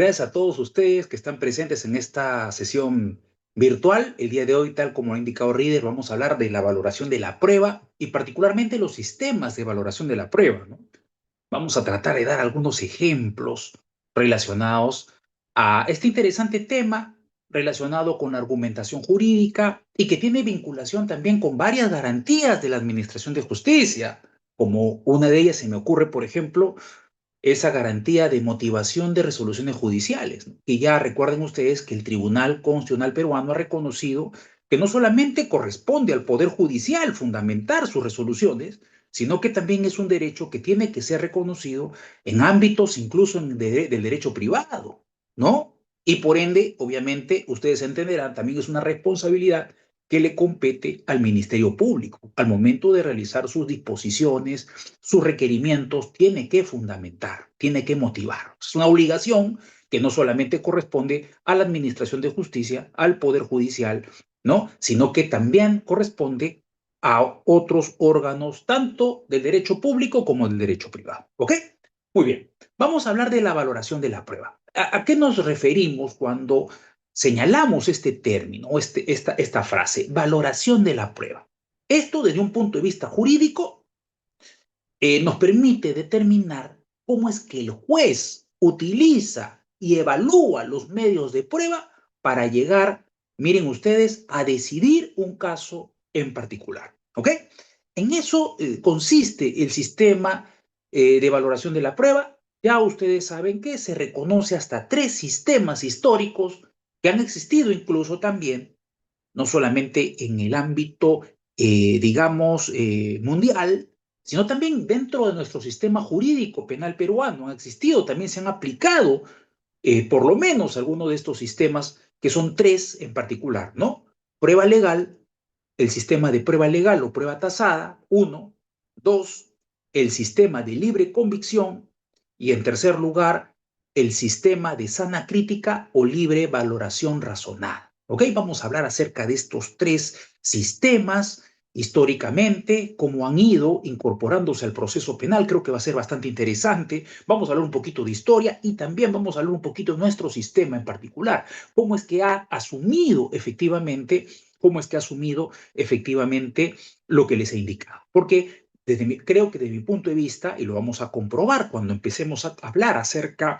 gracias a todos ustedes que están presentes en esta sesión virtual. El día de hoy, tal como ha indicado Reader, vamos a hablar de la valoración de la prueba y particularmente los sistemas de valoración de la prueba, ¿no? Vamos a tratar de dar algunos ejemplos relacionados a este interesante tema relacionado con la argumentación jurídica y que tiene vinculación también con varias garantías de la Administración de Justicia, como una de ellas se me ocurre, por ejemplo, esa garantía de motivación de resoluciones judiciales, ¿no? Y ya recuerden ustedes que el Tribunal Constitucional peruano ha reconocido que no solamente corresponde al Poder Judicial fundamentar sus resoluciones, sino que también es un derecho que tiene que ser reconocido en ámbitos incluso del derecho privado, ¿no? Y por ende, obviamente, ustedes entenderán, también es una responsabilidad que le compete al Ministerio Público al momento de realizar sus disposiciones, sus requerimientos, tiene que fundamentar, tiene que motivar. Es una obligación que no solamente corresponde a la Administración de Justicia, al Poder Judicial, ¿no? Sino que también corresponde a otros órganos, tanto del derecho público como del derecho privado. ¿Ok? Muy bien. Vamos a hablar de la valoración de la prueba. ¿A qué nos referimos cuando señalamos este término, esta frase, valoración de la prueba? Esto desde un punto de vista jurídico nos permite determinar cómo es que el juez utiliza y evalúa los medios de prueba para llegar, miren ustedes, a decidir un caso en particular. ¿Ok? En eso consiste el sistema de valoración de la prueba. Ya ustedes saben que se reconoce hasta 3 sistemas históricos que han existido incluso también, no solamente en el ámbito, digamos, mundial, sino también dentro de nuestro sistema jurídico penal peruano. Han existido, también se han aplicado, por lo menos algunos de estos sistemas, que son 3 en particular, ¿no? Prueba legal, el sistema de prueba legal o prueba tasada, 1. 2, el sistema de libre convicción. Y en tercer lugar, el sistema de sana crítica o libre valoración razonada. ¿Ok? Vamos a hablar acerca de estos 3 sistemas históricamente, cómo han ido incorporándose al proceso penal. Creo que va a ser bastante interesante. Vamos a hablar un poquito de historia y también vamos a hablar un poquito de nuestro sistema en particular. Cómo es que ha asumido efectivamente lo que les he indicado. Porque creo que desde mi punto de vista, y lo vamos a comprobar cuando empecemos a hablar acerca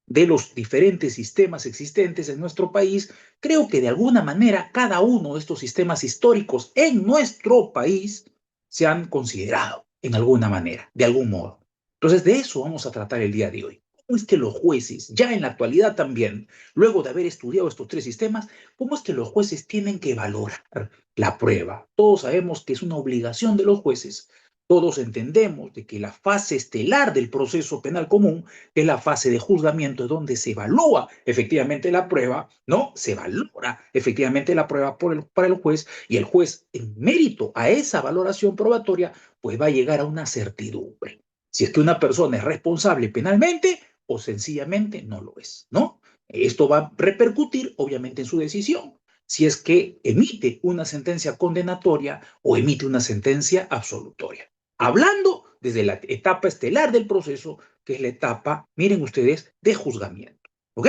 de los diferentes sistemas existentes en nuestro país, creo que de alguna manera cada uno de estos sistemas históricos en nuestro país se han considerado en alguna manera, de algún modo. Entonces, de eso vamos a tratar el día de hoy. ¿Cómo es que los jueces, ya en la actualidad también, luego de haber estudiado estos 3 sistemas, cómo es que los jueces tienen que valorar la prueba? Todos sabemos que es una obligación de los jueces. Todos entendemos de que la fase estelar del proceso penal común es la fase de juzgamiento, donde se evalúa efectivamente la prueba, ¿no? Se valora efectivamente la prueba para el juez, y el juez, en mérito a esa valoración probatoria, pues va a llegar a una certidumbre. Si es que una persona es responsable penalmente o sencillamente no lo es, ¿no? Esto va a repercutir obviamente en su decisión, si es que emite una sentencia condenatoria o emite una sentencia absolutoria. Hablando desde la etapa estelar del proceso, que es la etapa, miren ustedes, de juzgamiento. ¿Ok?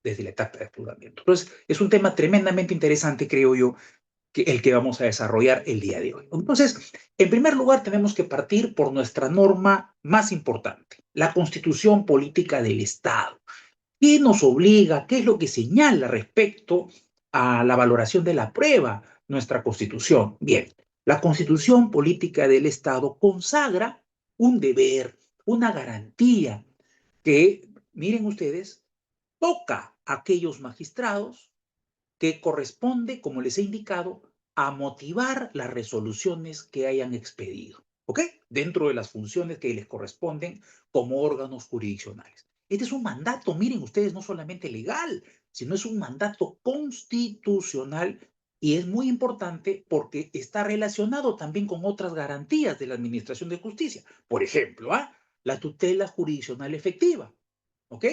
Desde la etapa de juzgamiento. Entonces, es un tema tremendamente interesante, creo yo, el que vamos a desarrollar el día de hoy. Entonces, en primer lugar, tenemos que partir por nuestra norma más importante, la Constitución Política del Estado. ¿Qué nos obliga? ¿Qué es lo que señala respecto a la valoración de la prueba nuestra Constitución? Bien, la Constitución Política del Estado consagra un deber, una garantía que, miren ustedes, toca a aquellos magistrados que corresponde, como les he indicado, a motivar las resoluciones que hayan expedido, ¿ok? Dentro de las funciones que les corresponden como órganos jurisdiccionales. Este es un mandato, miren ustedes, no solamente legal, sino es un mandato constitucional, y es muy importante porque está relacionado también con otras garantías de la Administración de Justicia. Por ejemplo, la tutela jurisdiccional efectiva, ¿ok?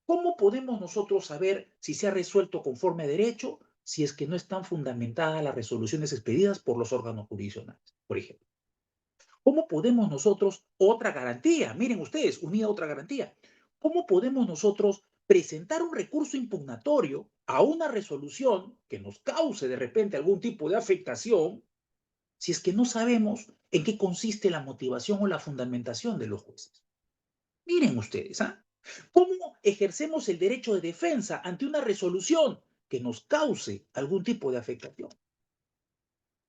¿Cómo podemos nosotros saber si se ha resuelto conforme a derecho si es que no están fundamentadas las resoluciones expedidas por los órganos jurisdiccionales, por ejemplo? ¿Cómo podemos nosotros, otra garantía, miren ustedes, unida a otra garantía, cómo podemos nosotros presentar un recurso impugnatorio a una resolución que nos cause de repente algún tipo de afectación si es que no sabemos en qué consiste la motivación o la fundamentación de los jueces. Miren ustedes, ¿ah? ¿Cómo ejercemos el derecho de defensa ante una resolución que nos cause algún tipo de afectación?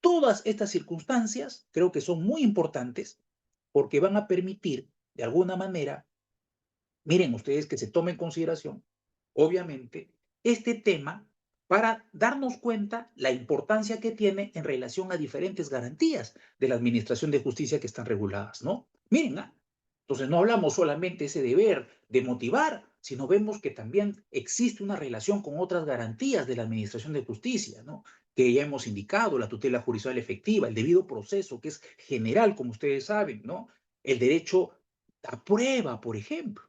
Todas estas circunstancias creo que son muy importantes porque van a permitir, de alguna manera, miren ustedes que se tome en consideración, obviamente, este tema para darnos cuenta la importancia que tiene en relación a diferentes garantías de la administración de justicia que están reguladas, ¿no? Miren, ¿ah? Entonces no hablamos solamente de ese deber de motivar, sino vemos que también existe una relación con otras garantías de la administración de justicia, ¿no? Que ya hemos indicado, la tutela judicial efectiva, el debido proceso, que es general, como ustedes saben, ¿no? El derecho a prueba, por ejemplo,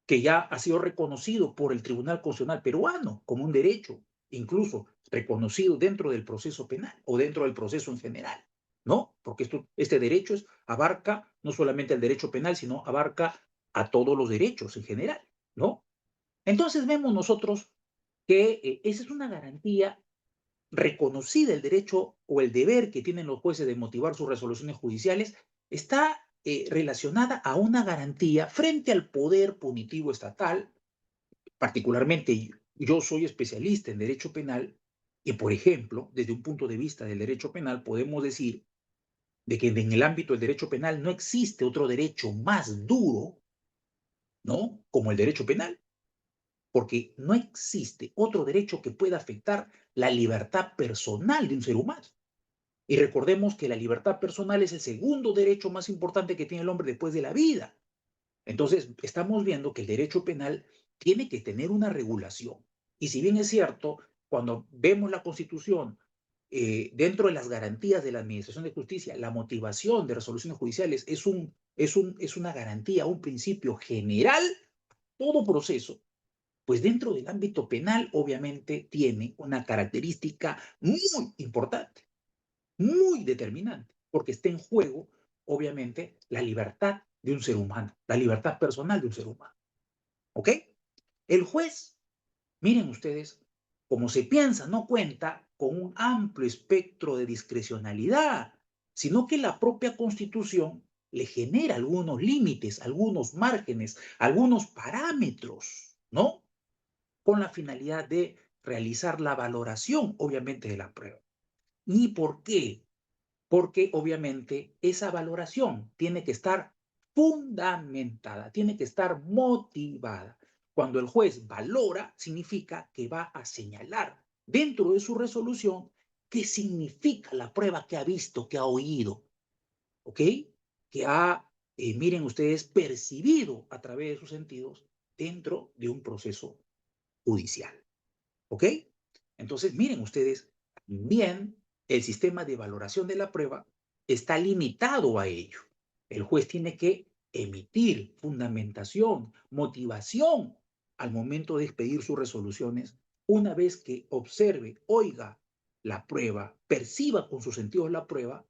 que ya ha sido reconocido por el Tribunal Constitucional peruano como un derecho, incluso reconocido dentro del proceso penal o dentro del proceso en general, ¿no? Porque este derecho abarca no solamente el derecho penal, sino abarca a todos los derechos en general, ¿no? Entonces vemos nosotros que esa es una garantía reconocida, el derecho o el deber que tienen los jueces de motivar sus resoluciones judiciales, está relacionada a una garantía frente al poder punitivo estatal. Particularmente yo soy especialista en derecho penal y, por ejemplo, desde un punto de vista del derecho penal, podemos decir de que en el ámbito del derecho penal no existe otro derecho más duro, ¿no? Como el derecho penal, porque no existe otro derecho que pueda afectar la libertad personal de un ser humano. Y recordemos que la libertad personal es el segundo derecho más importante que tiene el hombre después de la vida. Entonces, estamos viendo que el derecho penal tiene que tener una regulación. Y si bien es cierto, cuando vemos la Constitución, dentro de las garantías de la Administración de Justicia, la motivación de resoluciones judiciales es una garantía, un principio general, todo proceso, pues dentro del ámbito penal obviamente tiene una característica muy importante, muy determinante, porque está en juego, obviamente, la libertad de un ser humano, la libertad personal de un ser humano. ¿Ok? El juez, miren ustedes, como se piensa, no cuenta con un amplio espectro de discrecionalidad, sino que la propia Constitución le genera algunos límites, algunos márgenes, algunos parámetros, ¿no? Con la finalidad de realizar la valoración, obviamente, de la prueba. ¿Y por qué? Porque obviamente esa valoración tiene que estar fundamentada, tiene que estar motivada. Cuando el juez valora, significa que va a señalar dentro de su resolución qué significa la prueba que ha visto, que ha oído, ¿ok? Que ha, miren ustedes, percibido a través de sus sentidos dentro de un proceso judicial, ¿ok? Entonces, miren ustedes, también el sistema de valoración de la prueba está limitado a ello. El juez tiene que emitir fundamentación, motivación al momento de expedir sus resoluciones, una vez que observe, oiga la prueba, perciba con sus sentidos la prueba,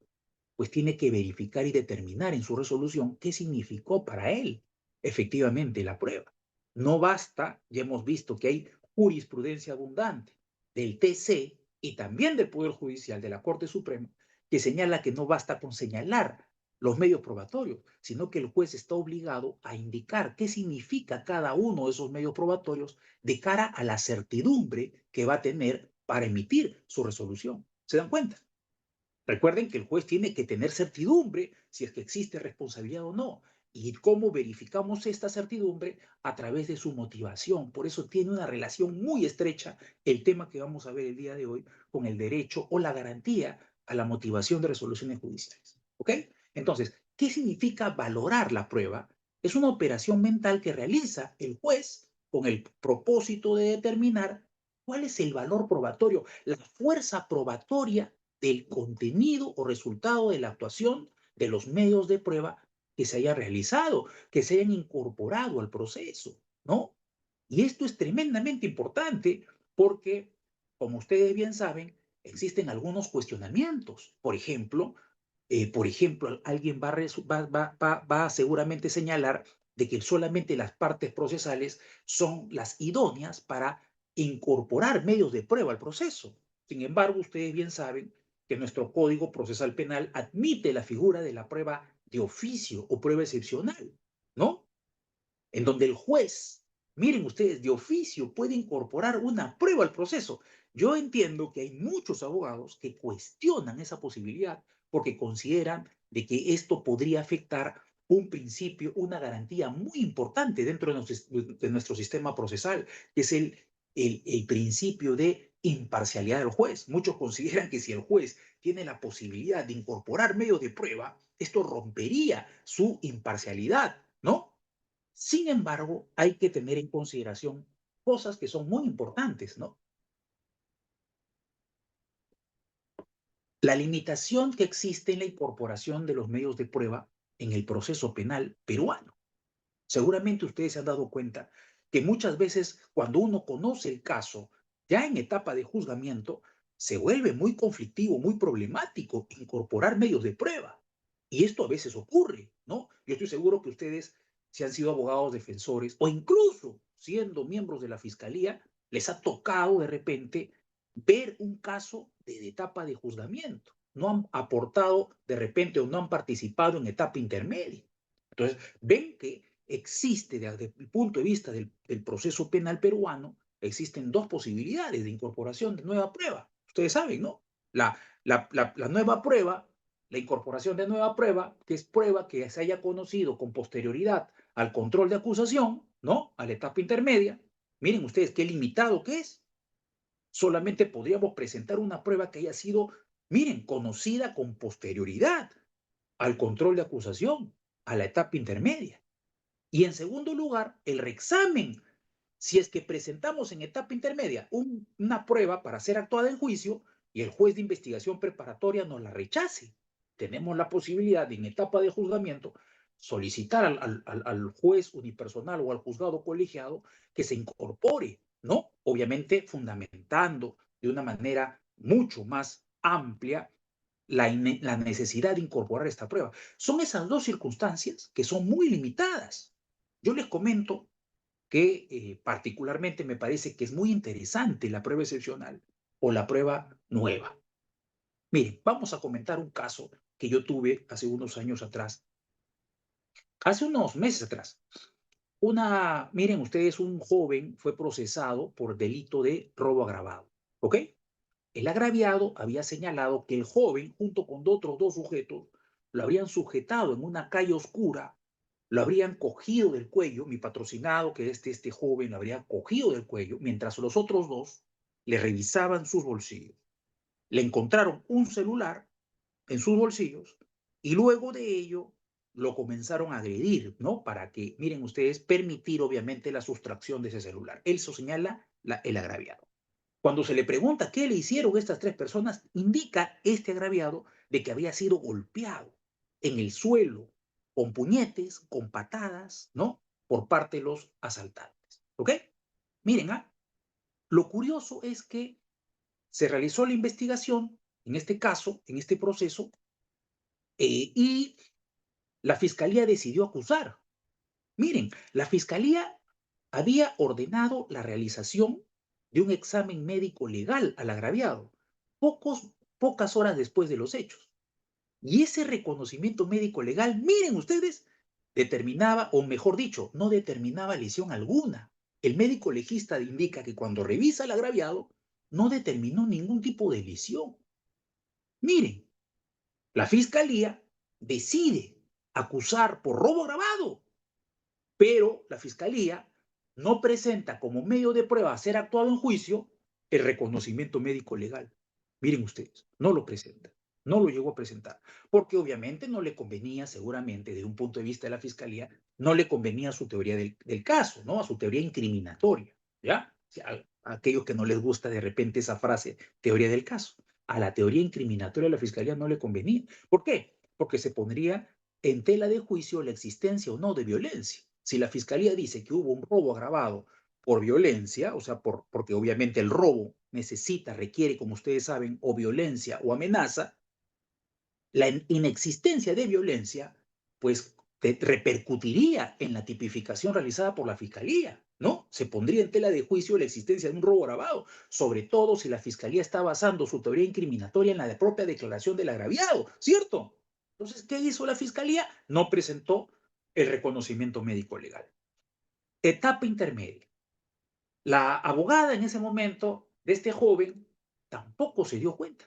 pues tiene que verificar y determinar en su resolución qué significó para él efectivamente la prueba. No basta, ya hemos visto que hay jurisprudencia abundante del TC y también del Poder Judicial de la Corte Suprema, que señala que no basta con señalar los medios probatorios, sino que el juez está obligado a indicar qué significa cada uno de esos medios probatorios de cara a la certidumbre que va a tener para emitir su resolución. ¿Se dan cuenta? Recuerden que el juez tiene que tener certidumbre si es que existe responsabilidad o no. ¿Y cómo verificamos esta certidumbre? A través de su motivación. Por eso tiene una relación muy estrecha el tema que vamos a ver el día de hoy con el derecho o la garantía a la motivación de resoluciones judiciales. ¿Ok? Entonces, ¿qué significa valorar la prueba? Es una operación mental que realiza el juez con el propósito de determinar cuál es el valor probatorio, la fuerza probatoria del contenido o resultado de la actuación de los medios de prueba que se haya realizado, que se hayan incorporado al proceso, ¿no? Y esto es tremendamente importante porque, como ustedes bien saben, existen algunos cuestionamientos. Por ejemplo, alguien va a seguramente señalar de que solamente las partes procesales son las idóneas para incorporar medios de prueba al proceso. Sin embargo, ustedes bien saben que nuestro Código Procesal Penal admite la figura de la prueba de oficio o prueba excepcional, ¿no? En donde el juez, miren ustedes, de oficio puede incorporar una prueba al proceso. Yo entiendo que hay muchos abogados que cuestionan esa posibilidad porque consideran de que esto podría afectar un principio, una garantía muy importante dentro de nuestro sistema procesal, que es el principio de imparcialidad del juez. Muchos consideran que si el juez tiene la posibilidad de incorporar medios de prueba, esto rompería su imparcialidad, ¿no? Sin embargo, hay que tener en consideración cosas que son muy importantes, ¿no? La limitación que existe en la incorporación de los medios de prueba en el proceso penal peruano. Seguramente ustedes se han dado cuenta que muchas veces cuando uno conoce el caso, ya en etapa de juzgamiento, se vuelve muy conflictivo, muy problemático incorporar medios de prueba. Y esto a veces ocurre, ¿no? Yo estoy seguro que ustedes, si han sido abogados defensores o incluso siendo miembros de la fiscalía, les ha tocado de repente ver un caso de etapa de juzgamiento. No han aportado de repente o no han participado en etapa intermedia. Entonces, ven que existe desde el punto de vista del proceso penal peruano, existen dos posibilidades de incorporación de nueva prueba. Ustedes saben, ¿no? La nueva prueba, la incorporación de nueva prueba, que es prueba que se haya conocido con posterioridad al control de acusación, ¿no? A la etapa intermedia. Miren ustedes qué limitado que es. Solamente podríamos presentar una prueba que haya sido, miren, conocida con posterioridad al control de acusación, a la etapa intermedia. Y en segundo lugar, el reexamen. Si es que presentamos en etapa intermedia una prueba para ser actuada en juicio y el juez de investigación preparatoria nos la rechace, tenemos la posibilidad de en etapa de juzgamiento solicitar al juez unipersonal o al juzgado colegiado que se incorpore, ¿no? Obviamente fundamentando de una manera mucho más amplia la necesidad de incorporar esta prueba. Son esas dos circunstancias que son muy limitadas. Yo les comento que particularmente me parece que es muy interesante la prueba excepcional o la prueba nueva. Miren, vamos a comentar un caso que yo tuve hace unos años atrás, hace unos meses atrás. Miren ustedes, un joven fue procesado por delito de robo agravado, ¿ok? El agraviado había señalado que el joven, junto con otros dos sujetos, lo habrían sujetado en una calle oscura, lo habrían cogido del cuello, mi patrocinado, que es este joven, lo habría cogido del cuello, mientras los otros dos le revisaban sus bolsillos. Le encontraron un celular en sus bolsillos y luego de ello lo comenzaron a agredir, ¿no? Para que, miren ustedes, permitir obviamente la sustracción de ese celular. Eso señala el agraviado. Cuando se le pregunta qué le hicieron estas tres personas, indica este agraviado de que había sido golpeado en el suelo, con puñetes, con patadas, ¿no? Por parte de los asaltantes. ¿Ok? Miren, lo curioso es que se realizó la investigación, en este caso, en este proceso, y la fiscalía decidió acusar. Miren, la fiscalía había ordenado la realización de un examen médico legal al agraviado, pocas horas después de los hechos. Y ese reconocimiento médico legal, miren ustedes, determinaba, o mejor dicho, no determinaba lesión alguna. El médico legista indica que cuando revisa al agraviado, no determinó ningún tipo de lesión. Miren, la fiscalía decide acusar por robo agravado, pero la fiscalía no presenta como medio de prueba a ser actuado en juicio el reconocimiento médico legal. Miren ustedes, no lo presenta, no lo llegó a presentar, porque obviamente no le convenía, seguramente, desde un punto de vista de la fiscalía, no le convenía a su teoría del caso, ¿no? A su teoría incriminatoria, ¿ya? A aquellos que no les gusta de repente esa frase, teoría del caso. A la teoría incriminatoria de la fiscalía no le convenía. ¿Por qué? Porque se pondría en tela de juicio la existencia o no de violencia. Si la fiscalía dice que hubo un robo agravado por violencia, o sea, porque obviamente el robo necesita, requiere, como ustedes saben, o violencia o amenaza, la inexistencia de violencia, pues repercutiría en la tipificación realizada por la Fiscalía, ¿no? Se pondría en tela de juicio la existencia de un robo agravado, sobre todo si la Fiscalía está basando su teoría incriminatoria en la propia declaración del agraviado, ¿cierto? Entonces, ¿qué hizo la Fiscalía? No presentó el reconocimiento médico legal. Etapa intermedia. La abogada en ese momento de este joven tampoco se dio cuenta.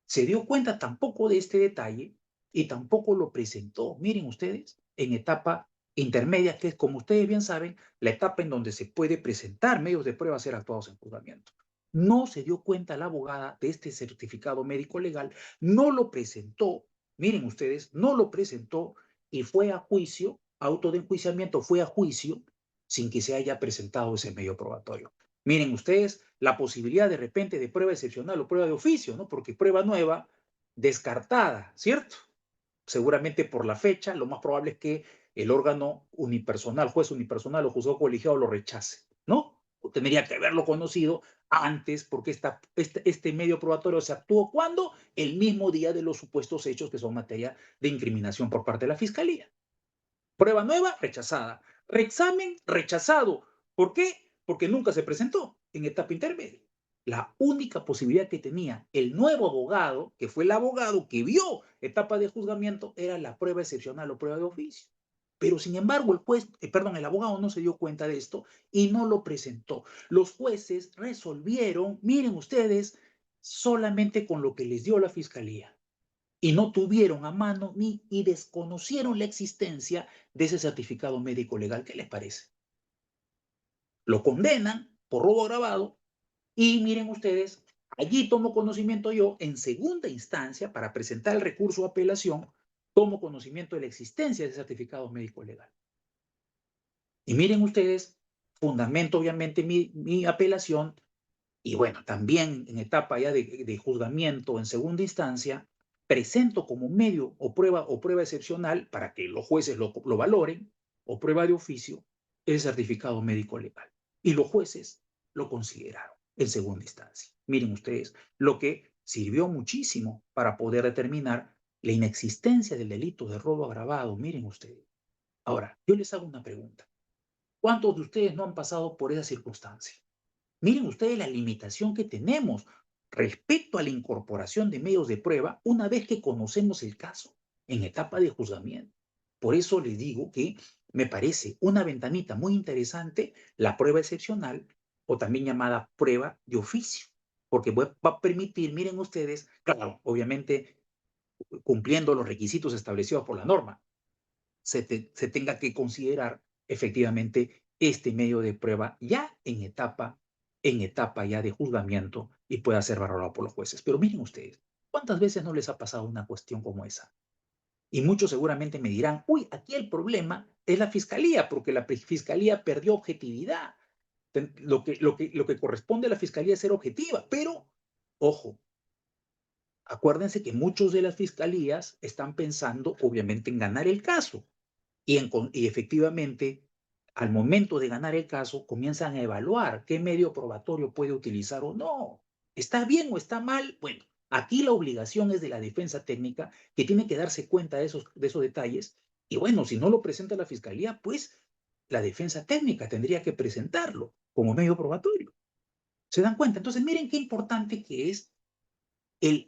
Se dio cuenta tampoco de este detalle y tampoco lo presentó, miren ustedes, en etapa intermedia, que es, como ustedes bien saben, la etapa en donde se puede presentar medios de prueba a ser actuados en juzgamiento. No se dio cuenta la abogada de este certificado médico legal, no lo presentó, miren ustedes, no lo presentó y fue a juicio, auto de enjuiciamiento, fue a juicio sin que se haya presentado ese medio probatorio. Miren ustedes la posibilidad de repente de prueba excepcional o prueba de oficio, ¿no? Porque prueba nueva, descartada, ¿cierto? Seguramente por la fecha, lo más probable es que el órgano unipersonal, juez unipersonal o juzgado colegiado lo rechace, ¿no? O tendría que haberlo conocido antes, porque este medio probatorio se actuó ¿cuándo? El mismo día de los supuestos hechos que son materia de incriminación por parte de la Fiscalía. Prueba nueva, rechazada. Reexamen, rechazado. ¿Por qué? Porque nunca se presentó en etapa intermedia. La única posibilidad que tenía el nuevo abogado, que fue el abogado que vio etapa de juzgamiento, era la prueba excepcional o prueba de oficio. Pero sin embargo, el abogado no se dio cuenta de esto y no lo presentó. Los jueces resolvieron, miren ustedes, solamente con lo que les dio la fiscalía y no tuvieron a mano ni y desconocieron la existencia de ese certificado médico legal. ¿Qué les parece? Lo condenan por robo agravado y miren ustedes, allí tomo conocimiento yo en segunda instancia para presentar el recurso de apelación, tomo conocimiento de la existencia de ese certificado médico legal. Y miren ustedes, fundamento obviamente mi apelación y bueno, también en etapa ya de juzgamiento en segunda instancia, presento como medio o prueba excepcional para que los jueces lo valoren, o prueba de oficio, el certificado médico legal. Y los jueces lo consideraron en segunda instancia. Miren ustedes, lo que sirvió muchísimo para poder determinar la inexistencia del delito de robo agravado. Miren ustedes. Ahora, yo les hago una pregunta. ¿Cuántos de ustedes no han pasado por esa circunstancia? Miren ustedes la limitación que tenemos respecto a la incorporación de medios de prueba una vez que conocemos el caso en etapa de juzgamiento. Por eso les digo que me parece una ventanita muy interesante la prueba excepcional o también llamada prueba de oficio, porque va a permitir, miren ustedes, claro, obviamente cumpliendo los requisitos establecidos por la norma, se tenga que considerar efectivamente este medio de prueba ya en etapa ya de juzgamiento y pueda ser valorado por los jueces. Pero miren ustedes, ¿cuántas veces no les ha pasado una cuestión como esa? Y muchos seguramente me dirán, uy, aquí el problema es la fiscalía, porque la fiscalía perdió objetividad. Lo que corresponde a la fiscalía es ser objetiva, pero, ojo, acuérdense que muchos de las fiscalías están pensando, obviamente, en ganar el caso. Y efectivamente, al momento de ganar el caso, comienzan a evaluar qué medio probatorio puede utilizar o no. ¿Está bien o está mal? Bueno, aquí la obligación es de la defensa técnica que tiene que darse cuenta de esos detalles. Y bueno, si no lo presenta la fiscalía, pues la defensa técnica tendría que presentarlo como medio probatorio. ¿Se dan cuenta? Entonces, miren qué importante que es el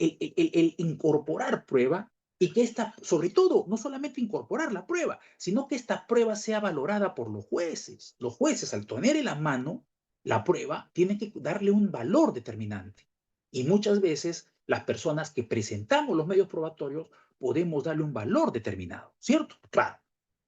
incorporar prueba y que esta, sobre todo, no solamente incorporar la prueba, sino que esta prueba sea valorada por los jueces. Los jueces, al tener en la mano la prueba, tienen que darle un valor determinante. Y muchas veces las personas que presentamos los medios probatorios podemos darle un valor determinado, ¿cierto? Claro.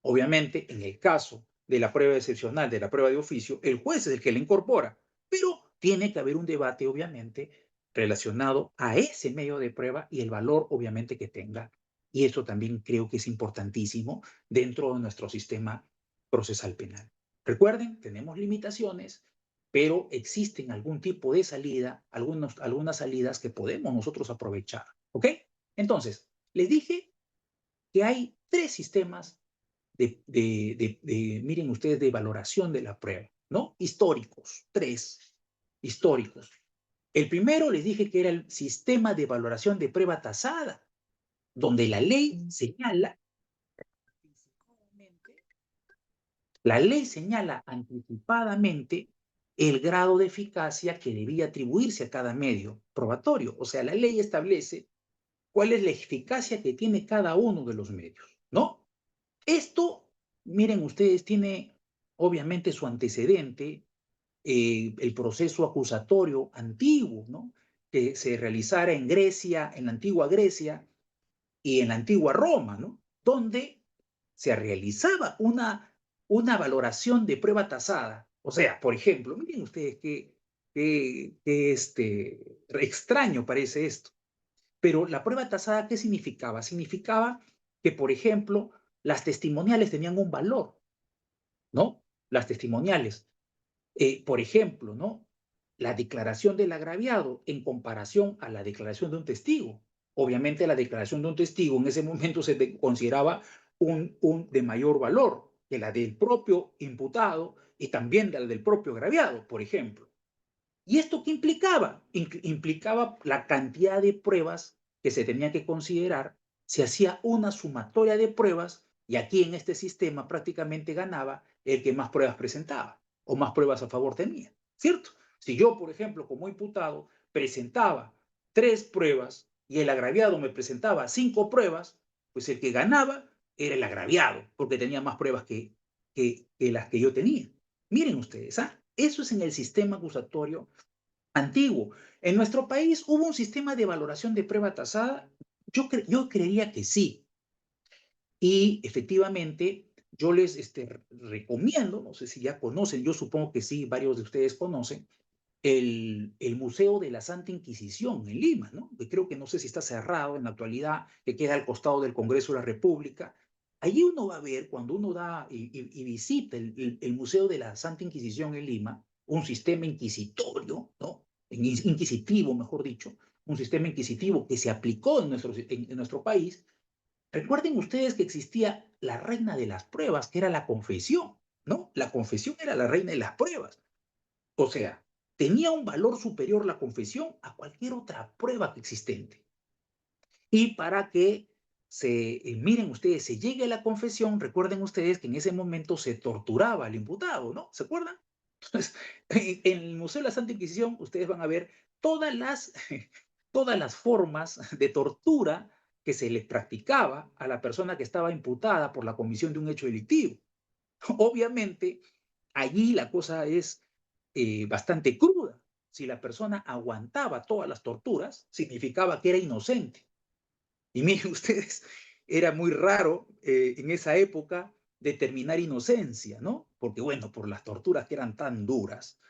Obviamente, en el caso de la prueba excepcional, de la prueba de oficio, el juez es el que la incorpora, pero tiene que haber un debate, obviamente, relacionado a ese medio de prueba y el valor obviamente que tenga. Y eso también creo que es importantísimo dentro de nuestro sistema procesal penal. Recuerden, tenemos limitaciones, pero existen algún tipo de salida, algunas salidas que podemos nosotros aprovechar. ¿Ok? Entonces, les dije que hay tres sistemas miren ustedes, de valoración de la prueba, ¿no? Históricos, tres históricos. El primero les dije que era el sistema de valoración de prueba tasada, donde la ley señala La ley señala anticipadamente el grado de eficacia que debía atribuirse a cada medio probatorio. O sea, la ley establece cuál es la eficacia que tiene cada uno de los medios, ¿no? Esto, miren ustedes, tiene obviamente su antecedente, el proceso acusatorio antiguo, ¿no? Que se realizara en Grecia, en la antigua Grecia y en la antigua Roma, ¿no? Donde se realizaba una valoración de prueba tasada. O sea, por ejemplo, miren ustedes qué extraño parece esto. Pero la prueba tasada, ¿qué significaba? Significaba que, por ejemplo, las testimoniales tenían un valor, ¿no? Las testimoniales. Por ejemplo, ¿no? La declaración del agraviado en comparación a la declaración de un testigo. Obviamente la declaración de un testigo en ese momento se consideraba de mayor valor que la del propio imputado y también la del propio agraviado, por ejemplo. ¿Y esto qué implicaba? Implicaba la cantidad de pruebas que se tenía que considerar. Se hacía una sumatoria de pruebas y aquí en este sistema prácticamente ganaba el que más pruebas presentaba o más pruebas a favor tenía, ¿cierto? Si yo, por ejemplo, como imputado, presentaba 3 pruebas y el agraviado me presentaba 5 pruebas, pues el que ganaba era el agraviado, porque tenía más pruebas que las que yo tenía. Miren ustedes, ¿ah? Eso es en el sistema acusatorio antiguo. En nuestro país hubo un sistema de valoración de prueba tasada. Yo creería que sí. Y efectivamente, yo les recomiendo, no sé si ya conocen, yo supongo que sí, varios de ustedes conocen, el Museo de la Santa Inquisición en Lima, ¿no? Que creo que no sé si está cerrado en la actualidad, que queda al costado del Congreso de la República. Allí uno va a ver, cuando uno da y visita el Museo de la Santa Inquisición en Lima, un sistema inquisitorio, ¿no? Inquisitivo, mejor dicho, un sistema inquisitivo que se aplicó en nuestro país. Recuerden ustedes que existía la reina de las pruebas, que era la confesión, ¿no? La confesión era la reina de las pruebas. O sea, tenía un valor superior la confesión a cualquier otra prueba que existente. Y para que miren ustedes, se llegue a la confesión, recuerden ustedes que en ese momento se torturaba al imputado, ¿no? ¿Se acuerdan? Entonces, en el Museo de la Santa Inquisición, ustedes van a ver todas las, todas las formas de tortura que se le practicaba a la persona que estaba imputada por la comisión de un hecho delictivo. Obviamente, allí la cosa es bastante cruda. Si la persona aguantaba todas las torturas, significaba que era inocente. Y miren ustedes, era muy raro en esa época determinar inocencia, ¿no? Porque bueno, por las torturas que eran tan duras,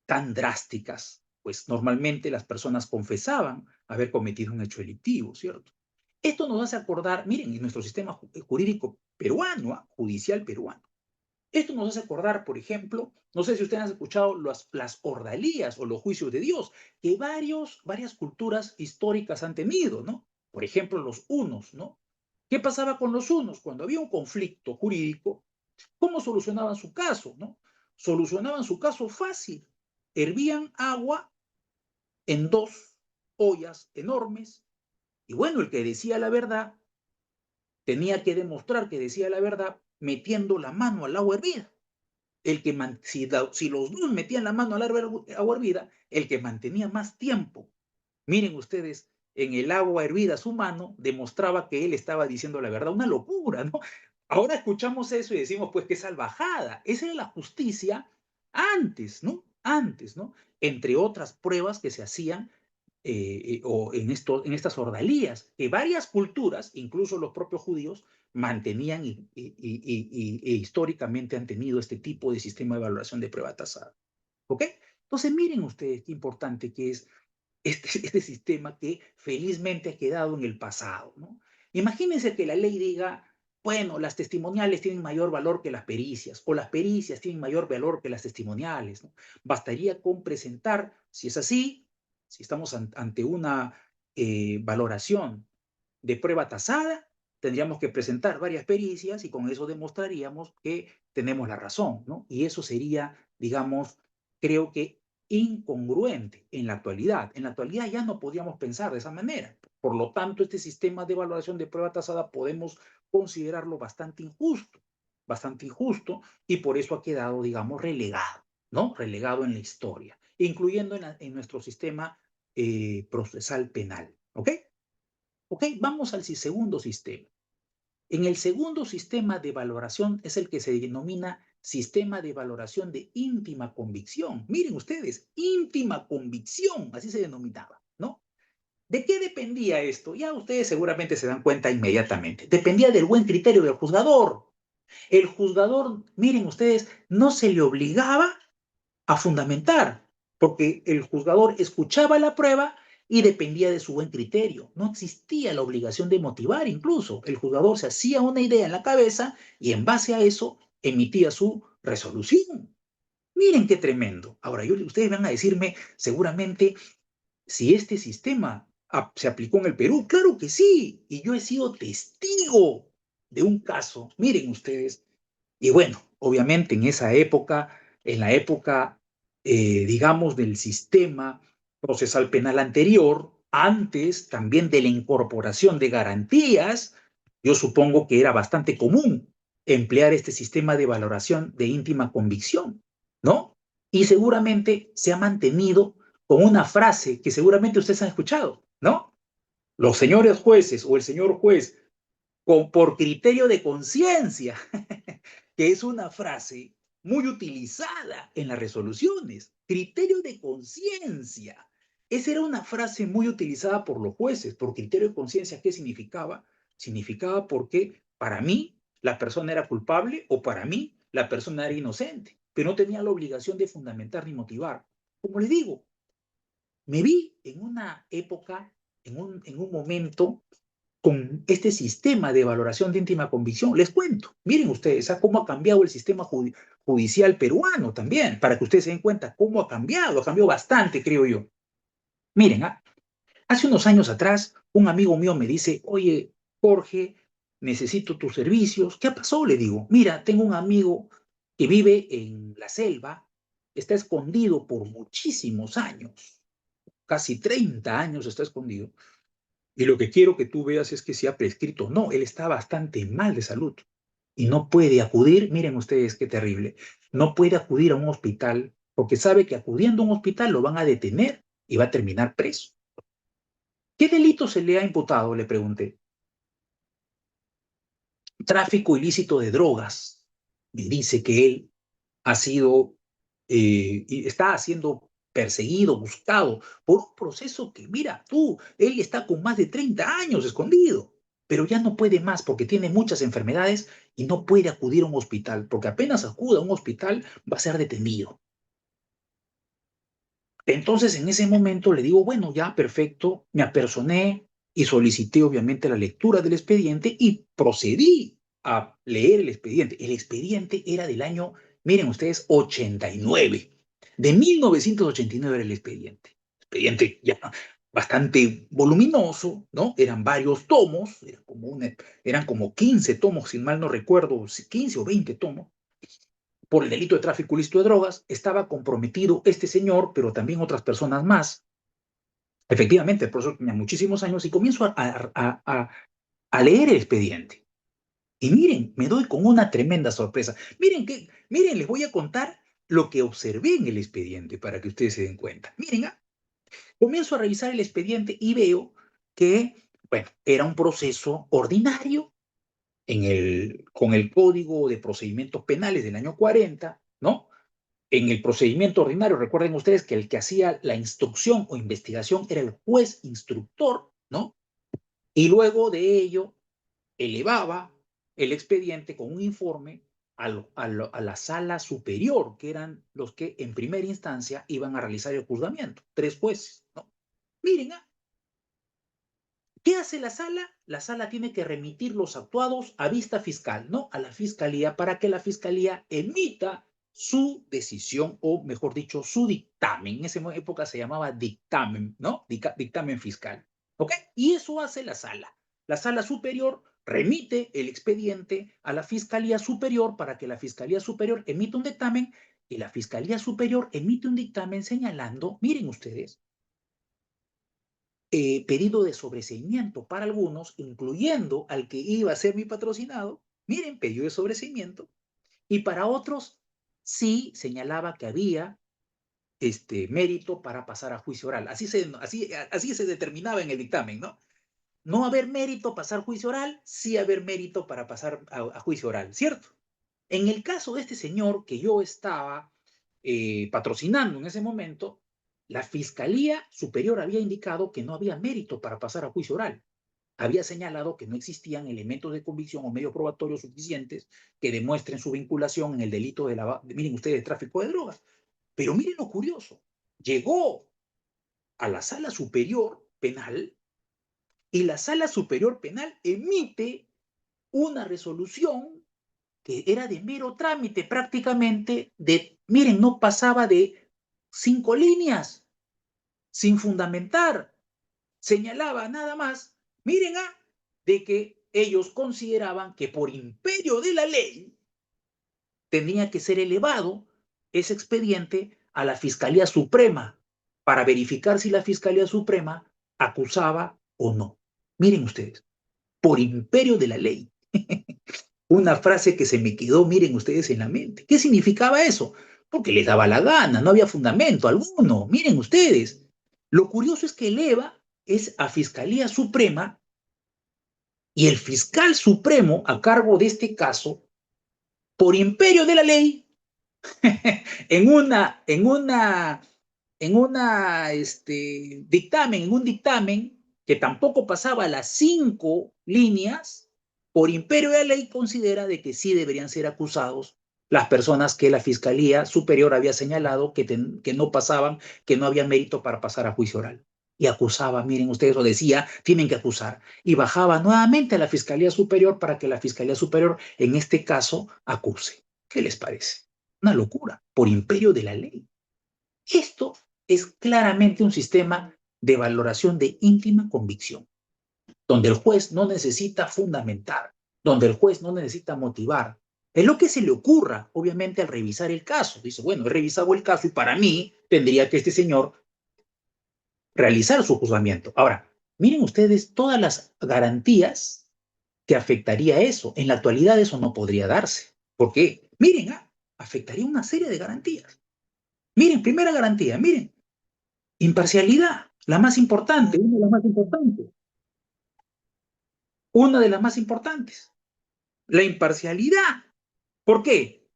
tan drásticas, pues normalmente las personas confesaban haber cometido un hecho delictivo, ¿cierto? Esto nos hace acordar, miren, en nuestro sistema jurídico peruano, judicial peruano, esto nos hace acordar, por ejemplo, no sé si ustedes han escuchado las ordalías o los juicios de Dios, que varias culturas históricas han tenido, ¿no? Por ejemplo, los hunos, ¿no? ¿Qué pasaba con los hunos? Cuando había un conflicto jurídico, ¿cómo solucionaban su caso, no? Solucionaban su caso fácil. Hervían agua en 2 ollas enormes y bueno, el que decía la verdad tenía que demostrar que decía la verdad metiendo la mano al agua hervida. Si los dos metían la mano al agua hervida, el que mantenía más tiempo, miren ustedes, en el agua hervida su mano, demostraba que él estaba diciendo la verdad. Una locura, ¿no? Ahora escuchamos eso y decimos, pues qué salvajada. Esa era la justicia antes, ¿no? Antes, ¿no? Entre otras pruebas que se hacían o en estas ordalías, que varias culturas, incluso los propios judíos, mantenían e históricamente han tenido este tipo de sistema de evaluación de prueba tasada. ¿Ok? Entonces, miren ustedes qué importante que es este sistema que felizmente ha quedado en el pasado, ¿no? Imagínense que la ley diga, bueno, las testimoniales tienen mayor valor que las pericias, o las pericias tienen mayor valor que las testimoniales, ¿no? Bastaría con presentar, si es así, si estamos ante una valoración de prueba tasada, tendríamos que presentar varias pericias y con eso demostraríamos que tenemos la razón, ¿no? Y eso sería, digamos, creo que incongruente en la actualidad. En la actualidad ya no podríamos pensar de esa manera. Por lo tanto, este sistema de evaluación de prueba tasada podemos considerarlo bastante injusto. bastante injusto, y por eso ha quedado, digamos, relegado, ¿no? Relegado en la historia, incluyendo en nuestro sistema procesal penal, ¿ok? ¿Ok? Vamos al segundo sistema. En el segundo sistema de valoración es el que se denomina sistema de valoración de íntima convicción. Miren ustedes, íntima convicción, así se denominaba, ¿no? ¿De qué dependía esto? Ya ustedes seguramente se dan cuenta inmediatamente. Dependía del buen criterio del juzgador. El juzgador, miren ustedes, no se le obligaba a fundamentar, porque el juzgador escuchaba la prueba y dependía de su buen criterio. No existía la obligación de motivar incluso. El juzgador se hacía una idea en la cabeza y en base a eso emitía su resolución. Miren qué tremendo. Ahora, ustedes van a decirme seguramente si este sistema se aplicó en el Perú. Claro que sí. Y yo he sido testigo de un caso. Miren ustedes, y bueno, obviamente en esa época, en la época, digamos, del sistema procesal penal anterior, antes también de la incorporación de garantías, yo supongo que era bastante común emplear este sistema de valoración de íntima convicción, ¿no? Y seguramente se ha mantenido con una frase que seguramente ustedes han escuchado, ¿no? Los señores jueces o el señor juez, por criterio de conciencia, que es una frase muy utilizada en las resoluciones. Criterio de conciencia. Esa era una frase muy utilizada por los jueces, por criterio de conciencia. ¿Qué significaba? Significaba porque para mí la persona era culpable o para mí la persona era inocente, pero no tenía la obligación de fundamentar ni motivar. Como les digo, me vi en una época, en un momento con este sistema de valoración de íntima convicción. Les cuento, miren ustedes cómo ha cambiado el sistema judicial peruano también, para que ustedes se den cuenta cómo ha cambiado bastante, creo yo. Miren, hace unos años atrás, un amigo mío me dice, oye, Jorge, necesito tus servicios. ¿Qué pasó? Le digo, mira, tengo un amigo que vive en la selva, está escondido por muchísimos años, casi 30 años está escondido, y lo que quiero que tú veas es que si ha prescrito. No, él está bastante mal de salud y no puede acudir, miren ustedes qué terrible, no puede acudir a un hospital porque sabe que acudiendo a un hospital lo van a detener y va a terminar preso. ¿Qué delito se le ha imputado? Le pregunté. Tráfico ilícito de drogas. Me dice que él ha sido y está siendo perseguido, buscado por un proceso que, mira, él está con más de 30 años escondido, pero ya no puede más porque tiene muchas enfermedades y no puede acudir a un hospital, porque apenas acuda a un hospital va a ser detenido. Entonces, en ese momento le digo, bueno, ya, perfecto, me apersoné y solicité obviamente la lectura del expediente y procedí a leer el expediente. El expediente era del año, miren ustedes, 89. De 1989 era el expediente. Expediente ya bastante voluminoso, ¿no? Eran varios tomos, eran como 15 tomos, si mal no recuerdo, 15 o 20 tomos por el delito de tráfico ilícito de drogas, estaba comprometido este señor, pero también otras personas más. Efectivamente, el profesor tenía muchísimos años y comienzo a leer el expediente. Y miren, me doy con una tremenda sorpresa. Miren, les voy a contar lo que observé en el expediente para que ustedes se den cuenta. Miren, comienzo a revisar el expediente y veo que, bueno, era un proceso ordinario con el Código de Procedimientos Penales del año 40, ¿no? En el procedimiento ordinario, recuerden ustedes que el que hacía la instrucción o investigación era el juez instructor, ¿no? Y luego de ello elevaba el expediente con un informe a la sala superior, que eran los que en primera instancia iban a realizar el juzgamiento, 3 jueces, ¿no? Miren, ¿qué hace la sala? La sala tiene que remitir los actuados a vista fiscal, ¿no? A la fiscalía para que la fiscalía emita su decisión o, mejor dicho, su dictamen. En esa época se llamaba dictamen, ¿no? Dictamen fiscal. ¿Ok? Y eso hace la sala. La sala superior remite el expediente a la fiscalía superior para que la fiscalía superior emita un dictamen y la fiscalía superior emite un dictamen señalando, miren ustedes, pedido de sobreseimiento para algunos, incluyendo al que iba a ser mi patrocinado, miren, pedido de sobreseimiento, y para otros sí señalaba que había mérito para pasar a juicio oral. Así se determinaba en el dictamen, ¿no? No haber mérito pasar juicio oral, sí haber mérito para pasar a juicio oral, ¿cierto? En el caso de este señor que yo estaba patrocinando en ese momento, la Fiscalía Superior había indicado que no había mérito para pasar a juicio oral. Había señalado que no existían elementos de convicción o medios probatorios suficientes que demuestren su vinculación en el delito miren ustedes, de tráfico de drogas. Pero miren lo curioso, llegó a la Sala Superior Penal y la Sala Superior Penal emite una resolución que era de mero trámite prácticamente, miren, no pasaba de 5 líneas, sin fundamentar. Señalaba nada más, miren, de que ellos consideraban que por imperio de la ley tenía que ser elevado ese expediente a la Fiscalía Suprema para verificar si la Fiscalía Suprema acusaba o no. Miren ustedes, por imperio de la ley. Una frase que se me quedó, miren ustedes, en la mente. ¿Qué significaba eso? Porque les daba la gana, no había fundamento alguno. Miren ustedes. Lo curioso es que eleva es a Fiscalía Suprema y el fiscal supremo a cargo de este caso, por imperio de la ley, en un dictamen que tampoco pasaba las 5 líneas, por imperio de la ley considera de que sí deberían ser acusados las personas que la Fiscalía Superior había señalado que no pasaban, que no había mérito para pasar a juicio oral. Y acusaba, miren ustedes, o decía, tienen que acusar. Y bajaba nuevamente a la Fiscalía Superior para que la Fiscalía Superior, en este caso, acuse. ¿Qué les parece? Una locura, por imperio de la ley. Esto es claramente un sistema de valoración de íntima convicción, donde el juez no necesita fundamentar, donde el juez no necesita motivar. Es lo que se le ocurra, obviamente, al revisar el caso. Dice, bueno, he revisado el caso y para mí tendría que este señor realizar su juzgamiento. Ahora, miren ustedes todas las garantías que afectaría eso. En la actualidad eso no podría darse. ¿Por qué? Miren, afectaría una serie de garantías. Miren, primera garantía, miren, imparcialidad, la más importante, una de las más importantes. Una de las más importantes. La imparcialidad. ¿Por qué?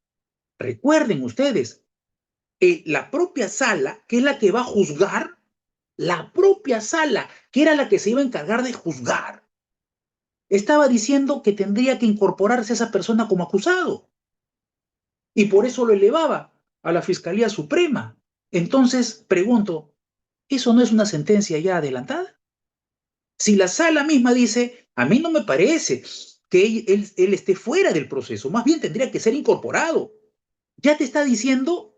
Recuerden ustedes, la propia sala, que es la que va a juzgar, la propia sala, que era la que se iba a encargar de juzgar, estaba diciendo que tendría que incorporarse esa persona como acusado. Y por eso lo elevaba a la Fiscalía Suprema. Entonces, pregunto, ¿eso no es una sentencia ya adelantada? Si la sala misma dice, a mí no me parece que él esté fuera del proceso, más bien tendría que ser incorporado. Ya te está diciendo,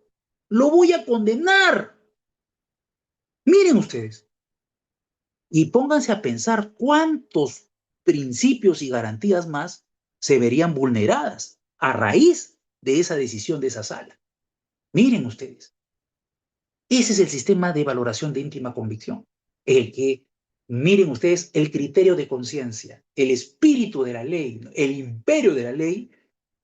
lo voy a condenar. Miren ustedes, y pónganse a pensar cuántos principios y garantías más se verían vulneradas a raíz de esa decisión de esa sala. Miren ustedes, ese es el sistema de valoración de íntima convicción, el que, miren ustedes, el criterio de conciencia, el espíritu de la ley, el imperio de la ley,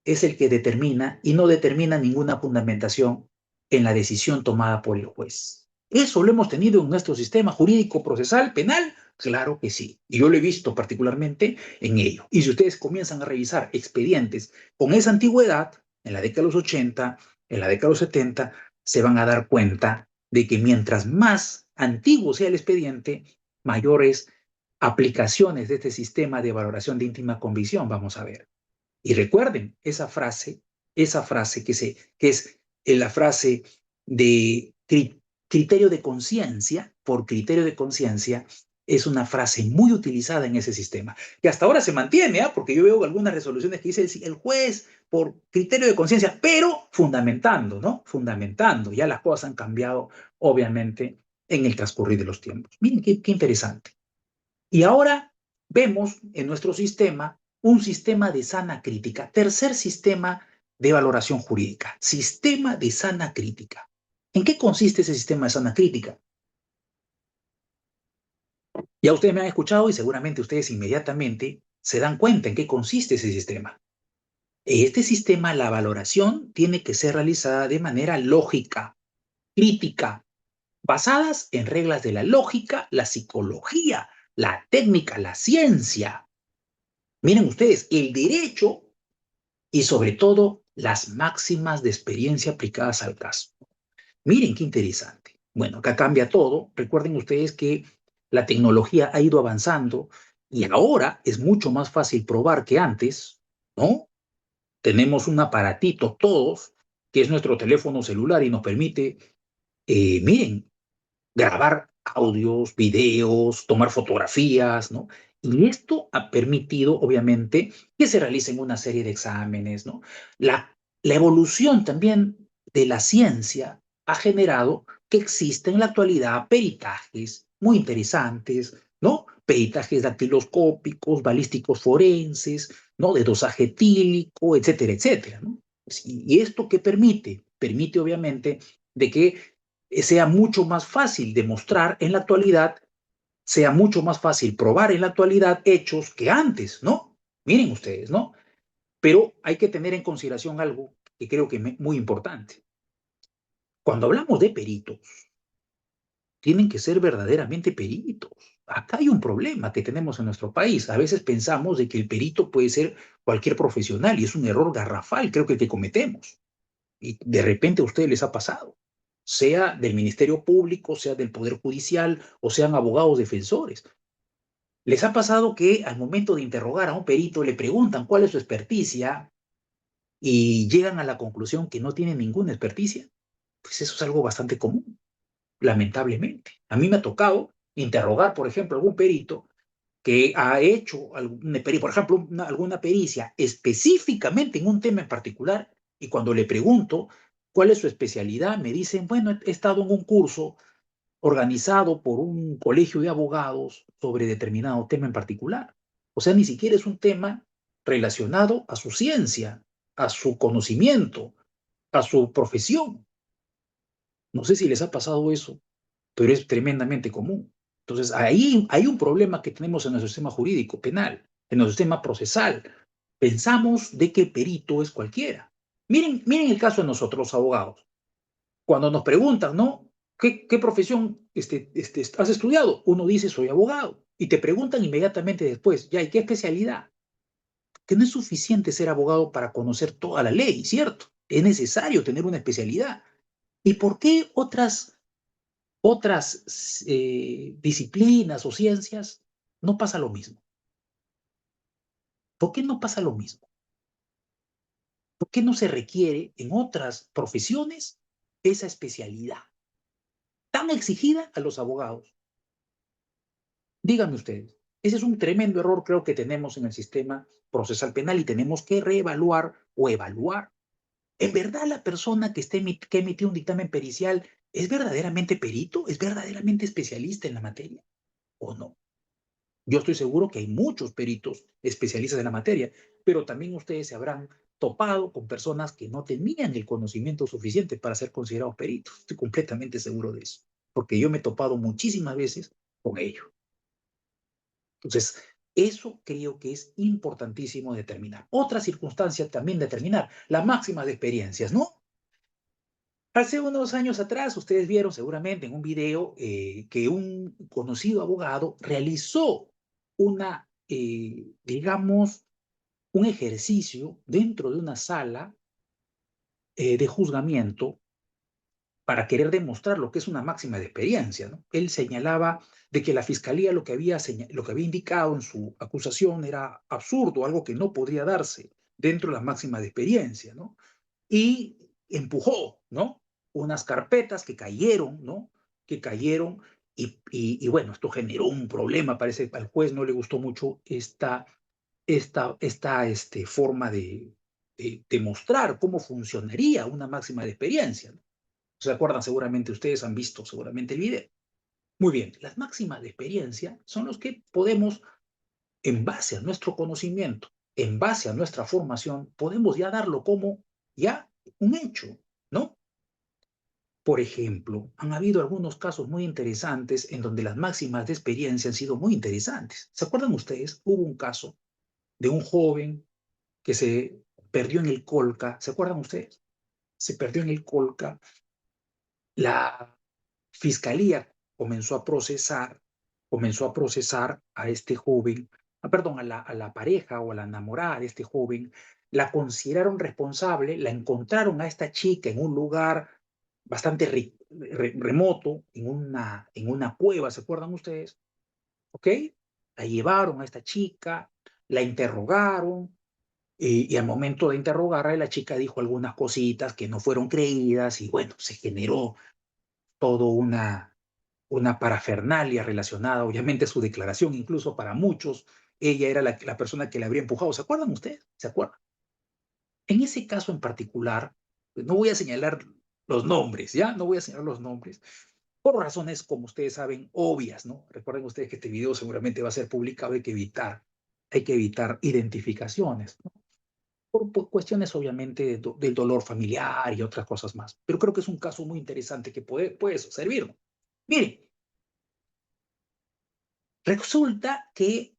es el que determina y no determina ninguna fundamentación en la decisión tomada por el juez. ¿Eso lo hemos tenido en nuestro sistema jurídico procesal penal? Claro que sí. Y yo lo he visto particularmente en ello. Y si ustedes comienzan a revisar expedientes con esa antigüedad, en la década de los 80, en la década de los 70, se van a dar cuenta de que mientras más antiguo sea el expediente, mayores aplicaciones de este sistema de valoración de íntima convicción vamos a ver. Y recuerden esa frase que es la frase de criterio de conciencia, por criterio de conciencia, es una frase muy utilizada en ese sistema, que hasta ahora se mantiene, porque yo veo algunas resoluciones que dice el juez por criterio de conciencia, pero fundamentando, ¿no? Fundamentando. Ya las cosas han cambiado, obviamente, en el transcurrir de los tiempos. Miren qué interesante. Y ahora vemos en nuestro sistema un sistema de sana crítica. Tercer sistema de valoración jurídica, sistema de sana crítica. ¿En qué consiste ese sistema de sana crítica? Ya ustedes me han escuchado y seguramente ustedes inmediatamente se dan cuenta en qué consiste ese sistema. Este sistema, la valoración, tiene que ser realizada de manera lógica, crítica, basadas en reglas de la lógica, la psicología, la técnica, la ciencia. Miren ustedes, el derecho y sobre todo las máximas de experiencia aplicadas al caso. Miren qué interesante. Bueno, acá cambia todo. Recuerden ustedes que la tecnología ha ido avanzando y ahora es mucho más fácil probar que antes, ¿no? Tenemos un aparatito todos, que es nuestro teléfono celular y nos permite, miren, grabar audios, videos, tomar fotografías, ¿no? Y esto ha permitido, obviamente, que se realicen una serie de exámenes, ¿no? La evolución también de la ciencia ha generado que existen en la actualidad peritajes muy interesantes, ¿no? Peritajes dactiloscópicos, balísticos forenses, ¿no? De dosaje etílico, etcétera, etcétera, ¿no? ¿Y esto qué permite? Permite, obviamente, de que sea mucho más fácil demostrar en la actualidad, sea mucho más fácil probar en la actualidad hechos que antes, ¿no? Miren ustedes, ¿no? Pero hay que tener en consideración algo que creo que es muy importante. Cuando hablamos de peritos, tienen que ser verdaderamente peritos. Acá hay un problema que tenemos en nuestro país. A veces pensamos de que el perito puede ser cualquier profesional y es un error garrafal, creo que cometemos. Y de repente a ustedes les ha pasado, sea del Ministerio Público, sea del Poder Judicial o sean abogados defensores. ¿Les ha pasado que al momento de interrogar a un perito le preguntan cuál es su experticia y llegan a la conclusión que no tienen ninguna experticia? Pues eso es algo bastante común, lamentablemente. A mí me ha tocado interrogar, por ejemplo, a algún perito que ha hecho, por ejemplo, alguna pericia específicamente en un tema en particular, y cuando le pregunto cuál es su especialidad, me dicen, bueno, he estado en un curso organizado por un colegio de abogados sobre determinado tema en particular. O sea, ni siquiera es un tema relacionado a su ciencia, a su conocimiento, a su profesión. No sé si les ha pasado eso, pero es tremendamente común. Entonces, ahí hay un problema que tenemos en nuestro sistema jurídico penal, en nuestro sistema procesal. Pensamos de que perito es cualquiera. Miren el caso de nosotros, los abogados. Cuando nos preguntan, ¿no? ¿Qué profesión has estudiado? Uno dice, soy abogado. Y te preguntan inmediatamente después, ya, ¿y qué especialidad? Que no es suficiente ser abogado para conocer toda la ley, ¿cierto? Es necesario tener una especialidad. ¿Y por qué otras disciplinas o ciencias no pasa lo mismo? ¿Por qué no pasa lo mismo? ¿Por qué no se requiere en otras profesiones esa especialidad tan exigida a los abogados? Díganme ustedes. Ese es un tremendo error, creo que tenemos en el sistema procesal penal y tenemos que reevaluar o evaluar. ¿En verdad la persona que emitió un dictamen pericial es verdaderamente perito? ¿Es verdaderamente especialista en la materia? ¿O no? Yo estoy seguro que hay muchos peritos especialistas en la materia, pero también ustedes se habrán topado con personas que no tenían el conocimiento suficiente para ser considerados peritos. Estoy completamente seguro de eso, porque yo me he topado muchísimas veces con ello. Entonces, eso creo que es importantísimo determinar. Otra circunstancia también determinar, la máxima de experiencias, ¿no? Hace unos años atrás, ustedes vieron seguramente en un video que un conocido abogado realizó digamos, un ejercicio dentro de una sala de juzgamiento para querer demostrar lo que es una máxima de experiencia, ¿no? Él señalaba de que la fiscalía lo que había indicado en su acusación era absurdo, algo que no podría darse dentro de la máxima de experiencia, ¿no? Y empujó, ¿no? Unas carpetas que cayeron, ¿no? Que cayeron y bueno, esto generó un problema, parece que al juez no le gustó mucho esta forma de mostrar cómo funcionaría una máxima de experiencia, ¿no? ¿Se acuerdan? Seguramente ustedes han visto seguramente el video. Muy bien, las máximas de experiencia son los que podemos, en base a nuestro conocimiento, en base a nuestra formación, podemos ya darlo como ya un hecho, ¿no? Por ejemplo, han habido algunos casos muy interesantes en donde las máximas de experiencia han sido muy interesantes. ¿Se acuerdan ustedes? Hubo un caso de un joven que se perdió en el Colca. ¿Se acuerdan ustedes? Se perdió en el Colca. La fiscalía comenzó a procesar a este joven, perdón, a la pareja o a la enamorada de este joven. La consideraron responsable, la encontraron a esta chica en un lugar bastante remoto, en una cueva, ¿se acuerdan ustedes? ¿Ok? La llevaron a esta chica, la interrogaron, y al momento de interrogarla, la chica dijo algunas cositas que no fueron creídas y bueno, se generó todo una parafernalia relacionada, obviamente, a su declaración, incluso para muchos, ella era la persona que le habría empujado. ¿Se acuerdan ustedes? ¿Se acuerdan? En ese caso en particular, no voy a señalar los nombres, ¿ya? No voy a señalar los nombres, por razones, como ustedes saben, obvias, ¿no? Recuerden ustedes que este video seguramente va a ser publicado, hay que evitar identificaciones, ¿no? Por cuestiones, obviamente, del dolor familiar y otras cosas más. Pero creo que es un caso muy interesante que puede servirnos. Miren, resulta que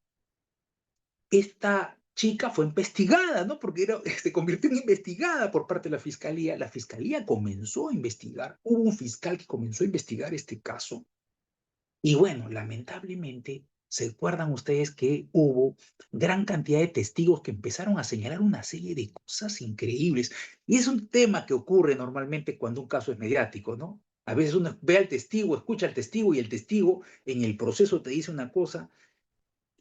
esta chica fue investigada, ¿no? Porque se convirtió en investigada por parte de la fiscalía. La fiscalía comenzó a investigar, hubo un fiscal que comenzó a investigar este caso. Y bueno, lamentablemente, ¿se acuerdan ustedes que hubo gran cantidad de testigos que empezaron a señalar una serie de cosas increíbles? Y es un tema que ocurre normalmente cuando un caso es mediático, ¿no? A veces uno ve al testigo, escucha al testigo y el testigo en el proceso te dice una cosa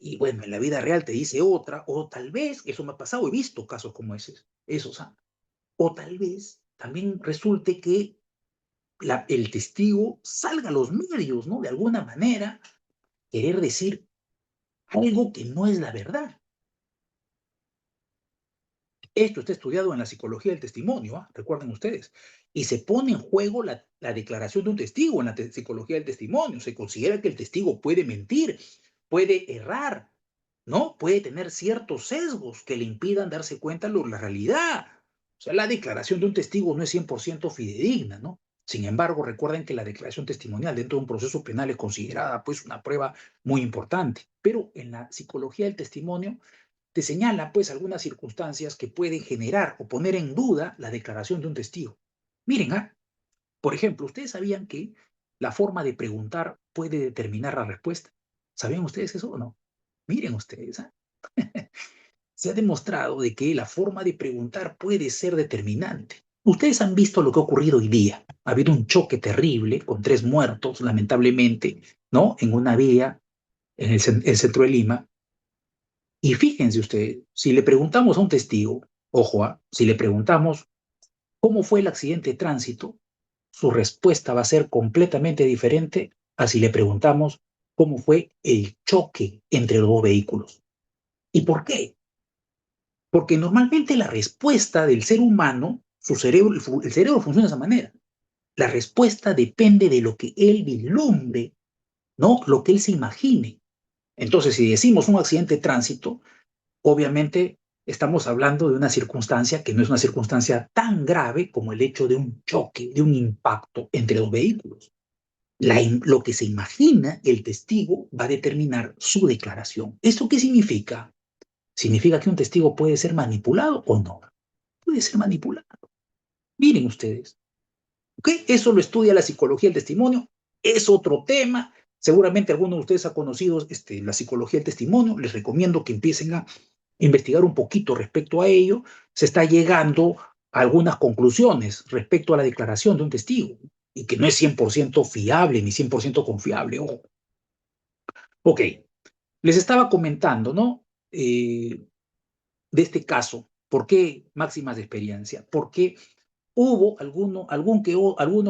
y bueno, en la vida real te dice otra, o tal vez, eso me ha pasado, he visto casos como esos, ¿ah? O tal vez también resulte que el testigo salga a los medios, ¿no? De alguna manera, querer decir algo que no es la verdad. Esto está estudiado en la psicología del testimonio, ¿ah? Recuerden ustedes. Y se pone en juego la declaración de un testigo en la psicología del testimonio. Se considera que el testigo puede mentir, puede errar, ¿no? Puede tener ciertos sesgos que le impidan darse cuenta de la realidad. O sea, la declaración de un testigo no es 100% fidedigna, ¿no? Sin embargo, recuerden que la declaración testimonial dentro de un proceso penal es considerada pues una prueba muy importante. Pero en la psicología del testimonio te señala pues algunas circunstancias que pueden generar o poner en duda la declaración de un testigo. Miren, por ejemplo, ¿ustedes sabían que la forma de preguntar puede determinar la respuesta? ¿Sabían ustedes eso o no? Miren ustedes, se ha demostrado de que la forma de preguntar puede ser determinante. Ustedes han visto lo que ha ocurrido hoy día. Ha habido un choque terrible con 3 muertos, lamentablemente, ¿no? En una vía en el centro de Lima. Y fíjense ustedes, si le preguntamos a un testigo, ojo, si le preguntamos cómo fue el accidente de tránsito, su respuesta va a ser completamente diferente a si le preguntamos cómo fue el choque entre los dos vehículos. ¿Y por qué? Porque normalmente la respuesta del ser humano, el cerebro funciona de esa manera. La respuesta depende de lo que él vislumbre, ¿no? Lo que él se imagine. Entonces, si decimos un accidente de tránsito, obviamente estamos hablando de una circunstancia que no es una circunstancia tan grave como el hecho de un choque, de un impacto entre dos vehículos. Lo que se imagina el testigo va a determinar su declaración. ¿Esto qué significa? Significa que un testigo puede ser manipulado o no. Puede ser manipulado. Miren ustedes. ¿Ok? Eso lo estudia la psicología del testimonio. Es otro tema. Seguramente alguno de ustedes ha conocido la psicología del testimonio. Les recomiendo que empiecen a investigar un poquito respecto a ello. Se está llegando a algunas conclusiones respecto a la declaración de un testigo y que no es 100% fiable ni 100% confiable. Ojo. Ok, les estaba comentando, ¿no? De este caso. ¿Por qué máximas de experiencia? Porque hubo alguno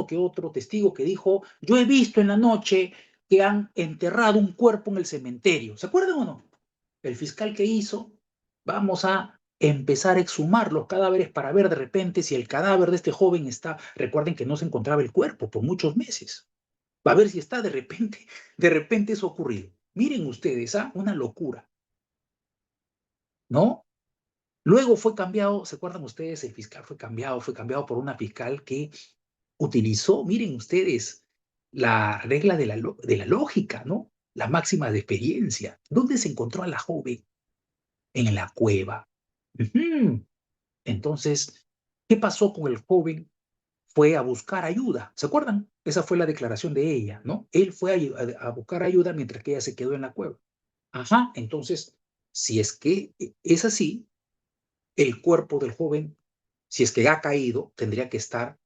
que otro testigo que dijo, yo he visto en la noche que han enterrado un cuerpo en el cementerio. ¿Se acuerdan o no? El fiscal que hizo, vamos a empezar a exhumar los cadáveres para ver de repente si el cadáver de este joven está, recuerden que no se encontraba el cuerpo por muchos meses. Va a ver si está de repente eso ocurrido. Miren ustedes, una locura, ¿no? Luego fue cambiado, ¿se acuerdan ustedes? El fiscal fue cambiado por una fiscal que utilizó, miren ustedes, la regla de la lógica, ¿no? La máxima de experiencia. ¿Dónde se encontró a la joven? En la cueva. Ujú. Entonces, ¿qué pasó con el joven? Fue a buscar ayuda. ¿Se acuerdan? Esa fue la declaración de ella, ¿no? Él fue a buscar ayuda mientras que ella se quedó en la cueva. Ajá, entonces, si es que es así, el cuerpo del joven, si es que ha caído, tendría que estar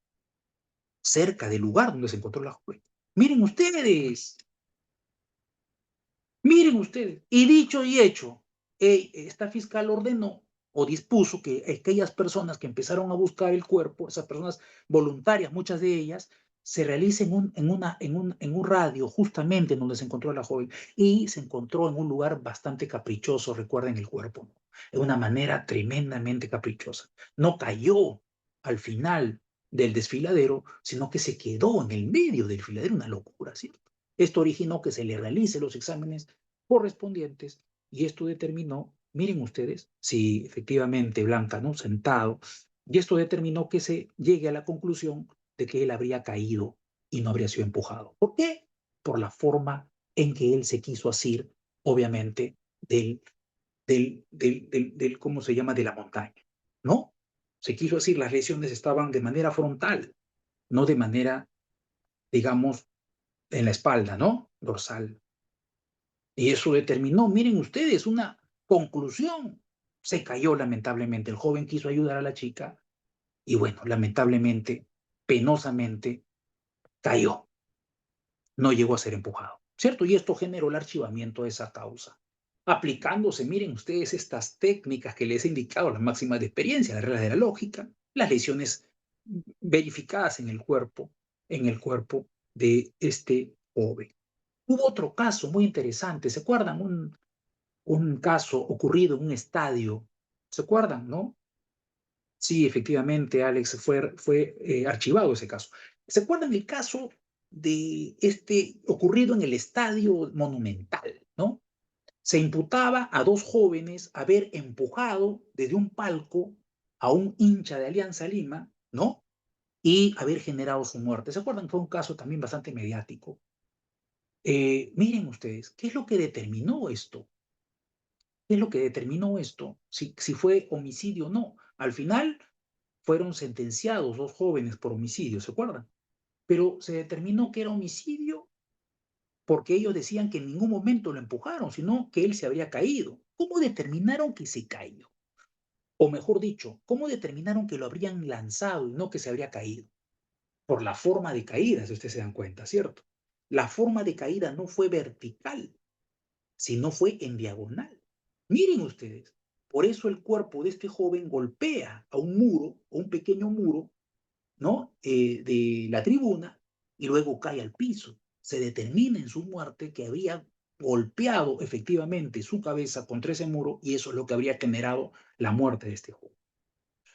cerca del lugar donde se encontró la joven. Miren ustedes, miren ustedes, y dicho y hecho, esta fiscal ordenó o dispuso que aquellas personas que empezaron a buscar el cuerpo, esas personas voluntarias, muchas de ellas, se realicen en un radio justamente en donde se encontró la joven y se encontró en un lugar bastante caprichoso, recuerden el cuerpo, ¿no? De una manera tremendamente caprichosa. No cayó al final del desfiladero, sino que se quedó en el medio del desfiladero, una locura, ¿cierto? Esto originó que se le realicen los exámenes correspondientes y esto determinó, miren ustedes, si efectivamente Blanca, ¿no? Sentado, y esto determinó que se llegue a la conclusión de que él habría caído y no habría sido empujado. ¿Por qué? Por la forma en que él se quiso asir, obviamente, ¿cómo se llama? De la montaña, ¿no? Se quiso asir, las lesiones estaban de manera frontal, no de manera, digamos, en la espalda, ¿no? Dorsal. Y eso determinó, miren ustedes, una conclusión. Se cayó lamentablemente. El joven quiso ayudar a la chica y bueno, lamentablemente, penosamente, cayó. No llegó a ser empujado, ¿cierto? Y esto generó el archivamiento de esa causa. Aplicándose, miren ustedes, estas técnicas que les he indicado, las máximas de experiencia, las reglas de la lógica, las lesiones verificadas en el cuerpo de este joven. Hubo otro caso muy interesante, ¿se acuerdan? Un caso ocurrido en un estadio. ¿Se acuerdan, no? Sí, efectivamente, Alex, fue archivado ese caso. ¿Se acuerdan el caso de este ocurrido en el Estadio Monumental, no? Se imputaba a dos jóvenes haber empujado desde un palco a un hincha de Alianza Lima, ¿no? Y haber generado su muerte. ¿Se acuerdan? Fue un caso también bastante mediático. Miren ustedes, ¿qué es lo que determinó esto? ¿Qué es lo que determinó esto? Si fue homicidio o no. Al final fueron sentenciados dos jóvenes por homicidio, ¿se acuerdan? Pero se determinó que era homicidio porque ellos decían que en ningún momento lo empujaron, sino que él se habría caído. ¿Cómo determinaron que se cayó? O mejor dicho, ¿cómo determinaron que lo habrían lanzado y no que se habría caído? Por la forma de caída, si ustedes se dan cuenta, ¿cierto? La forma de caída no fue vertical, sino fue en diagonal. Miren ustedes, por eso el cuerpo de este joven golpea a un muro, a un pequeño muro, ¿no? De la tribuna y luego cae al piso. Se determina en su muerte que había golpeado efectivamente su cabeza contra ese muro y eso es lo que habría generado la muerte de este joven.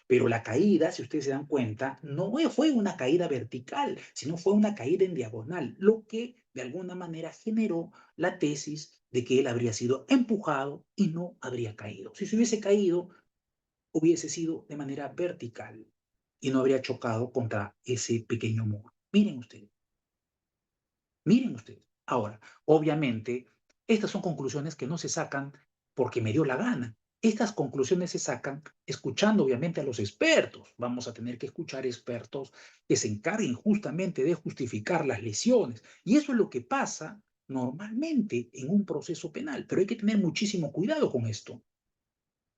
Pero la caída, si ustedes se dan cuenta, no fue una caída vertical, sino fue una caída en diagonal, lo que de alguna manera generó la tesis de que él habría sido empujado y no habría caído. Si se hubiese caído, hubiese sido de manera vertical y no habría chocado contra ese pequeño muro. Miren ustedes, miren ustedes. Ahora, obviamente, estas son conclusiones que no se sacan porque me dio la gana. Estas conclusiones se sacan escuchando obviamente a los expertos. Vamos a tener que escuchar expertos que se encarguen justamente de justificar las lesiones. Y eso es lo que pasa normalmente en un proceso penal. Pero hay que tener muchísimo cuidado con esto.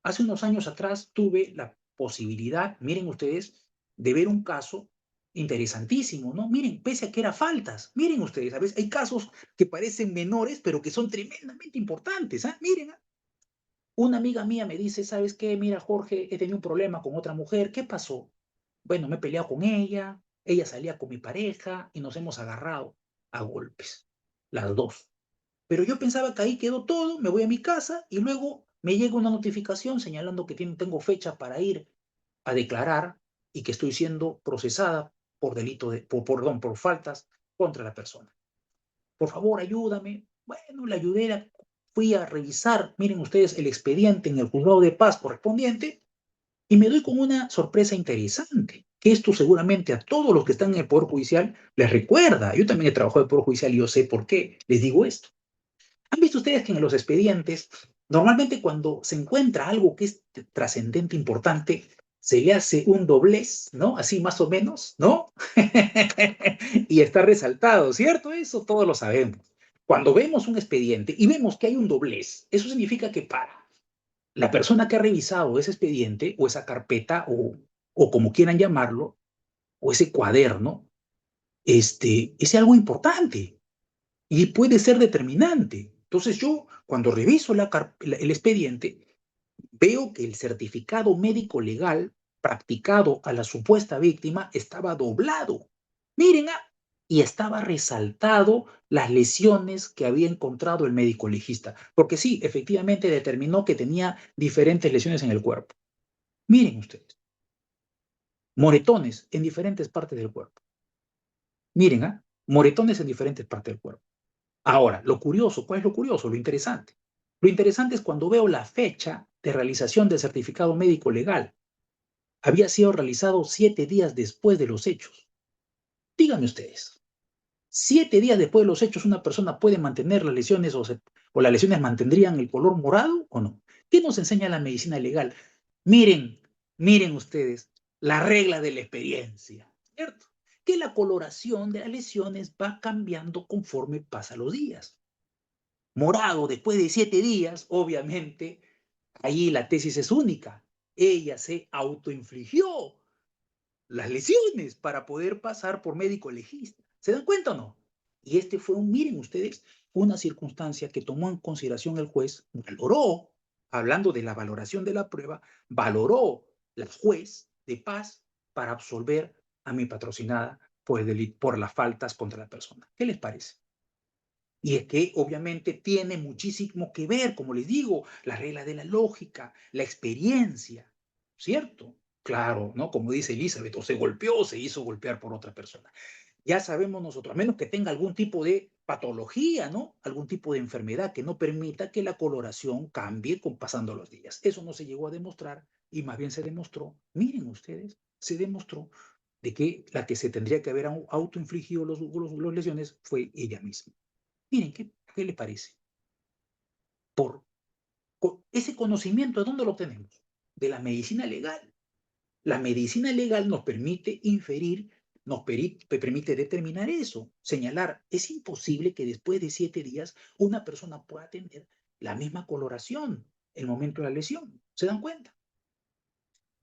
Hace unos años atrás tuve la posibilidad, miren ustedes, de ver un caso interesantísimo, ¿no? Miren, pese a que era faltas, miren ustedes, a veces hay casos que parecen menores, pero que son tremendamente importantes, ¿ah? Miren, ¿ah? Una amiga mía me dice, ¿sabes qué? Mira, Jorge, he tenido un problema con otra mujer, ¿qué pasó? Bueno, me he peleado con ella salía con mi pareja y nos hemos agarrado a golpes, las dos. Pero yo pensaba que ahí quedó todo, me voy a mi casa y luego me llega una notificación señalando que tengo fecha para ir a declarar y que estoy siendo procesada por delito perdón, por faltas contra la persona. Por favor, ayúdame. Bueno, la ayudé, fui a revisar, miren ustedes, el expediente en el juzgado de paz correspondiente y me doy con una sorpresa interesante, que esto seguramente a todos los que están en el Poder Judicial les recuerda. Yo también he trabajado en el Poder Judicial y yo sé por qué les digo esto. ¿Han visto ustedes que en los expedientes, normalmente cuando se encuentra algo que es trascendente, importante, se le hace un doblez, ¿no? Así más o menos, ¿no? Y está resaltado, ¿cierto? Eso todos lo sabemos. Cuando vemos un expediente y vemos que hay un doblez, eso significa que para la persona que ha revisado ese expediente o esa carpeta o como quieran llamarlo, o ese cuaderno, es algo importante y puede ser determinante. Entonces yo, cuando reviso el expediente, veo que el certificado médico legal practicado a la supuesta víctima estaba doblado. Miren, y estaba resaltado las lesiones que había encontrado el médico legista, porque sí, efectivamente determinó que tenía diferentes lesiones en el cuerpo. Miren ustedes, moretones en diferentes partes del cuerpo. Miren, moretones en diferentes partes del cuerpo. Ahora, lo curioso, ¿cuál es lo curioso? Lo interesante. Lo interesante es cuando veo la fecha de realización del certificado médico legal. Había sido realizado 7 días después de los hechos. Díganme ustedes, 7 días después de los hechos, ¿una persona puede mantener las lesiones o las lesiones mantendrían el color morado o no? ¿Qué nos enseña la medicina legal? Miren, miren ustedes, la regla de la experiencia, ¿cierto? Que la coloración de las lesiones va cambiando conforme pasan los días. Morado después de 7 días, obviamente, ahí la tesis es única. Ella se autoinfligió las lesiones para poder pasar por médico legista. ¿Se dan cuenta o no? Y miren ustedes, una circunstancia que tomó en consideración el juez, valoró, hablando de la valoración de la prueba, valoró el juez de paz para absolver a mi patrocinada por las faltas contra la persona. ¿Qué les parece? Y es que obviamente tiene muchísimo que ver, como les digo, la regla de la lógica, la experiencia, ¿cierto? Claro, ¿no? Como dice Elizabeth, o se golpeó o se hizo golpear por otra persona. Ya sabemos nosotros, a menos que tenga algún tipo de patología, ¿no? Algún tipo de enfermedad que no permita que la coloración cambie pasando los días. Eso no se llegó a demostrar y más bien se demostró, miren ustedes, se demostró de que la que se tendría que haber autoinfligido los lesiones fue ella misma. Miren, ¿qué le parece? Por ese conocimiento, ¿de dónde lo obtenemos? De la medicina legal. La medicina legal nos permite inferir, permite determinar eso, señalar, es imposible que después de 7 días una persona pueda tener la misma coloración en el momento de la lesión. ¿Se dan cuenta?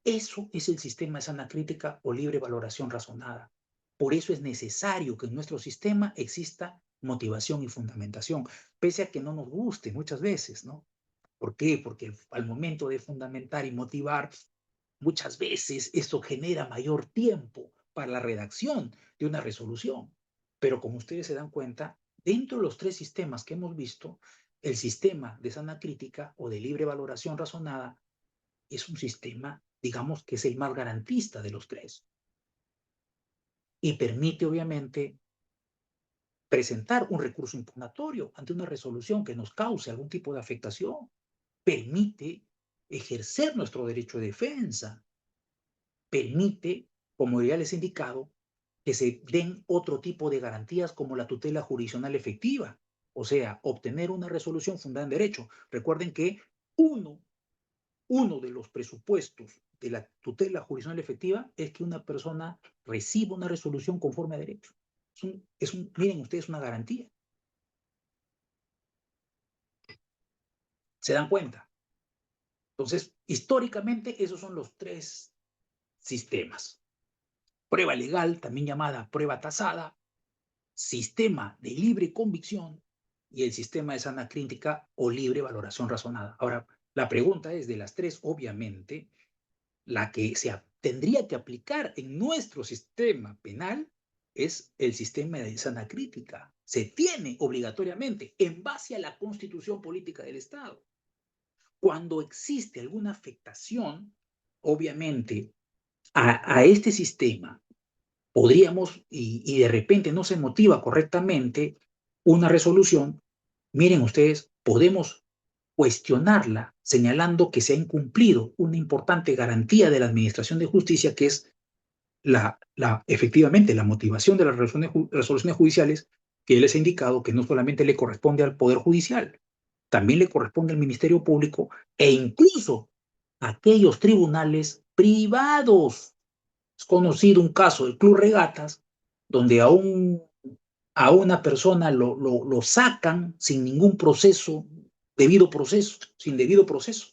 Eso es el sistema de sana crítica o libre valoración razonada. Por eso es necesario que en nuestro sistema exista motivación y fundamentación, pese a que no nos guste muchas veces, ¿no? ¿Por qué? Porque al momento de fundamentar y motivar, muchas veces eso genera mayor tiempo para la redacción de una resolución. Pero como ustedes se dan cuenta, dentro de los 3 sistemas que hemos visto, el sistema de sana crítica o de libre valoración razonada es un sistema, digamos, que es el más garantista de los 3 y permite, obviamente, presentar un recurso impugnatorio ante una resolución que nos cause algún tipo de afectación. Permite ejercer nuestro derecho de defensa. Permite, como ya les he indicado, que se den otro tipo de garantías como la tutela jurisdiccional efectiva, o sea, obtener una resolución fundada en derecho. Recuerden que uno uno de los presupuestos de la tutela jurisdiccional efectiva es que una persona reciba una resolución conforme a derecho. Miren ustedes, una garantía. ¿Se dan cuenta? Entonces, históricamente, esos son los 3 sistemas. Prueba legal, también llamada prueba tasada, sistema de libre convicción y el sistema de sana crítica o libre valoración razonada. Ahora, la pregunta es, de las 3, obviamente, la que tendría que aplicar en nuestro sistema penal es el sistema de sana crítica. Se tiene obligatoriamente en base a la constitución política del Estado. Cuando existe alguna afectación, obviamente, a este sistema, podríamos, y de repente no se motiva correctamente una resolución, miren ustedes, podemos cuestionarla señalando que se ha incumplido una importante garantía de la Administración de Justicia, que es efectivamente la motivación de las resoluciones judiciales, que les he indicado que no solamente le corresponde al Poder Judicial, también le corresponde al Ministerio Público e incluso a aquellos tribunales privados. Es conocido un caso del Club Regatas, donde a una persona lo sacan sin ningún proceso, sin debido proceso.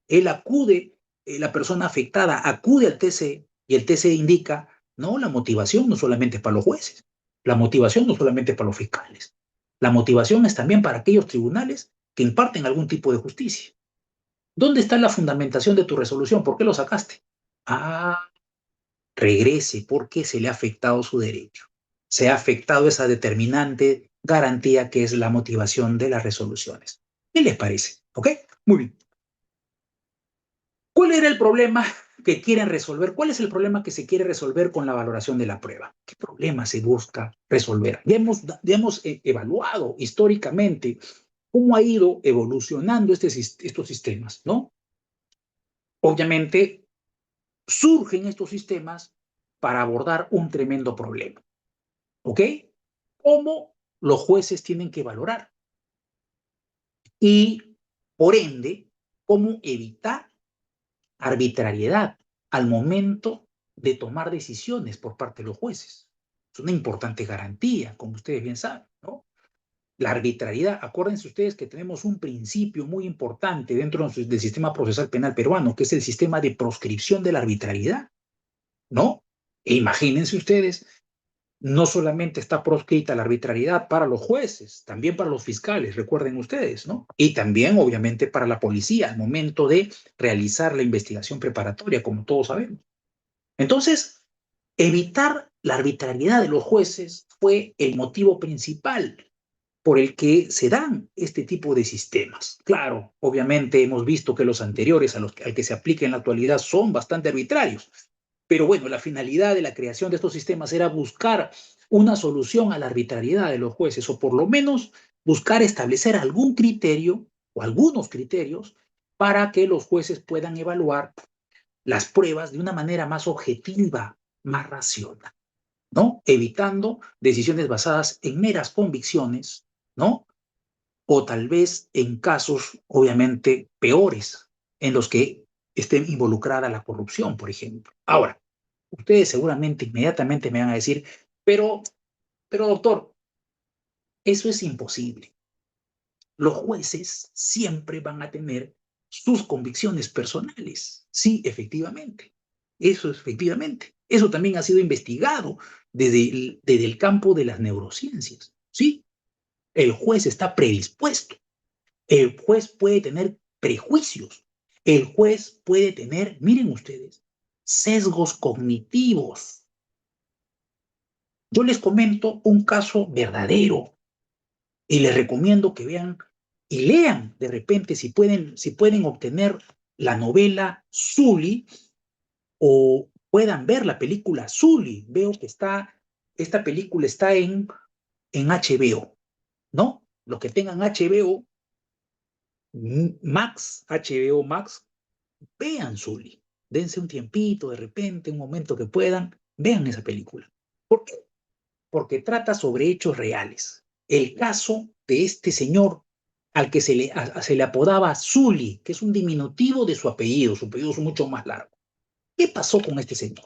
Él acude, la persona afectada acude al TC y el TC indica, no, la motivación no solamente es para los jueces, la motivación no solamente es para los fiscales, la motivación es también para aquellos tribunales que imparten algún tipo de justicia. ¿Dónde está la fundamentación de tu resolución? ¿Por qué lo sacaste? Ah, regrese porque se le ha afectado su derecho. Se ha afectado esa determinante garantía que es la motivación de las resoluciones. ¿Qué les parece? ¿Ok? Muy bien. ¿Cuál era el problema que quieren resolver? ¿Cuál es el problema que se quiere resolver con la valoración de la prueba? ¿Qué problema se busca resolver? Ya hemos evaluado históricamente cómo ha ido evolucionando estos sistemas, ¿no? Obviamente surgen estos sistemas para abordar un tremendo problema. ¿Ok? ¿Cómo los jueces tienen que valorar? Y, por ende, cómo evitar arbitrariedad al momento de tomar decisiones por parte de los jueces. Es una importante garantía, como ustedes bien saben, ¿no? La arbitrariedad, acuérdense ustedes que tenemos un principio muy importante dentro del sistema procesal penal peruano, que es el sistema de proscripción de la arbitrariedad, ¿no? E imagínense ustedes, no solamente está proscrita la arbitrariedad para los jueces, también para los fiscales, recuerden ustedes, ¿no? Y también, obviamente, para la policía al momento de realizar la investigación preparatoria, como todos sabemos. Entonces, evitar la arbitrariedad de los jueces fue el motivo principal por el que se dan este tipo de sistemas. Claro, obviamente hemos visto que los anteriores al que se aplica en la actualidad son bastante arbitrarios, pero bueno, la finalidad de la creación de estos sistemas era buscar una solución a la arbitrariedad de los jueces, o por lo menos buscar establecer algún criterio o algunos criterios para que los jueces puedan evaluar las pruebas de una manera más objetiva, más racional, ¿no? Evitando decisiones basadas en meras convicciones, ¿no? O tal vez en casos, obviamente, peores, en los que esté involucrada la corrupción, por ejemplo. Ahora, ustedes seguramente inmediatamente me van a decir, pero, pero doctor, eso es imposible. Los jueces siempre van a tener sus convicciones personales. Sí, efectivamente. Eso es efectivamente. Eso también ha sido investigado desde el campo de las neurociencias. Sí, el juez está predispuesto. El juez puede tener prejuicios. El juez puede tener, miren ustedes, sesgos cognitivos. Yo les comento un caso verdadero y les recomiendo que vean y lean de repente si pueden obtener la novela Zully o puedan ver la película Zully. Veo que esta película está en HBO, ¿no? Los que tengan HBO Max, HBO Max, vean Zully. Dense un tiempito, de repente, un momento que puedan, vean esa película. ¿Por qué? Porque trata sobre hechos reales. El caso de este señor al que se le apodaba Zully, que es un diminutivo de su apellido es mucho más largo. ¿Qué pasó con este señor?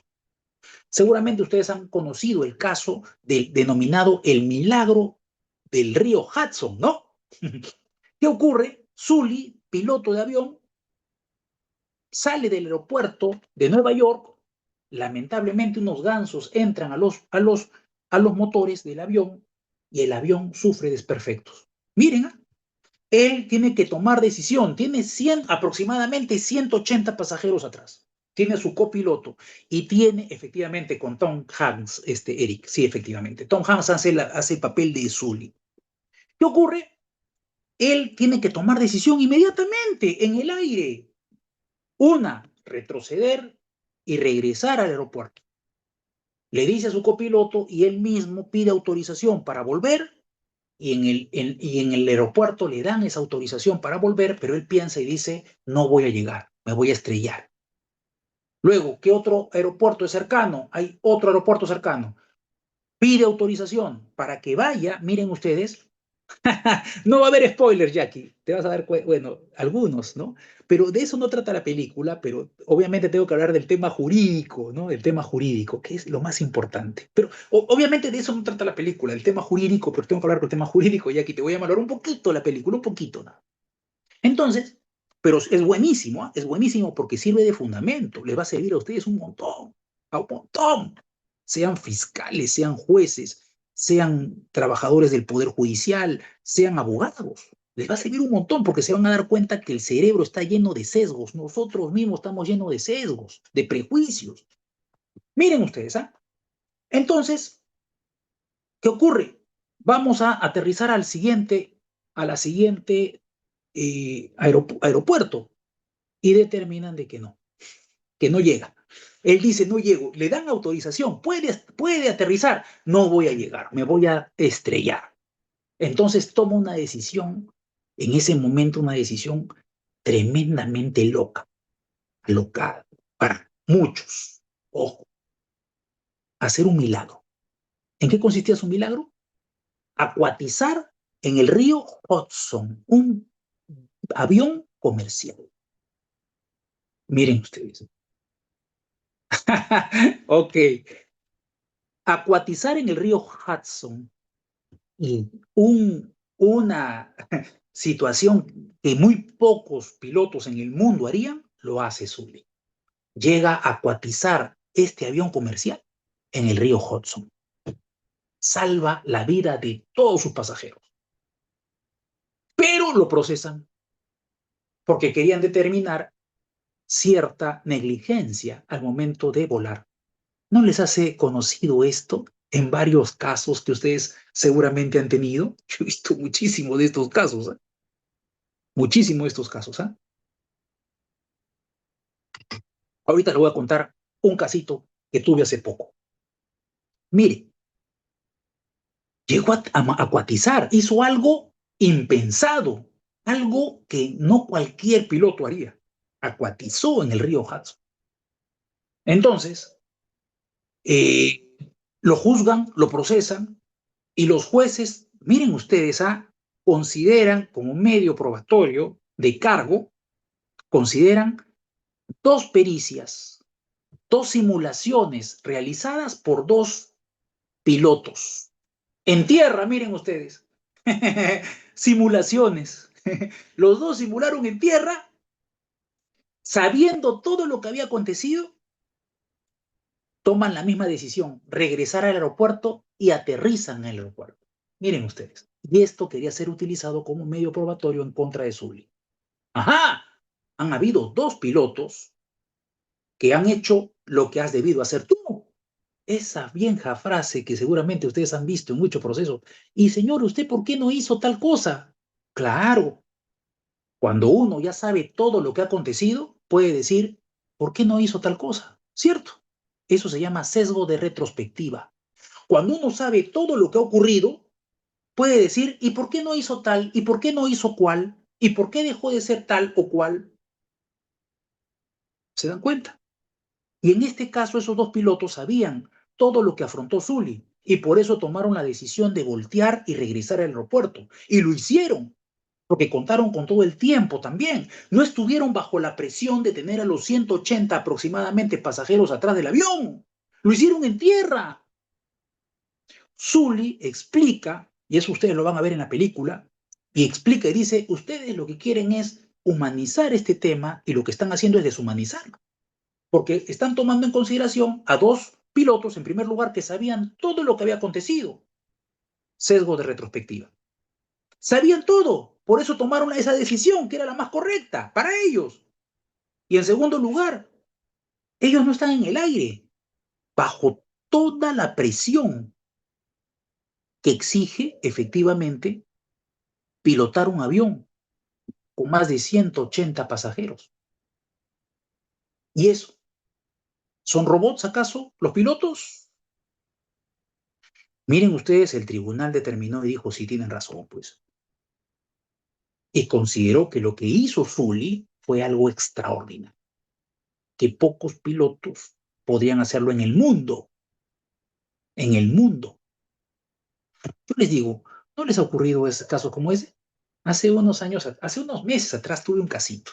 Seguramente ustedes han conocido el caso del denominado el milagro del río Hudson, ¿no? ¿Qué ocurre? Zully, piloto de avión, sale del aeropuerto de Nueva York, lamentablemente unos gansos entran a los motores del avión y el avión sufre desperfectos. Miren, él tiene que tomar decisión, tiene aproximadamente 180 pasajeros atrás, tiene su copiloto y tiene efectivamente con Tom Hanks, Eric, sí, efectivamente, Tom Hanks hace el papel de Sully. ¿Qué ocurre? Él tiene que tomar decisión inmediatamente en el aire. Una, retroceder y regresar al aeropuerto. Le dice a su copiloto y él mismo pide autorización para volver y en el aeropuerto le dan esa autorización para volver, pero él piensa y dice, no voy a llegar, me voy a estrellar. Luego, ¿qué otro aeropuerto es cercano? Hay otro aeropuerto cercano. Pide autorización para que vaya, miren ustedes, No va a haber spoilers, Jackie. Te vas a dar cuenta, bueno, algunos, ¿no? Pero de eso no trata la película, pero obviamente tengo que hablar del tema jurídico, ¿no? Del tema jurídico, que es lo más importante. Pero obviamente de eso no trata la película, del tema jurídico, pero tengo que hablar del tema jurídico, Jackie. Te voy a valorar un poquito la película, un poquito, ¿no? Entonces, pero es buenísimo, ¿ah? Es buenísimo porque sirve de fundamento, les va a servir a ustedes un montón, a un montón. Sean fiscales, sean jueces, sean trabajadores del Poder Judicial, sean abogados. Les va a servir un montón porque se van a dar cuenta que el cerebro está lleno de sesgos. Nosotros mismos estamos llenos de sesgos, de prejuicios. Miren ustedes, ¿ah? Entonces, ¿qué ocurre? Vamos a aterrizar a la siguiente aeropuerto y determinan de que no llega. Él dice, no llego, le dan autorización, puede aterrizar, no voy a llegar, me voy a estrellar. Entonces toma una decisión, en ese momento una decisión tremendamente loca, loca para muchos. Ojo, hacer un milagro. ¿En qué consistía su milagro? Acuatizar en el río Hudson, un avión comercial. Miren ustedes. Ok, acuatizar en el río Hudson y una situación que muy pocos pilotos en el mundo harían, lo hace Sully. Llega a acuatizar este avión comercial en el río Hudson. Salva la vida de todos sus pasajeros. Pero lo procesan porque querían determinar cierta negligencia al momento de volar. ¿No les hace conocido esto en varios casos que ustedes seguramente han tenido? Yo he visto muchísimo de estos casos, ¿eh? Muchísimo de estos casos, ¿eh? Ahorita le voy a contar un casito que tuve hace poco. Mire, llegó a acuatizar, hizo algo impensado, algo que no cualquier piloto haría. Acuatizó en el río Hudson. Entonces, eh, lo juzgan, lo procesan y los jueces, miren ustedes, consideran como medio probatorio de cargo, consideran dos pericias, dos simulaciones realizadas por dos pilotos. En tierra, miren ustedes. Simulaciones. Los dos simularon en tierra, sabiendo todo lo que había acontecido, toman la misma decisión, regresar al aeropuerto y aterrizan en el aeropuerto. Miren ustedes. Y esto quería ser utilizado como medio probatorio en contra de Sully. Ajá, han habido dos pilotos que han hecho lo que has debido hacer tú. Esa vieja frase que seguramente ustedes han visto en muchos procesos. Y señor, ¿usted por qué no hizo tal cosa? Claro, cuando uno ya sabe todo lo que ha acontecido, puede decir, ¿por qué no hizo tal cosa? ¿Cierto? Eso se llama sesgo de retrospectiva. Cuando uno sabe todo lo que ha ocurrido, puede decir, ¿y por qué no hizo tal? ¿Y por qué no hizo cual? ¿Y por qué dejó de ser tal o cual? ¿Se dan cuenta? Y en este caso esos dos pilotos sabían todo lo que afrontó Sully y por eso tomaron la decisión de voltear y regresar al aeropuerto. Y lo hicieron, porque contaron con todo el tiempo también. No estuvieron bajo la presión de tener a los 180 aproximadamente pasajeros atrás del avión. Lo hicieron en tierra. Sully explica, y eso ustedes lo van a ver en la película, y explica y dice, ustedes lo que quieren es humanizar este tema y lo que están haciendo es deshumanizarlo, porque están tomando en consideración a dos pilotos, en primer lugar, que sabían todo lo que había acontecido. Sesgo de retrospectiva. Sabían todo, por eso tomaron esa decisión, que era la más correcta para ellos. Y en segundo lugar, ellos no están en el aire, bajo toda la presión que exige efectivamente pilotar un avión con más de 180 pasajeros. ¿Y eso? ¿Son robots acaso los pilotos? Miren ustedes, el tribunal determinó y dijo, sí, tienen razón, pues. Y consideró que lo que hizo Sully fue algo extraordinario, que pocos pilotos podrían hacerlo en el mundo, en el mundo. Yo les digo, ¿No les ha ocurrido ese caso como ese? Hace unos años, hace unos meses atrás tuve un casito.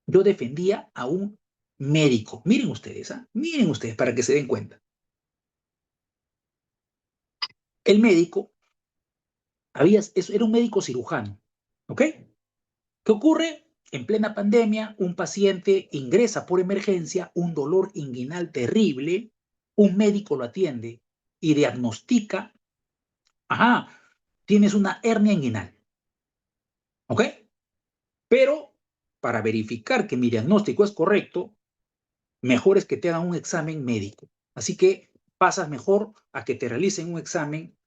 Yo defendía a un médico. Miren ustedes, ¿ah? Miren ustedes para que se den cuenta. El médico era un médico cirujano, ¿ok? ¿Qué ocurre? En plena pandemia, un paciente ingresa por emergencia, un dolor inguinal terrible, un médico lo atiende y diagnostica, ajá, tienes una hernia inguinal, ¿ok? Pero para verificar que mi diagnóstico es correcto, mejor es que te hagan un examen médico. Así que pasas mejor a que te realicen un examen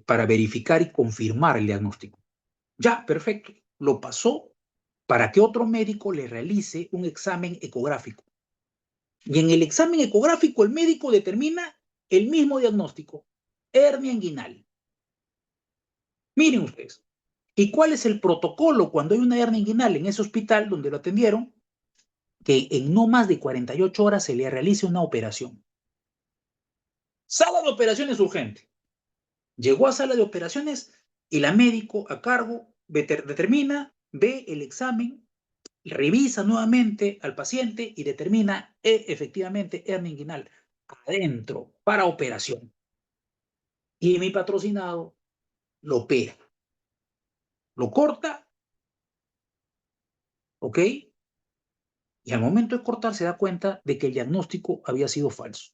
para verificar y confirmar el diagnóstico. Ya, perfecto. Lo pasó para que otro médico le realice un examen ecográfico. Y en el examen ecográfico el médico determina el mismo diagnóstico, hernia inguinal. Miren ustedes. ¿Y cuál es el protocolo cuando hay una hernia inguinal en ese hospital donde lo atendieron? Que en no más de 48 horas se le realice una operación. Sala de operaciones urgente. Llegó a sala de operaciones y la médico a cargo determina, ve el examen, revisa nuevamente al paciente y determina efectivamente hernia inguinal adentro para operación. Y mi patrocinado lo opera, lo corta, ¿ok? Y al momento de cortar se da cuenta de que el diagnóstico había sido falso,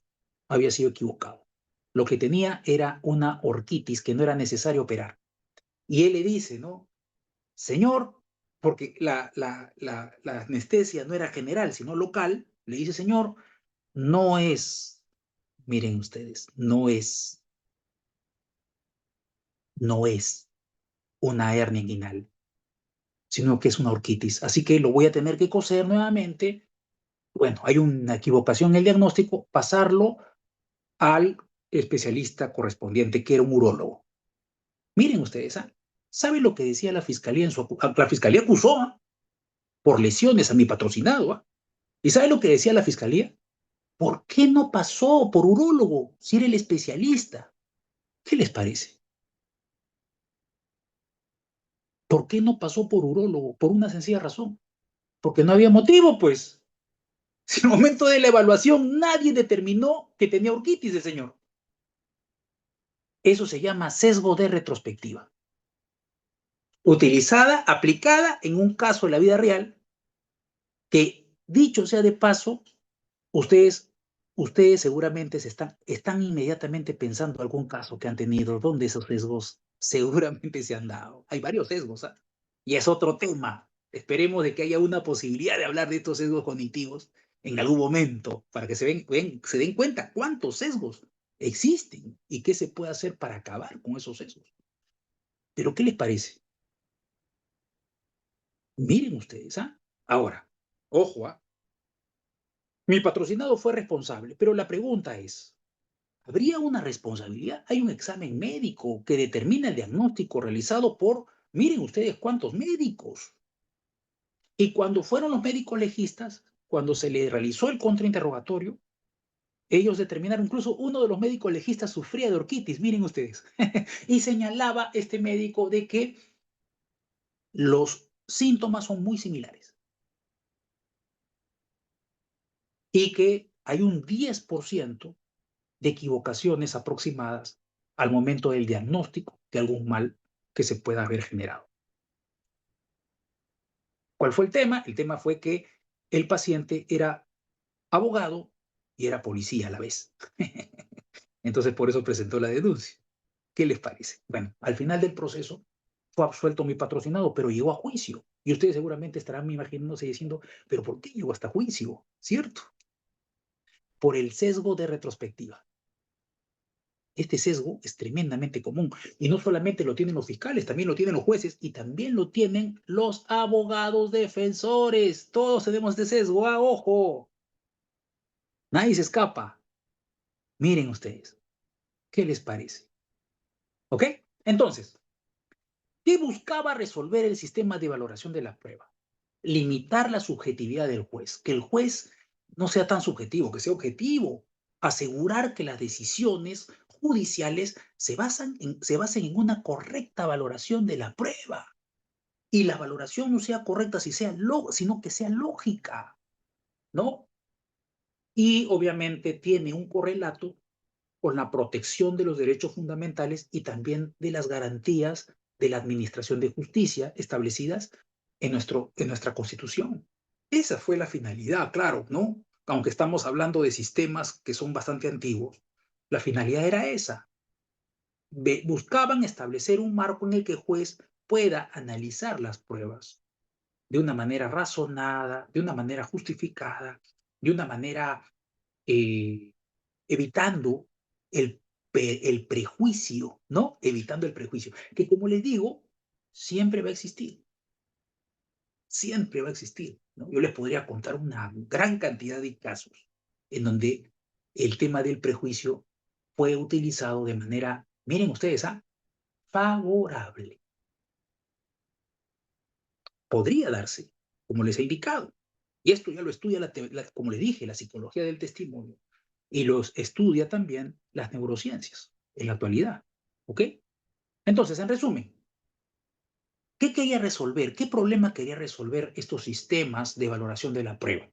había sido equivocado. Lo que tenía era una orquitis que no era necesario operar. Y él le dice, ¿no? Señor, porque la anestesia no era general, sino local, le dice, señor, no es, miren ustedes, no es una hernia inguinal, sino que es una orquitis. Así que lo voy a tener que coser nuevamente. Bueno, hay una equivocación en el diagnóstico, pasarlo al especialista correspondiente, que era un urólogo. Miren ustedes, ¿ah? ¿Saben lo que decía la fiscalía la fiscalía acusó por lesiones a mi patrocinado? ¿Ah? ¿Y sabe lo que decía la fiscalía? ¿Por qué no pasó por urólogo si era el especialista? ¿Qué les parece? ¿Por qué no pasó por urólogo? Por una sencilla razón. Porque no había motivo, pues. Si en el momento de la evaluación nadie determinó que tenía orquitis el señor. Eso se llama sesgo de retrospectiva. Utilizada, aplicada en un caso de la vida real, que dicho sea de paso, ustedes, ustedes seguramente están inmediatamente pensando algún caso que han tenido donde esos sesgos seguramente se han dado. Hay varios sesgos, ¿ah? Y es otro tema. Esperemos de que haya una posibilidad de hablar de estos sesgos cognitivos en algún momento para que se den cuenta cuántos sesgos existen y qué se puede hacer para acabar con esos sesgos. Pero ¿qué les parece? Miren ustedes, ¿ah? Ahora, ojo, ¿ah? Mi patrocinado fue responsable, pero la pregunta es, ¿habría una responsabilidad? Hay un examen médico que determina el diagnóstico realizado por, miren ustedes cuántos médicos. Y cuando fueron los médicos legistas, cuando se le realizó el contrainterrogatorio, ellos determinaron, incluso uno de los médicos legistas sufría de orquitis, miren ustedes, y señalaba este médico de que los síntomas son muy similares y que hay un 10% de equivocaciones aproximadas al momento del diagnóstico de algún mal que se pueda haber generado. ¿Cuál fue el tema? El tema fue que el paciente era abogado y era policía a la vez. Entonces por eso presentó la denuncia. ¿Qué les parece? Bueno, al final del proceso fue absuelto mi patrocinado, pero llegó a juicio. Y ustedes seguramente estarán imaginándose diciendo, pero ¿por qué llegó hasta juicio? ¿Cierto? Por el sesgo de retrospectiva. Este sesgo es tremendamente común y no solamente lo tienen los fiscales, también lo tienen los jueces y también lo tienen los abogados defensores. Todos tenemos este sesgo, ¡ah, ojo! Nadie se escapa. Miren ustedes, ¿qué les parece? ¿Ok? Entonces, ¿qué buscaba resolver el sistema de valoración de la prueba? Limitar la subjetividad del juez, que el juez no sea tan subjetivo, que sea objetivo, asegurar que las decisiones judiciales se basen en una correcta valoración de la prueba. Y la valoración no sea correcta sino que sea lógica, ¿no? Y obviamente tiene un correlato con la protección de los derechos fundamentales y también de las garantías de la administración de justicia establecidas en nuestra Constitución. Esa fue la finalidad, claro, ¿no? Aunque estamos hablando de sistemas que son bastante antiguos, la finalidad era esa. Buscaban establecer un marco en el que el juez pueda analizar las pruebas de una manera razonada, de una manera justificada, de una manera eh, evitando el, el prejuicio, ¿no? Evitando el prejuicio, que como les digo, siempre va a existir, siempre va a existir, ¿no? Yo les podría contar una gran cantidad de casos en donde el tema del prejuicio fue utilizado de manera, miren ustedes, favorable. Podría darse, como les he indicado. Y esto ya lo estudia, como les dije, la psicología del testimonio. Y los estudia también las neurociencias en la actualidad. ¿Ok? Entonces, en resumen, ¿qué quería resolver? ¿Qué problema quería resolver estos sistemas de valoración de la prueba?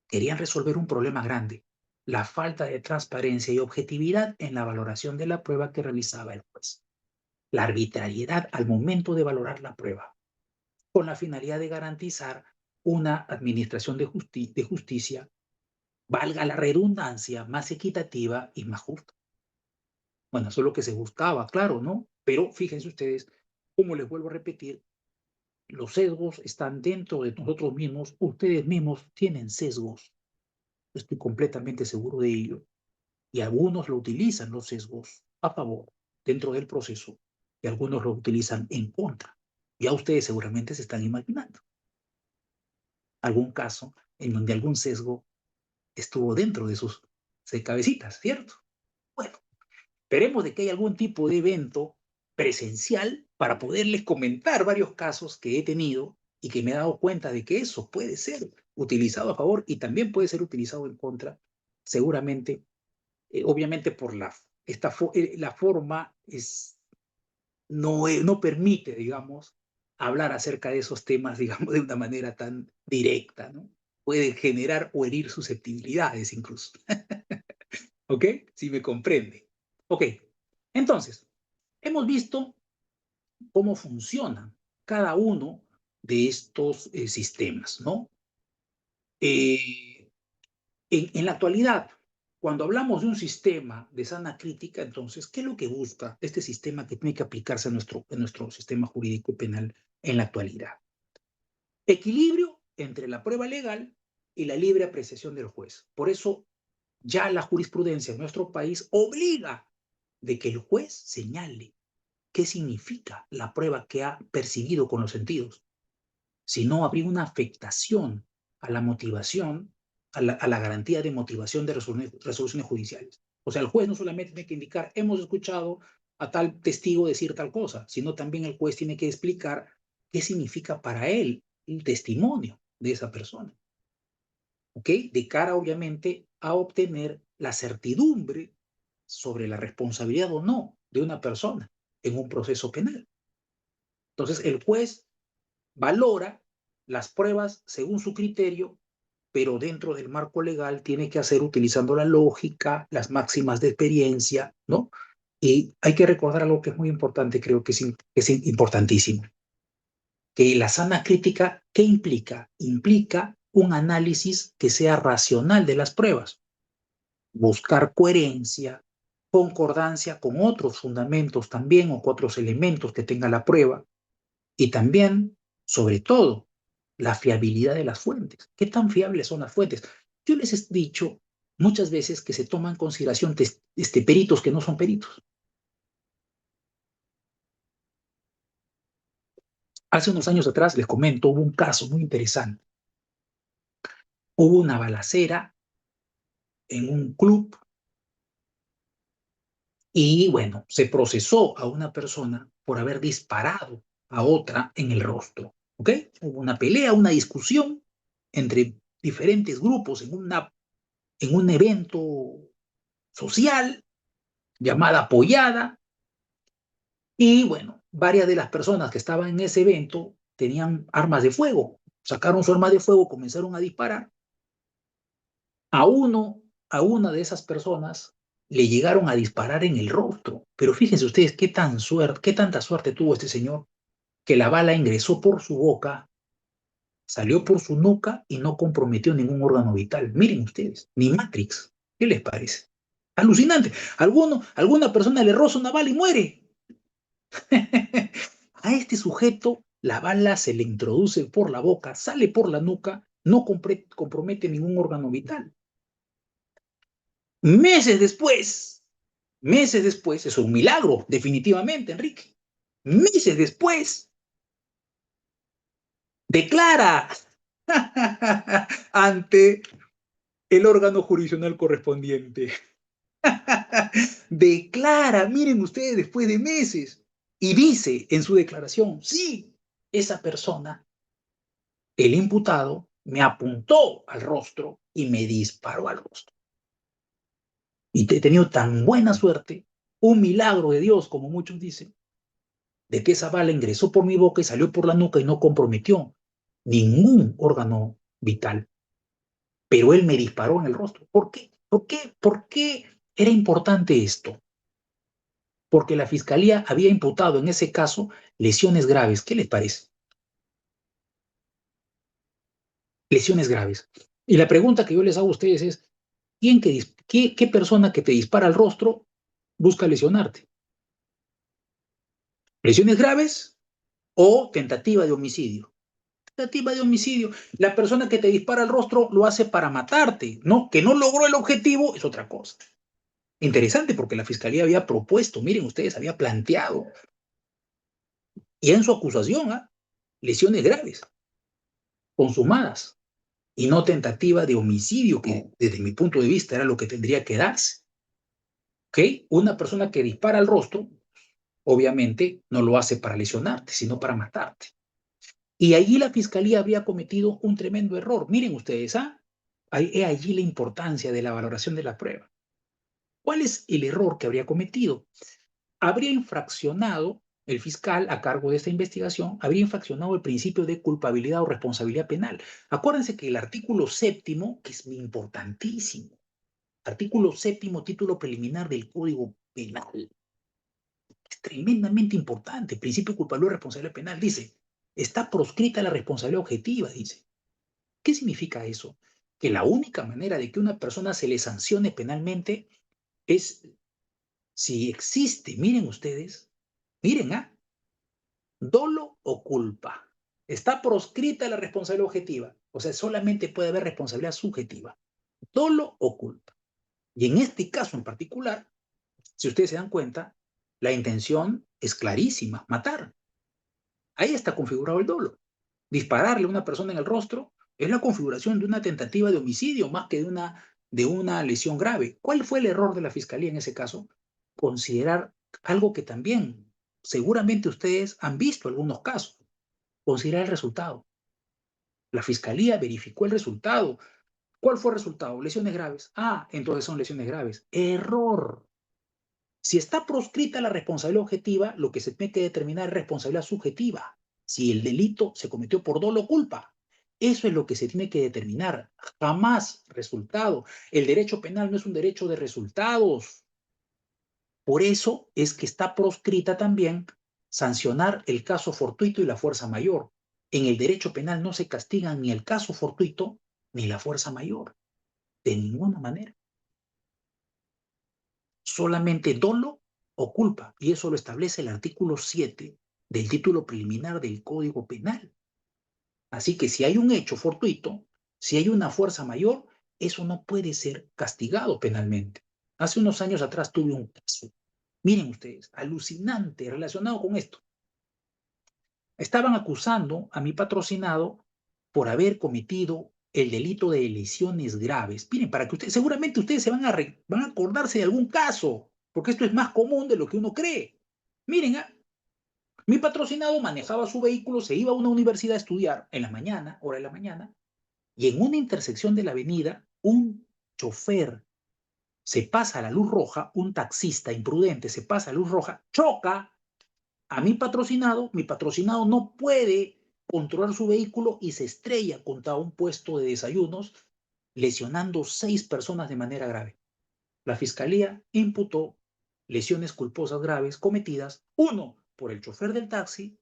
Querían resolver un problema grande, la falta de transparencia y objetividad en la valoración de la prueba que realizaba el juez. La arbitrariedad al momento de valorar la prueba, con la finalidad de garantizar una administración de justicia, valga la redundancia, más equitativa y más justa. Bueno, eso es lo que se buscaba, claro, ¿no? Pero fíjense ustedes, como les vuelvo a repetir, los sesgos están dentro de nosotros mismos, ustedes mismos tienen sesgos, estoy completamente seguro de ello, y algunos lo utilizan los sesgos a favor dentro del proceso y algunos lo utilizan en contra. Ya ustedes seguramente se están imaginando algún caso en donde algún sesgo estuvo dentro de sus cabecitas, ¿cierto? Bueno, esperemos de que haya algún tipo de evento presencial para poderles comentar varios casos que he tenido y que me he dado cuenta de que eso puede ser utilizado a favor y también puede ser utilizado en contra, seguramente, obviamente por la forma no permite, digamos, hablar acerca de esos temas, digamos, de una manera tan directa, ¿no? Puede generar o herir susceptibilidades incluso. ¿Ok? Si me comprende. Ok, entonces, hemos visto cómo funcionan cada uno de estos sistemas, ¿no? Eh, en la actualidad, cuando hablamos de un sistema de sana crítica, entonces, ¿qué es lo que busca este sistema que tiene que aplicarse en nuestro sistema jurídico penal en la actualidad? Equilibrio entre la prueba legal y la libre apreciación del juez. Por eso, ya la jurisprudencia en nuestro país obliga de que el juez señale qué significa la prueba que ha percibido con los sentidos. Si no, habría una afectación a la motivación, a la garantía de motivación de resoluciones judiciales. O sea, el juez no solamente tiene que indicar, hemos escuchado a tal testigo decir tal cosa, sino también el juez tiene que explicar qué significa para él el testimonio de esa persona. ¿Ok? De cara, obviamente, a obtener la certidumbre sobre la responsabilidad o no de una persona en un proceso penal. Entonces, el juez valora las pruebas según su criterio, pero dentro del marco legal tiene que hacer utilizando la lógica, las máximas de experiencia, ¿no? Y hay que recordar algo que es muy importante, creo que es importantísimo, que la sana crítica, ¿qué implica? Implica un análisis que sea racional de las pruebas, buscar coherencia, concordancia con otros fundamentos también o con otros elementos que tenga la prueba, y también, sobre todo, la fiabilidad de las fuentes. ¿Qué tan fiables son las fuentes? Yo les he dicho muchas veces que se toman en consideración peritos que no son peritos. Hace unos años atrás, les comento, hubo un caso muy interesante. Hubo una balacera en un club y, bueno, se procesó a una persona por haber disparado a otra en el rostro. ¿Ok? Hubo una pelea, una discusión entre diferentes grupos en un evento social llamada apoyada. Y bueno, varias de las personas que estaban en ese evento tenían armas de fuego. Sacaron su arma de fuego, comenzaron a disparar. A una de esas personas le llegaron a disparar en el rostro. Pero fíjense ustedes qué tanta suerte tuvo este señor, que la bala ingresó por su boca, salió por su nuca y no comprometió ningún órgano vital. Miren ustedes, ni Matrix. ¿Qué les parece? Alucinante. Alguna persona le roza una bala y muere. A este sujeto la bala se le introduce por la boca, sale por la nuca, no compromete ningún órgano vital. Meses después, meses después, es un milagro, definitivamente, Enrique. Meses después, declara ante el órgano jurisdiccional correspondiente. Declara, miren ustedes, después de meses, y dice en su declaración, sí, esa persona, el imputado, me apuntó al rostro y me disparó al rostro. Y he tenido tan buena suerte, un milagro de Dios, como muchos dicen, de que esa bala ingresó por mi boca y salió por la nuca y no comprometió ningún órgano vital. Pero él me disparó en el rostro. ¿Por qué? ¿Por qué era importante esto? Porque la fiscalía había imputado en ese caso lesiones graves. ¿Qué les parece? Lesiones graves. Y la pregunta que yo les hago a ustedes es, ¿qué persona que te dispara al rostro busca lesionarte? ¿Lesiones graves o tentativa de homicidio? Tentativa de homicidio. La persona que te dispara al rostro lo hace para matarte, ¿no? Que no logró el objetivo es otra cosa. Interesante porque la fiscalía había propuesto, miren ustedes, había planteado, y en su acusación, lesiones graves, consumadas, y no tentativa de homicidio, que desde mi punto de vista era lo que tendría que darse. ¿Ok? Una persona que dispara al rostro, obviamente, no lo hace para lesionarte, sino para matarte. Y allí la fiscalía habría cometido un tremendo error. Miren ustedes, he allí la importancia de la valoración de la prueba. ¿Cuál es el error que habría cometido? Habría infraccionado, el fiscal a cargo de esta investigación, habría infraccionado el principio de culpabilidad o responsabilidad penal. Acuérdense que el artículo séptimo, que es importantísimo, artículo séptimo, título preliminar del Código Penal, es tremendamente importante. El principio de culpabilidad o responsabilidad penal dice, está proscrita la responsabilidad objetiva, dice. ¿Qué significa eso? Que la única manera de que una persona se le sancione penalmente es si existe, miren ustedes, miren, dolo o culpa. Está proscrita la responsabilidad objetiva. O sea, solamente puede haber responsabilidad subjetiva. Dolo o culpa. Y en este caso en particular, si ustedes se dan cuenta, la intención es clarísima, matar. Ahí está configurado el dolo. Dispararle a una persona en el rostro es la configuración de una tentativa de homicidio más que de una lesión grave. ¿Cuál fue el error de la fiscalía en ese caso? Considerar algo que también seguramente ustedes han visto algunos casos. Considerar el resultado. La fiscalía verificó el resultado. ¿Cuál fue el resultado? Lesiones graves. Entonces son lesiones graves. Error. Si está proscrita la responsabilidad objetiva, lo que se tiene que determinar es responsabilidad subjetiva. Si el delito se cometió por dolo o culpa. Eso es lo que se tiene que determinar. Jamás resultado. El derecho penal no es un derecho de resultados. Por eso es que está proscrita también sancionar el caso fortuito y la fuerza mayor. En el derecho penal no se castigan ni el caso fortuito ni la fuerza mayor. De ninguna manera. Solamente dolo o culpa. Y eso lo establece el artículo 7 del título preliminar del Código Penal. Así que si hay un hecho fortuito, si hay una fuerza mayor, eso no puede ser castigado penalmente. Hace unos años atrás tuve un caso, miren ustedes, alucinante relacionado con esto. Estaban acusando a mi patrocinado por haber cometido el delito de lesiones graves. Miren, para que ustedes, seguramente ustedes van a acordarse de algún caso, porque esto es más común de lo que uno cree. Miren, mi patrocinado manejaba su vehículo, se iba a una universidad a estudiar en la mañana, hora de la mañana, y en una intersección de la avenida, un chofer se pasa la luz roja, un taxista imprudente se pasa la luz roja, choca a mi patrocinado no puede controlar su vehículo y se estrella contra un puesto de desayunos, lesionando 6 personas de manera grave. La fiscalía imputó lesiones culposas graves cometidas, 1, por el chofer del taxi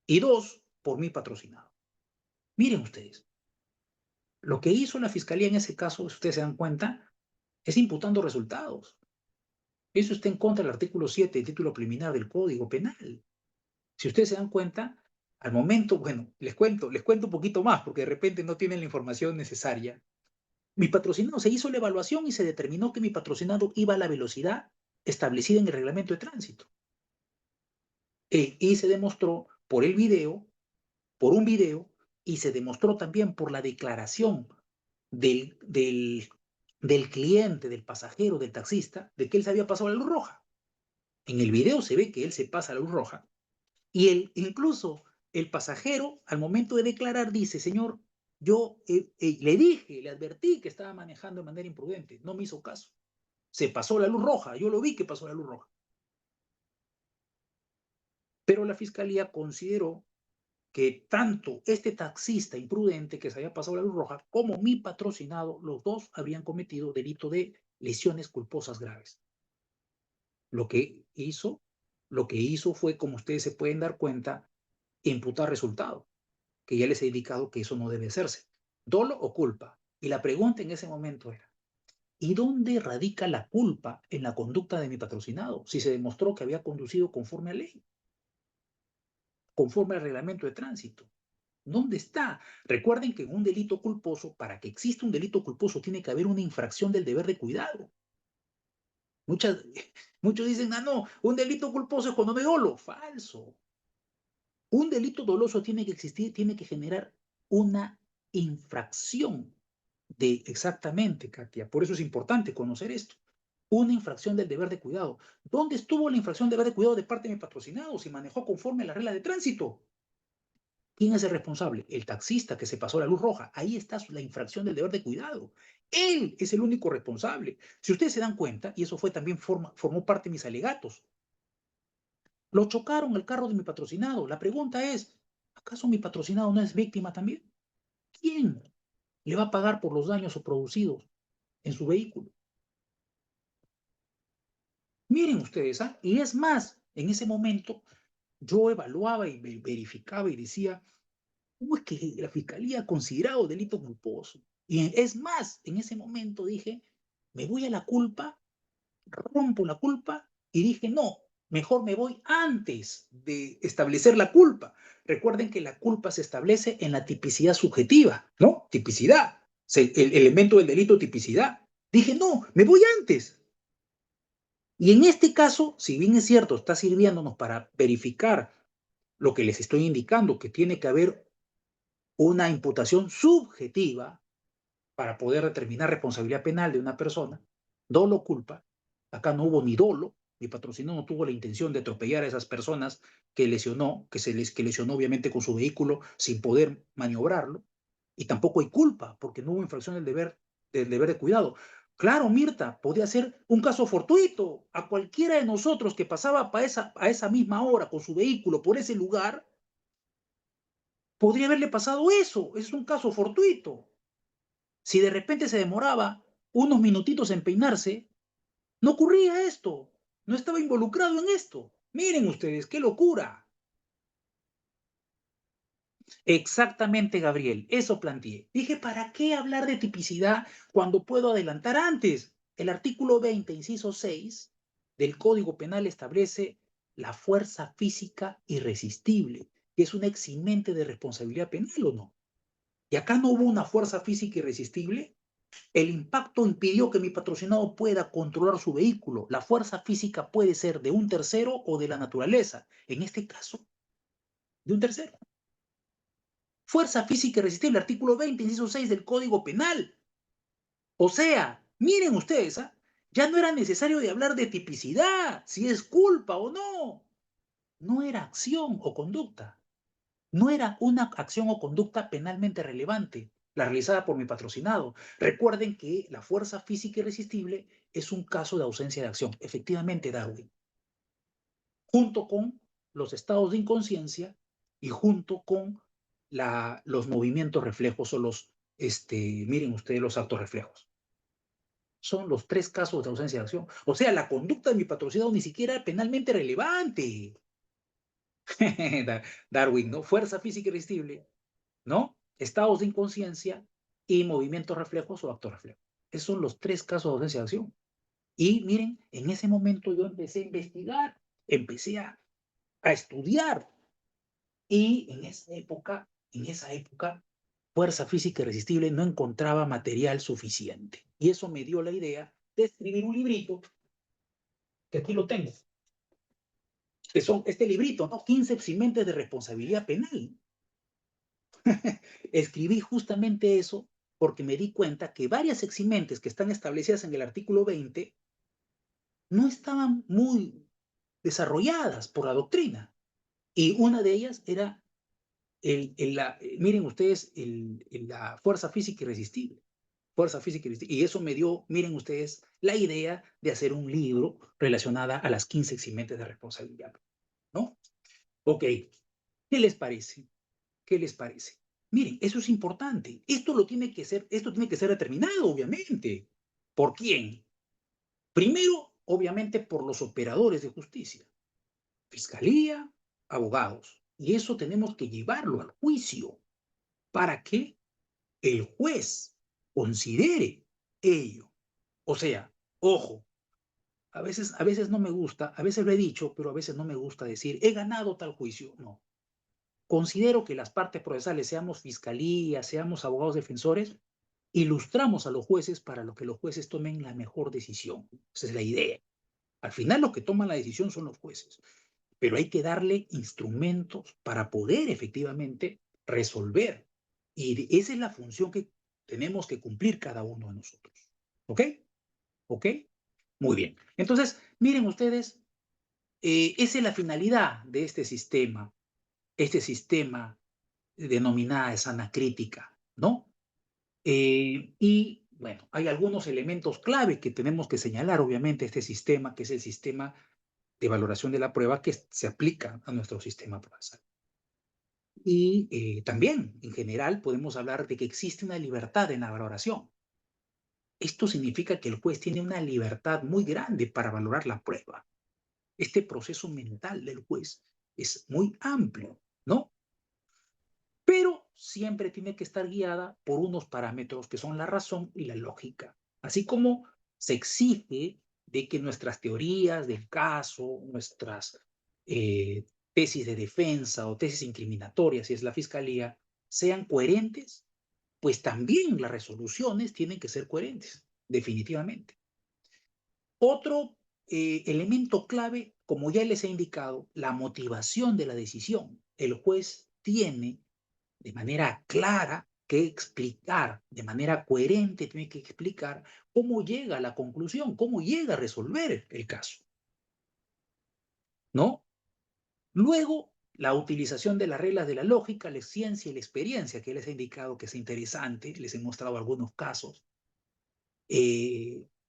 y 2, por mi patrocinado. Miren ustedes, lo que hizo la fiscalía en ese caso, si ustedes se dan cuenta, es imputando resultados. Eso está en contra del artículo 7 del título preliminar del Código Penal. Si ustedes se dan cuenta, al momento, bueno, les cuento un poquito más porque de repente no tienen la información necesaria. Mi patrocinado, se hizo la evaluación y se determinó que mi patrocinado iba a la velocidad establecida en el reglamento de tránsito. Y se demostró por el video, por un video, y se demostró también por la declaración del cliente, del pasajero, del taxista, de que él se había pasado la luz roja. En el video se ve que él se pasa la luz roja y incluso el pasajero, al momento de declarar, dice, señor, yo le dije, le advertí que estaba manejando de manera imprudente, no me hizo caso. Se pasó la luz roja, yo lo vi que pasó la luz roja. Pero la fiscalía consideró que tanto este taxista imprudente que se había pasado la luz roja como mi patrocinado, los dos habrían cometido delito de lesiones culposas graves. Lo que hizo, fue, como ustedes se pueden dar cuenta, imputar resultado, que ya les he indicado que eso no debe hacerse. Dolo o culpa. Y la pregunta en ese momento era, ¿y dónde radica la culpa en la conducta de mi patrocinado si se demostró que había conducido conforme a ley, conforme al reglamento de tránsito? ¿Dónde está? Recuerden que en un delito culposo, para que exista un delito culposo, tiene que haber una infracción del deber de cuidado. Muchos dicen, no, un delito culposo es cuando me dolo. Falso. Un delito doloso tiene que existir, tiene que generar una infracción exactamente, Katia. Por eso es importante conocer esto. Una infracción del deber de cuidado. ¿Dónde estuvo la infracción del deber de cuidado de parte de mi patrocinado? Si manejó conforme a la regla de tránsito. ¿Quién es el responsable? El taxista que se pasó la luz roja. Ahí está la infracción del deber de cuidado. Él es el único responsable. Si ustedes se dan cuenta, y eso fue también formó parte de mis alegatos, lo chocaron el carro de mi patrocinado. La pregunta es, ¿acaso mi patrocinado no es víctima también? ¿Quién le va a pagar por los daños producidos en su vehículo? Miren ustedes, ¿ah? Y es más, en ese momento yo evaluaba y verificaba y decía, ¿cómo es que la fiscalía ha considerado delito culposo? Y es más, en ese momento dije, me voy a la culpa, rompo la culpa y dije, no, mejor me voy antes de establecer la culpa. Recuerden que la culpa se establece en la tipicidad subjetiva, ¿no? Tipicidad, el elemento del delito tipicidad. Dije, no, me voy antes. Y en este caso, si bien es cierto, está sirviéndonos para verificar lo que les estoy indicando, que tiene que haber una imputación subjetiva para poder determinar responsabilidad penal de una persona, dolo o culpa. Acá no hubo ni dolo, mi patrocinado no tuvo la intención de atropellar a esas personas que lesionó, que lesionó obviamente con su vehículo sin poder maniobrarlo, y tampoco hay culpa porque no hubo infracción del deber de cuidado. Claro, Mirta, podía ser un caso fortuito. A cualquiera de nosotros que pasaba a esa misma hora con su vehículo por ese lugar, podría haberle pasado eso. Es un caso fortuito. Si de repente se demoraba unos minutitos en peinarse, no ocurría esto. No estaba involucrado en esto. Miren ustedes, qué locura. Exactamente, Gabriel, eso planteé. Dije, ¿para qué hablar de tipicidad cuando puedo adelantar antes? El artículo 20, inciso 6 del Código Penal establece la fuerza física irresistible, que es un eximente de responsabilidad penal, ¿o no? Y acá no hubo una fuerza física irresistible. El impacto impidió que mi patrocinado pueda controlar su vehículo. La fuerza física puede ser de un tercero o de la naturaleza. En este caso, de un tercero. Fuerza física irresistible, artículo 20, inciso 6 del Código Penal. O sea, miren ustedes, ¿ah? Ya no era necesario de hablar de tipicidad, si es culpa o no. No era acción o conducta. No era una acción o conducta penalmente relevante. la realizada por mi patrocinado. Recuerden que la fuerza física irresistible es un caso de ausencia de acción. Efectivamente, Darwin, junto con los estados de inconsciencia y junto con los movimientos reflejos o miren ustedes, los actos reflejos. Son los tres casos de ausencia de acción. O sea, la conducta de mi patrocinado ni siquiera era penalmente relevante. Darwin, ¿no? Fuerza física irresistible, ¿no? Estados de inconsciencia y movimientos reflejos o actos reflejos. Esos son los tres casos de ausencia de acción. Y miren, en ese momento yo empecé a investigar, empecé a estudiar. Y en esa época, fuerza física irresistible no encontraba material suficiente. Y eso me dio la idea de escribir un librito, que aquí lo tengo, que son este librito, ¿no? 15 eximentes de responsabilidad penal. Escribí justamente eso porque me di cuenta que varias eximentes que están establecidas en el artículo 20 no estaban muy desarrolladas por la doctrina. Y una de ellas era, miren ustedes, la fuerza física irresistible. Fuerza física irresistible. Y eso me dio, miren ustedes, la idea de hacer un libro relacionada a las 15 eximentes de responsabilidad, ¿no? Ok, ¿qué les parece? ¿Qué les parece? Miren, eso es importante. Esto tiene que ser determinado, obviamente. ¿Por quién? Primero, obviamente, por los operadores de justicia, fiscalía, abogados. Y eso tenemos que llevarlo al juicio para que el juez considere ello. O sea, ojo, a veces no me gusta, a veces lo he dicho, pero a veces no me gusta decir, he ganado tal juicio. No. Considero que las partes procesales, seamos fiscalía, seamos abogados defensores, ilustramos a los jueces para lo que los jueces tomen la mejor decisión. Esa es la idea. Al final, los que toman la decisión son los jueces, pero hay que darle instrumentos para poder efectivamente resolver. Y esa es la función que tenemos que cumplir cada uno de nosotros. ¿Ok? ¿Ok? Muy bien. Entonces, miren ustedes, esa es la finalidad de este sistema denominada de sana crítica, ¿no? Y bueno, hay algunos elementos clave que tenemos que señalar, obviamente, este sistema, que es el sistema de valoración de la prueba que se aplica a nuestro sistema procesal. Y también, en general, podemos hablar de que existe una libertad en la valoración. Esto significa que el juez tiene una libertad muy grande para valorar la prueba. Este proceso mental del juez es muy amplio, ¿no? Pero siempre tiene que estar guiada por unos parámetros que son la razón y la lógica, así como se exige de que nuestras teorías del caso, nuestras tesis de defensa o tesis incriminatorias, si es la fiscalía, sean coherentes, pues también las resoluciones tienen que ser coherentes, definitivamente. Otro elemento clave, como ya les he indicado, la motivación de la decisión. El juez tiene de manera clara que explicar, de manera coherente, tiene que explicar cómo llega a la conclusión, cómo llega a resolver el caso, ¿no? Luego, la utilización de las reglas de la lógica, la ciencia y la experiencia, que les he indicado que es interesante, les he mostrado algunos casos.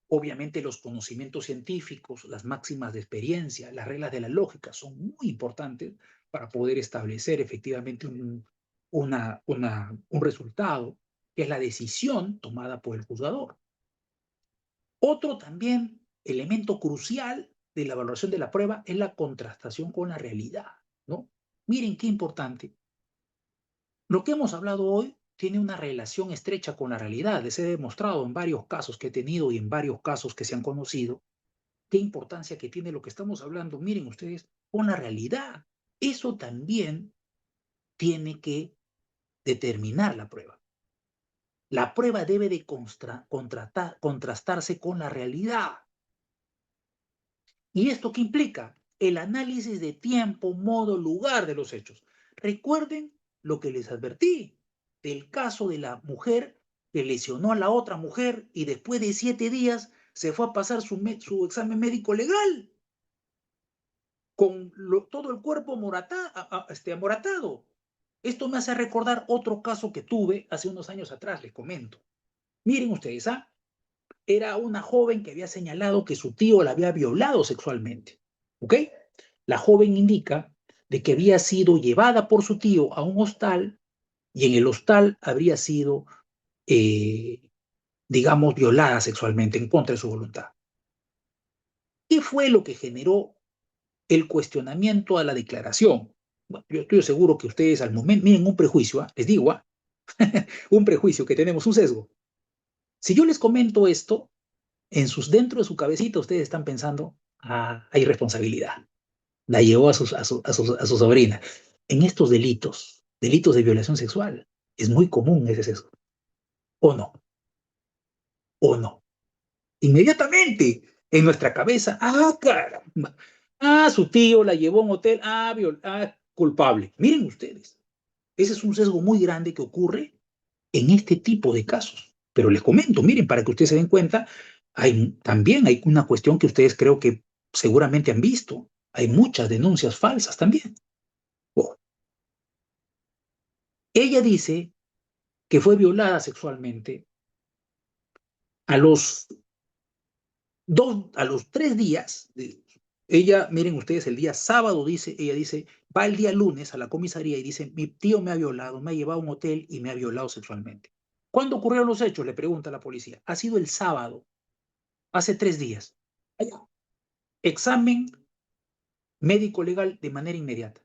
Obviamente los conocimientos científicos, las máximas de experiencia, las reglas de la lógica son muy importantes para poder establecer efectivamente un resultado, que es la decisión tomada por el juzgador. Otro también elemento crucial de la valoración de la prueba es la contrastación con la realidad, ¿no? Miren qué importante. Lo que hemos hablado hoy tiene una relación estrecha con la realidad. Les he demostrado en varios casos que he tenido y en varios casos que se han conocido qué importancia que tiene lo que estamos hablando, miren ustedes, con la realidad. Eso también tiene que determinar la prueba. La prueba debe de contrastarse con la realidad. ¿Y esto qué implica? El análisis de tiempo, modo, lugar de los hechos. Recuerden lo que les advertí del caso de la mujer que lesionó a la otra mujer y después de 7 días se fue a pasar su examen médico legal con todo el cuerpo amoratado. Esto me hace recordar otro caso que tuve hace unos años atrás, les comento. Miren ustedes, era una joven que había señalado que su tío la había violado sexualmente, ¿ok? La joven indica de que había sido llevada por su tío a un hostal y en el hostal habría sido, eh, digamos, violada sexualmente en contra de su voluntad. ¿Qué fue lo que generó el cuestionamiento a la declaración? Bueno, yo estoy seguro que ustedes al momento, miren un prejuicio, les digo, un prejuicio que tenemos, un sesgo. Si yo les comento esto, dentro de su cabecita ustedes están pensando, hay responsabilidad. La llevó a su sobrina. En estos delitos de violación sexual, es muy común ese sesgo. ¿O no? ¿O no? Inmediatamente en nuestra cabeza, caramba, su tío la llevó a un hotel, culpable. Miren ustedes, ese es un sesgo muy grande que ocurre en este tipo de casos. Pero les comento, miren, para que ustedes se den cuenta, también hay una cuestión que ustedes creo que seguramente han visto. Hay muchas denuncias falsas también. Oh, ella dice que fue violada sexualmente a los a los 3 días. Ella, miren ustedes, el día sábado ella dice, va el día lunes a la comisaría y dice, mi tío me ha violado, me ha llevado a un hotel y me ha violado sexualmente. ¿Cuándo ocurrieron los hechos? Le pregunta la policía. Ha sido el sábado, hace 3 días. Examen médico legal de manera inmediata.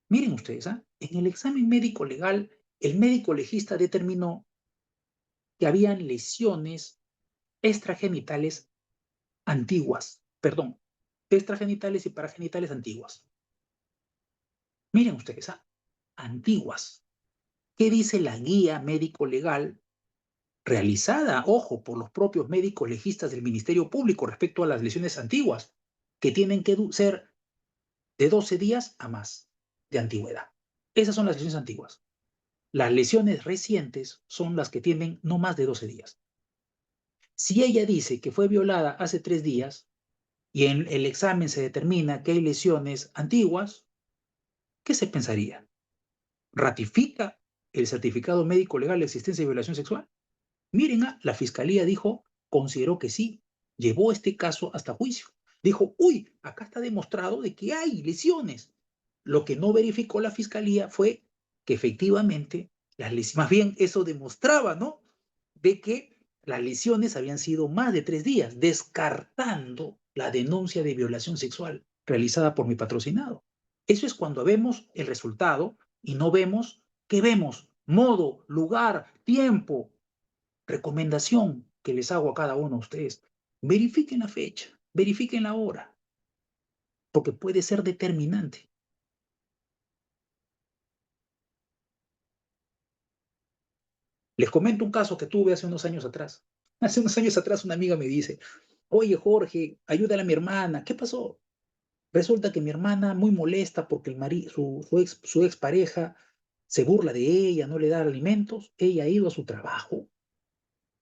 Miren ustedes, en el examen médico legal, el médico legista determinó que habían lesiones extragenitales antiguas, perdón, extragenitales y paragenitales antiguas. Miren ustedes, antiguas. ¿Qué dice la guía médico legal realizada, ojo, por los propios médicos legistas del Ministerio Público respecto a las lesiones antiguas, que tienen que ser de 12 días a más de antigüedad? Esas son las lesiones antiguas. Las lesiones recientes son las que tienen no más de 12 días. Si ella dice que fue violada hace 3 días y en el examen se determina que hay lesiones antiguas, ¿qué se pensaría? ¿Ratifica el certificado médico legal de existencia de violación sexual? Miren, la fiscalía consideró que sí, llevó este caso hasta juicio. Dijo, uy, acá está demostrado de que hay lesiones. Lo que no verificó la fiscalía fue que efectivamente las lesiones, más bien eso demostraba, ¿no? De que las lesiones habían sido más de 3 días, descartando la denuncia de violación sexual realizada por mi patrocinado. Eso es cuando vemos el resultado y no vemos, ¿qué vemos? Modo, lugar, tiempo. Recomendación que les hago a cada uno de ustedes. Verifiquen la fecha, verifiquen la hora, porque puede ser determinante. Les comento un caso que tuve hace unos años atrás. Hace unos años atrás una amiga me dice, oye Jorge, ayúdale a mi hermana. ¿Qué pasó? Resulta que mi hermana muy molesta porque su ex pareja se burla de ella, no le da alimentos. Ella ha ido a su trabajo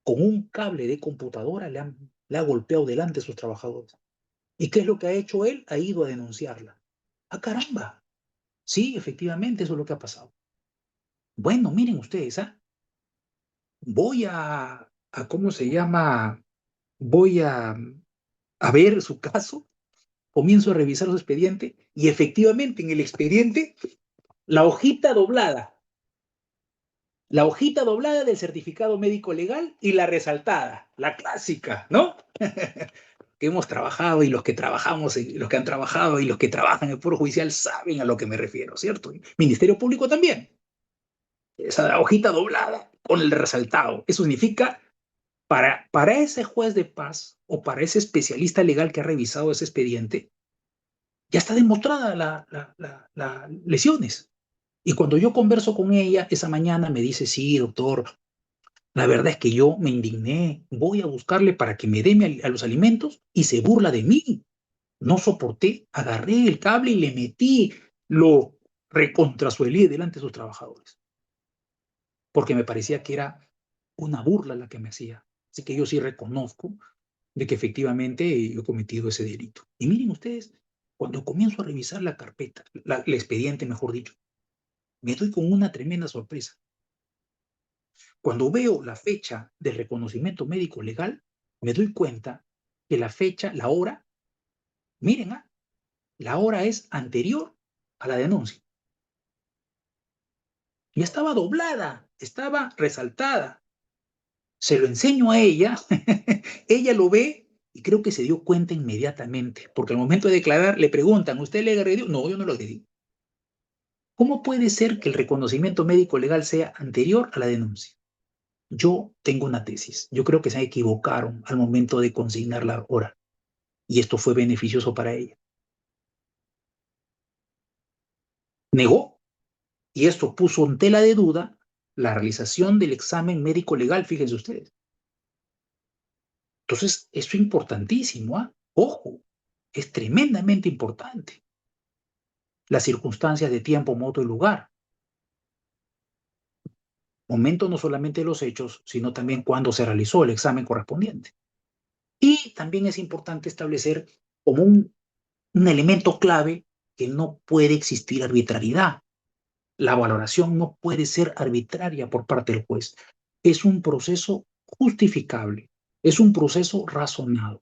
con un cable de computadora, le ha golpeado delante de sus trabajadores. ¿Y qué es lo que ha hecho él? Ha ido a denunciarla. ¡Ah, caramba! Sí, efectivamente, eso es lo que ha pasado. Bueno, miren ustedes, voy ¿cómo se llama? Voy a ver su caso, comienzo a revisar su expediente y efectivamente en el expediente la hojita doblada, la hojita doblada del certificado médico legal y la resaltada, la clásica, ¿no? Que hemos trabajado y los que trabajamos, los que han trabajado y los que trabajan en el Poder Judicial saben a lo que me refiero, ¿cierto? Ministerio Público también. Esa hojita doblada con el resaltado. Eso significa para ese juez de paz o para ese especialista legal que ha revisado ese expediente, ya está demostrada las lesiones. Y cuando yo converso con ella esa mañana me dice, sí, doctor, la verdad es que yo me indigné, voy a buscarle para que me dé a los alimentos y se burla de mí. No soporté, agarré el cable y le metí, lo recontrasuelé delante de sus trabajadores, porque me parecía que era una burla la que me hacía. Así que yo sí reconozco de que efectivamente yo he cometido ese delito. Y miren ustedes, cuando comienzo a revisar la carpeta, el expediente, mejor dicho, me doy con una tremenda sorpresa. Cuando veo la fecha del reconocimiento médico legal, me doy cuenta que la fecha, la hora, miren, la hora es anterior a la denuncia. Y estaba doblada, estaba resaltada. Se lo enseño a ella, ella lo ve y creo que se dio cuenta inmediatamente, porque al momento de declarar le preguntan, ¿usted le agredió? No, yo no lo agredí. ¿Cómo puede ser que el reconocimiento médico legal sea anterior a la denuncia? Yo tengo una tesis. Yo creo que se equivocaron al momento de consignar la hora y esto fue beneficioso para ella. Negó y esto puso en tela de duda la realización del examen médico legal, fíjense ustedes. Entonces, esto es importantísimo, ¿ah? Ojo, es tremendamente importante. Las circunstancias de tiempo, modo y lugar. Momento no solamente de los hechos, sino también cuándo se realizó el examen correspondiente. Y también es importante establecer como un elemento clave que no puede existir arbitrariedad. La valoración no puede ser arbitraria por parte del juez. Es un proceso justificable, es un proceso razonado.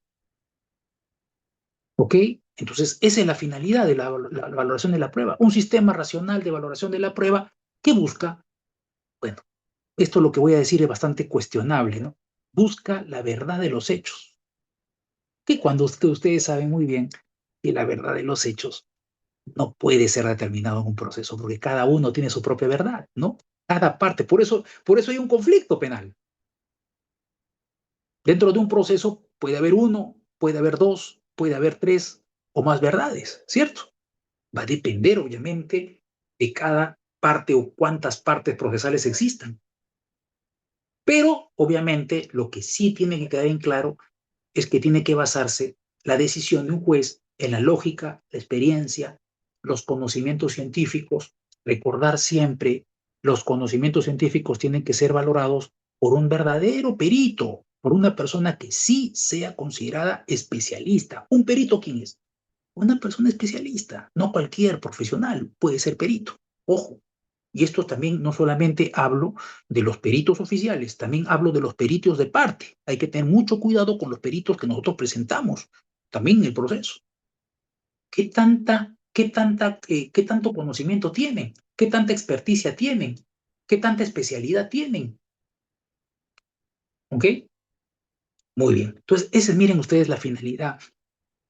¿Ok? Entonces, esa es la finalidad de la valoración de la prueba. Un sistema racional de valoración de la prueba que busca, bueno, esto lo que voy a decir es bastante cuestionable, ¿no? Busca la verdad de los hechos. Que cuando ustedes saben muy bien que la verdad de los hechos no puede ser determinado en un proceso, porque cada uno tiene su propia verdad, ¿no? Cada parte. Por eso hay un conflicto penal. Dentro de un proceso puede haber uno, puede haber dos, puede haber tres o más verdades, ¿cierto? Va a depender, obviamente, de cada parte o cuántas partes procesales existan. Pero, obviamente, lo que sí tiene que quedar en claro es que tiene que basarse la decisión de un juez en la lógica, la experiencia, los conocimientos científicos. Recordar siempre, los conocimientos científicos tienen que ser valorados por un verdadero perito, por una persona que sí sea considerada especialista. ¿Un perito quién es? Una persona especialista, no cualquier profesional puede ser perito. Ojo. Y esto también no solamente hablo de los peritos oficiales, también hablo de los peritos de parte. Hay que tener mucho cuidado con los peritos que nosotros presentamos, también en el proceso. ¿Qué tanto conocimiento tienen? ¿Qué tanta experticia tienen? ¿Qué tanta especialidad tienen? ¿Ok? Muy bien. Entonces, esa es, miren ustedes, la finalidad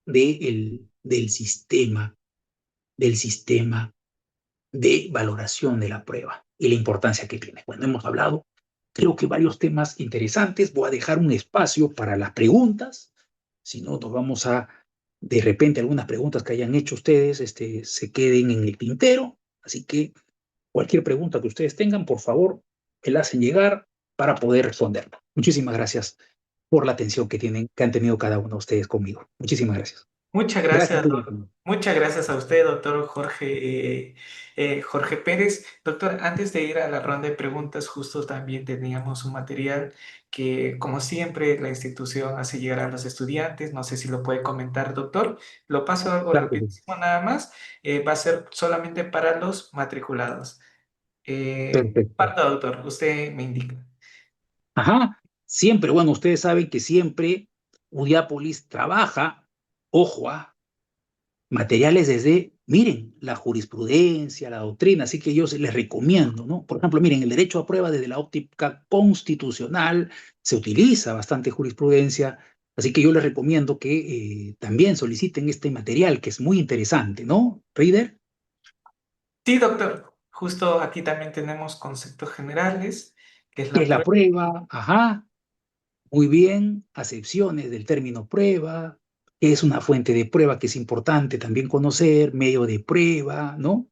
del sistema de valoración de la prueba y la importancia que tiene. Bueno, hemos hablado, creo que varios temas interesantes. Voy a dejar un espacio para las preguntas. Si no, nos vamos a, de repente, algunas preguntas que hayan hecho ustedes se queden en el tintero. Así que cualquier pregunta que ustedes tengan, por favor, me la hacen llegar para poder responderla. Muchísimas gracias por la atención que han tenido cada uno de ustedes conmigo. Muchísimas gracias. Muchas Gracias, gracias, Julio. muchas gracias a usted, doctor Jorge Pérez. Doctor, antes de ir a la ronda de preguntas, justo también teníamos un material que, como siempre, la institución hace llegar a los estudiantes. No sé si lo puede comentar, doctor. Lo paso algo Claro que sí. rapidísimo nada más. Va a ser solamente para los matriculados. Perfecto. Parto, doctor, usted me indica. Ajá, siempre, bueno, ustedes saben que siempre Udiápolis trabaja, ojo, materiales desde, miren, la jurisprudencia, la doctrina, así que yo les recomiendo, ¿no? Por ejemplo, miren, el derecho a prueba desde la óptica constitucional se utiliza bastante jurisprudencia, así que yo les recomiendo que también soliciten este material que es muy interesante, ¿no? Reader, Sí, doctor. Justo aquí también tenemos conceptos generales, que es ¿qué la es la prueba. prueba? Ajá. Muy bien, acepciones del término prueba, qué es una fuente de prueba que es importante también conocer, medio de prueba, ¿no?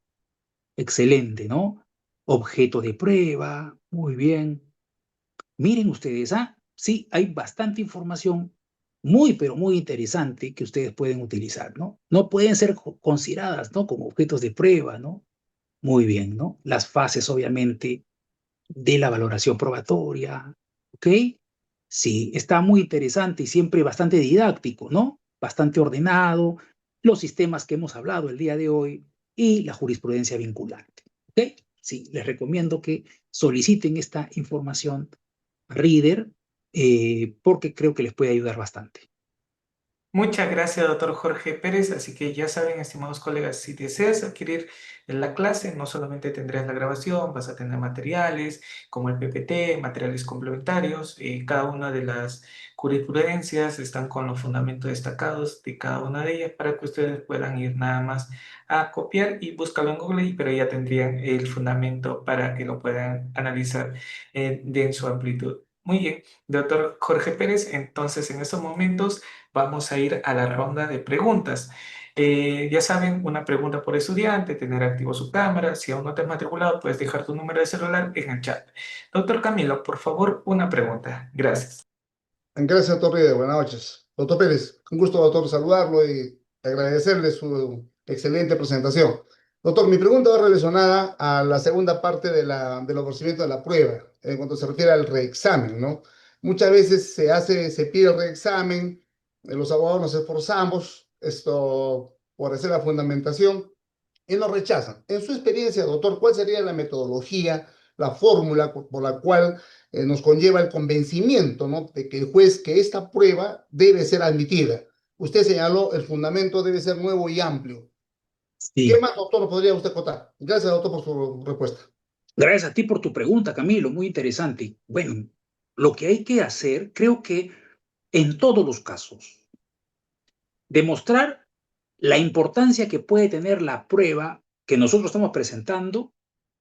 Excelente, ¿no? Objeto de prueba, muy bien. Miren ustedes, sí, hay bastante información muy, pero muy interesante que ustedes pueden utilizar, ¿no? No pueden ser consideradas, ¿no? Como objetos de prueba, ¿no? Muy bien, ¿no? Las fases, obviamente, de la valoración probatoria, ¿ok? Sí, está muy interesante y siempre bastante didáctico, ¿no? Bastante ordenado, los sistemas que hemos hablado el día de hoy y la jurisprudencia vinculante, ¿ok? Sí, les recomiendo que soliciten esta información a Reader porque creo que les puede ayudar bastante. Muchas gracias, doctor Jorge Pérez. Así que ya saben, estimados colegas, si deseas adquirir la clase, no solamente tendrás la grabación, vas a tener materiales como el PPT, materiales complementarios. Cada una de las jurisprudencias están con los fundamentos destacados de cada una de ellas para que ustedes puedan ir nada más a copiar y buscarlo en Google, pero ya tendrían el fundamento para que lo puedan analizar en su amplitud. Muy bien, doctor Jorge Pérez, entonces en estos momentos vamos a ir a la ronda de preguntas. Ya saben, una pregunta por estudiante, tener activo su cámara. Si aún no te has matriculado, puedes dejar tu número de celular en el chat. Doctor Camilo, por favor, una pregunta. Gracias. Gracias, doctor Ride. Buenas noches. Doctor Pérez, un gusto, doctor, saludarlo y agradecerle su excelente presentación. Doctor, mi pregunta va relacionada a la segunda parte del ofrecimiento de la prueba, en cuanto se refiere al reexamen, ¿no? Muchas veces se pide el reexamen, los abogados nos esforzamos por hacer la fundamentación y nos rechazan. En su experiencia, doctor, ¿cuál sería la metodología, la fórmula por la cual nos conlleva el convencimiento, ¿no?, de que el juez, que esta prueba debe ser admitida? Usted señaló, el fundamento debe ser nuevo y amplio. ¿Qué Sí. más, doctor, lo podría usted contar? Gracias, doctor, por su respuesta. Gracias a ti por tu pregunta, Camilo, muy interesante. Bueno, lo que hay que hacer, creo que en todos los casos, demostrar la importancia que puede tener la prueba que nosotros estamos presentando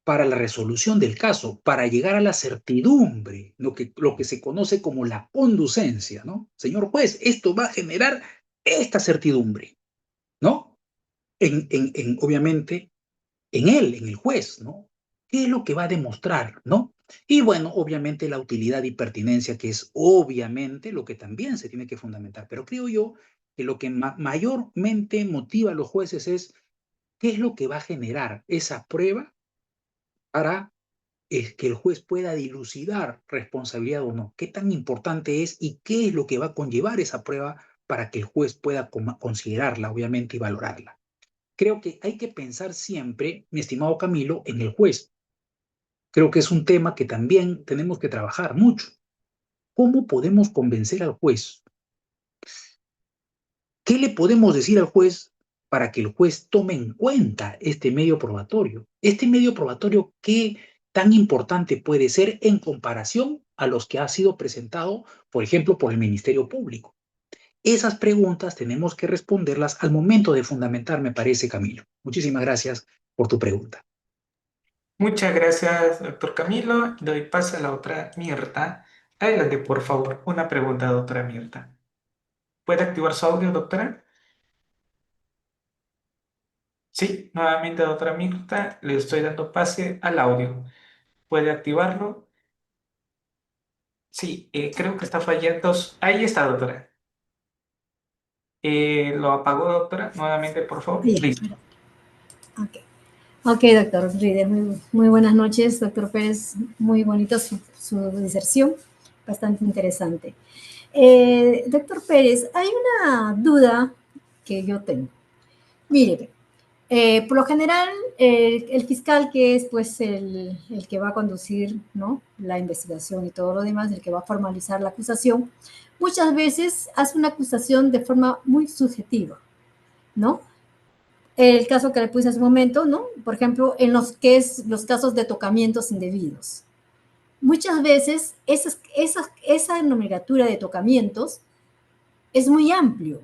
para la resolución del caso, para llegar a la certidumbre, lo que se conoce como la conducencia, ¿no? Señor juez, esto va a generar esta certidumbre, ¿no? Obviamente, en él, en el juez, ¿no? ¿Qué es lo que va a demostrar, ¿no? Y bueno, obviamente la utilidad y pertinencia, que es obviamente lo que también se tiene que fundamentar. Pero creo yo que lo que mayormente motiva a los jueces es qué es lo que va a generar esa prueba para que el juez pueda dilucidar responsabilidad o no. ¿Qué tan importante es y qué es lo que va a conllevar esa prueba para que el juez pueda considerarla, obviamente, y valorarla? Creo que hay que pensar siempre, mi estimado Camilo, en el juez. Creo que es un tema que también tenemos que trabajar mucho. ¿Cómo podemos convencer al juez? ¿Qué le podemos decir al juez para que el juez tome en cuenta este medio probatorio? Este medio probatorio, ¿qué tan importante puede ser en comparación a los que ha sido presentado, por ejemplo, por el Ministerio Público? Esas preguntas tenemos que responderlas al momento de fundamentar, me parece, Camilo. Muchísimas gracias por tu pregunta. Muchas gracias, doctor Camilo. Doy paso a la otra Mirta. Adelante, por favor. Una pregunta, doctora Mirta. ¿Puede activar su audio, doctora? Sí, nuevamente, doctora Mirta, le estoy dando pase al audio. ¿Puede activarlo? Sí, creo que está fallando. Ahí está, doctora. ¿Lo apagó, doctora? Nuevamente, por favor. Bien. Listo. Ok, okay, doctor Rieder, muy buenas noches, doctor Pérez. Muy bonita su diserción, bastante interesante. Doctor Pérez, hay una duda que yo tengo. Mire, por lo general, el fiscal, que es pues el que va a conducir, ¿no?, la investigación y todo lo demás, el que va a formalizar la acusación, muchas veces hace una acusación de forma muy subjetiva, ¿no? El caso que le puse hace un momento, ¿no? Por ejemplo, en los casos de tocamientos indebidos. Muchas veces esa nomenclatura de tocamientos es muy amplio.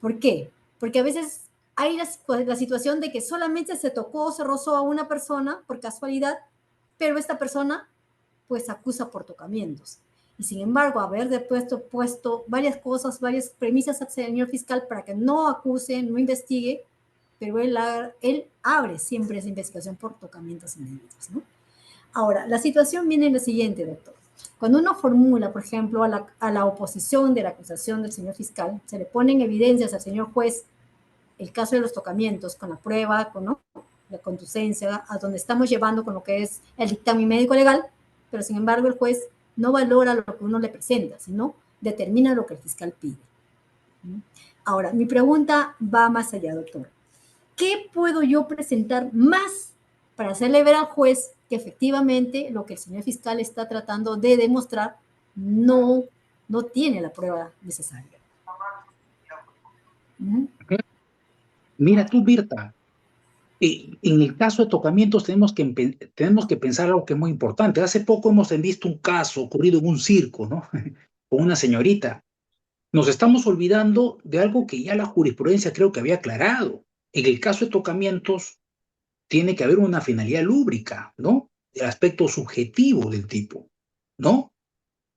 ¿Por qué? Porque a veces hay la situación de que solamente se tocó o se rozó a una persona por casualidad, pero esta persona pues acusa por tocamientos. Y sin embargo, haber puesto varias cosas, varias premisas al señor fiscal para que no acuse, no investigue, pero él abre siempre esa investigación por tocamientos indebidos, ¿no? Ahora, la situación viene en lo siguiente, doctor. Cuando uno formula, por ejemplo, a la oposición de la acusación del señor fiscal, se le ponen evidencias al señor juez el caso de los tocamientos con la prueba, con, ¿no?, la conducencia, a donde estamos llevando con lo que es el dictamen médico legal, pero sin embargo el juez no valora lo que uno le presenta, sino determina lo que el fiscal pide. Ahora, mi pregunta va más allá, doctor. ¿Qué puedo yo presentar más para hacerle ver al juez que efectivamente lo que el señor fiscal está tratando de demostrar no tiene la prueba necesaria. Mira tú, Birta, en el caso de tocamientos tenemos que pensar algo que es muy importante. Hace poco hemos visto un caso ocurrido en un circo, ¿no? Con una señorita. Nos estamos olvidando de algo que ya la jurisprudencia creo que había aclarado. En el caso de tocamientos tiene que haber una finalidad lúbrica, ¿no? El aspecto subjetivo del tipo, ¿no?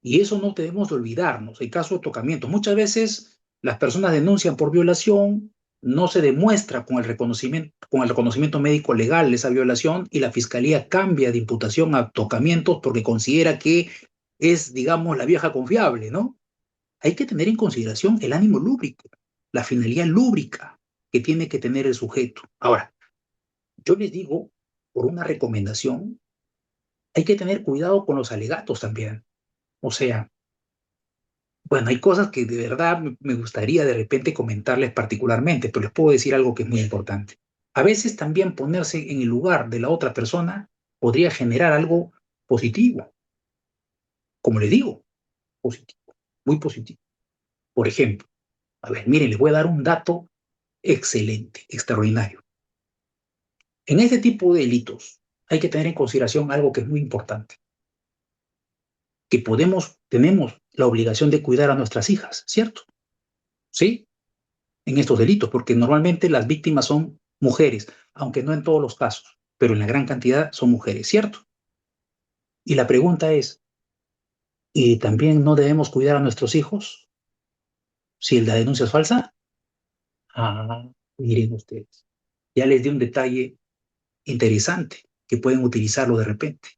Y eso no debemos de olvidarnos. El caso de tocamientos. Muchas veces las personas denuncian por violación, no se demuestra con el reconocimiento médico legal de esa violación y la fiscalía cambia de imputación a tocamientos porque considera que es, digamos, la vieja confiable, ¿no? Hay que tener en consideración el ánimo lúbrico, la finalidad lúbrica que tiene que tener el sujeto. Ahora, yo les digo, por una recomendación, hay que tener cuidado con los alegatos también. O sea, bueno, hay cosas que de verdad me gustaría de repente comentarles particularmente, pero les puedo decir algo que es muy importante. A veces también ponerse en el lugar de la otra persona podría generar algo positivo. Como les digo, positivo, muy positivo. Por ejemplo, a ver, miren, les voy a dar un dato excelente, extraordinario. En este tipo de delitos hay que tener en consideración algo que es muy importante, que tenemos la obligación de cuidar a nuestras hijas, ¿cierto? ¿Sí? En estos delitos, porque normalmente las víctimas son mujeres, aunque no en todos los casos, pero en la gran cantidad son mujeres, ¿cierto? Y la pregunta es, ¿y también no debemos cuidar a nuestros hijos si la denuncia es falsa? Ah, miren ustedes, ya les di un detalle interesante que pueden utilizarlo de repente,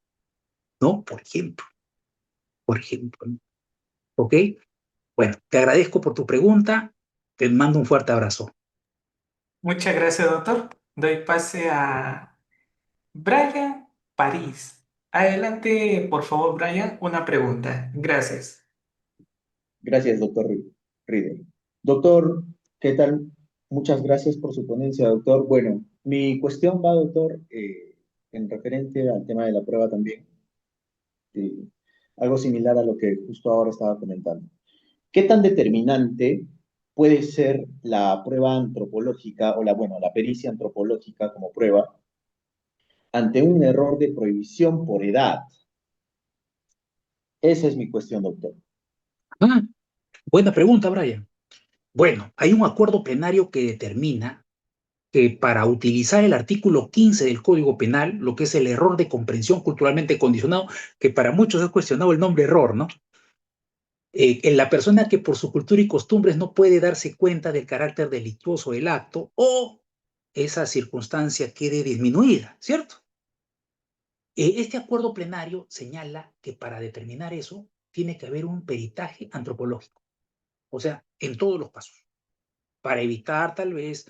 ¿no? Por ejemplo, ¿no? ¿Ok? Bueno, te agradezco por tu pregunta, te mando un fuerte abrazo. Muchas gracias, doctor. Doy pase a Brian París. Adelante, por favor, Brian, una pregunta. Gracias. Gracias, doctor Rieder. Doctor, ¿qué tal? Muchas gracias por su ponencia, doctor. Bueno, mi cuestión va, doctor, en referente al tema de la prueba también, eh, algo similar a lo que justo ahora estaba comentando. ¿Qué tan determinante puede ser la prueba antropológica o la pericia antropológica como prueba ante un error de prohibición por edad? Esa es mi cuestión, doctor. Ah, buena pregunta, Brian. Bueno, hay un acuerdo plenario que determina que para utilizar el artículo 15 del Código Penal, lo que es el error de comprensión culturalmente condicionado, que para muchos es cuestionado el nombre error, ¿no? En la persona que por su cultura y costumbres no puede darse cuenta del carácter delictuoso del acto o esa circunstancia quede disminuida, ¿cierto? Este acuerdo plenario señala que para determinar eso tiene que haber un peritaje antropológico, o sea, en todos los casos, para evitar tal vez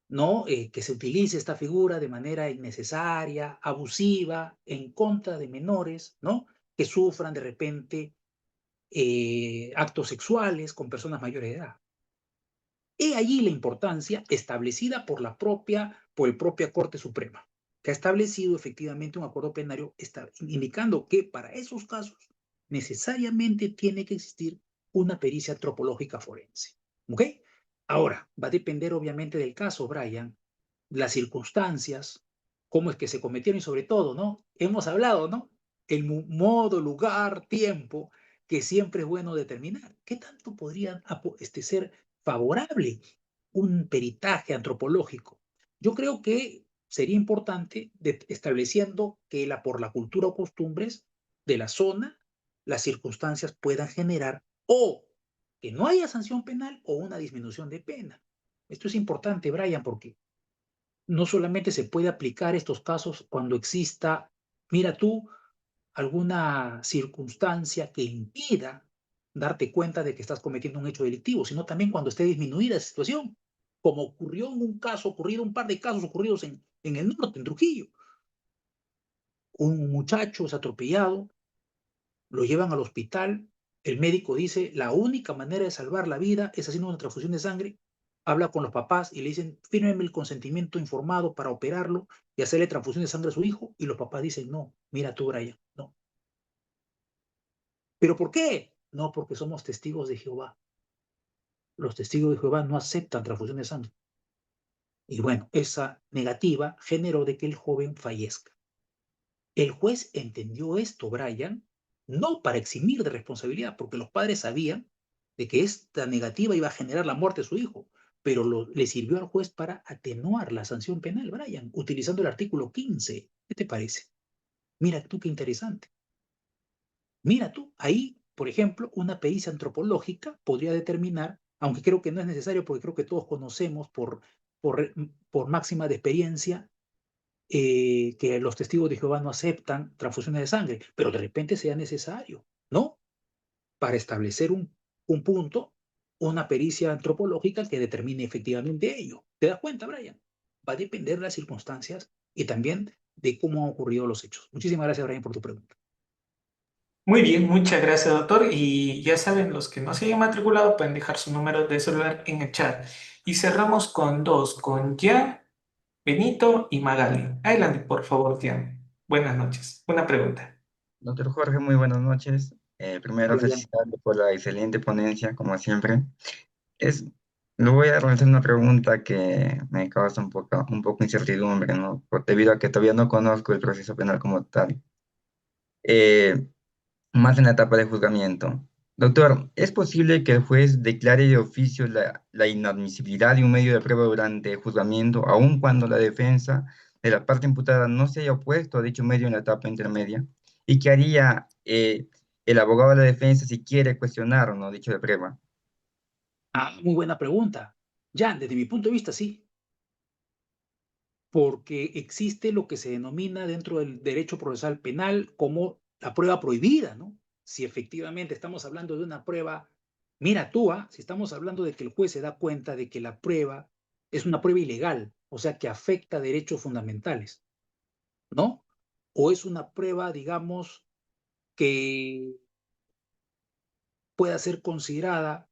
¿no? Que se utilice esta figura de manera innecesaria, abusiva, en contra de menores, ¿no? Que sufran de repente actos sexuales con personas mayores de edad. He allí la importancia establecida por la propia Corte Suprema, que ha establecido efectivamente un acuerdo plenario indicando que para esos casos necesariamente tiene que existir una pericia antropológica forense. ¿Ok? Ahora, va a depender obviamente del caso, Brian, las circunstancias, cómo es que se cometieron y sobre todo, ¿no? Hemos hablado, ¿no? El modo, lugar, tiempo, que siempre es bueno determinar. ¿Qué tanto podría ser favorable un peritaje antropológico? Yo creo que sería importante estableciendo que por la cultura o costumbres de la zona, las circunstancias puedan generar o que no haya sanción penal o una disminución de pena. Esto es importante, Brian, porque no solamente se puede aplicar estos casos cuando exista, mira tú, alguna circunstancia que impida darte cuenta de que estás cometiendo un hecho delictivo, sino también cuando esté disminuida esa situación, como ocurrió en un par de casos ocurridos en el norte, en Trujillo. Un muchacho es atropellado, lo llevan al hospital, el médico dice, la única manera de salvar la vida es haciendo una transfusión de sangre, habla con los papás y le dicen, fírmeme el consentimiento informado para operarlo y hacerle transfusión de sangre a su hijo, y los papás dicen, no, mira tú, Brian, no. ¿Pero por qué? No, porque somos testigos de Jehová. Los testigos de Jehová no aceptan transfusión de sangre. Y bueno, esa negativa generó de que el joven fallezca. El juez entendió esto, Brian, no para eximir de responsabilidad, porque los padres sabían de que esta negativa iba a generar la muerte de su hijo, pero le sirvió al juez para atenuar la sanción penal, Brian, utilizando el artículo 15. ¿Qué te parece? Mira tú qué interesante. Mira tú, ahí, por ejemplo, una pericia antropológica podría determinar, aunque creo que no es necesario, porque creo que todos conocemos por máxima de experiencia, que los testigos de Jehová no aceptan transfusiones de sangre, pero de repente sea necesario, ¿no? Para establecer un punto, una pericia antropológica que determine efectivamente ello. ¿Te das cuenta, Brian? Va a depender de las circunstancias y también de cómo han ocurrido los hechos. Muchísimas gracias, Brian, por tu pregunta. Muy bien, muchas gracias, doctor. Y ya saben, los que no se hayan matriculado pueden dejar su número de celular en el chat. Y cerramos con dos, con Jan, Benito y Magali. Adelante, por favor, Jan. Buenas noches. Una pregunta. Doctor Jorge, muy buenas noches. Primero, Hola, Jan. felicitarle por la excelente ponencia, como siempre. Es, Le voy a realizar una pregunta que me causa un poco incertidumbre, ¿no? Debido a que todavía no conozco el proceso penal como tal. Eh, Más en la etapa de juzgamiento. Doctor, ¿es posible que el juez declare de oficio la inadmisibilidad de un medio de prueba durante el juzgamiento, aun cuando la defensa de la parte imputada no se haya opuesto a dicho medio en la etapa intermedia? ¿Y qué haría el abogado de la defensa si quiere cuestionar o no dicho de prueba? Muy buena pregunta. Jan, desde mi punto de vista, sí, porque existe lo que se denomina dentro del derecho procesal penal como la prueba prohibida, ¿no? Si efectivamente estamos hablando de una prueba, mira tú, si estamos hablando de que el juez se da cuenta de que la prueba es una prueba ilegal, o sea, que afecta derechos fundamentales, ¿no? O es una prueba, digamos, que pueda ser considerada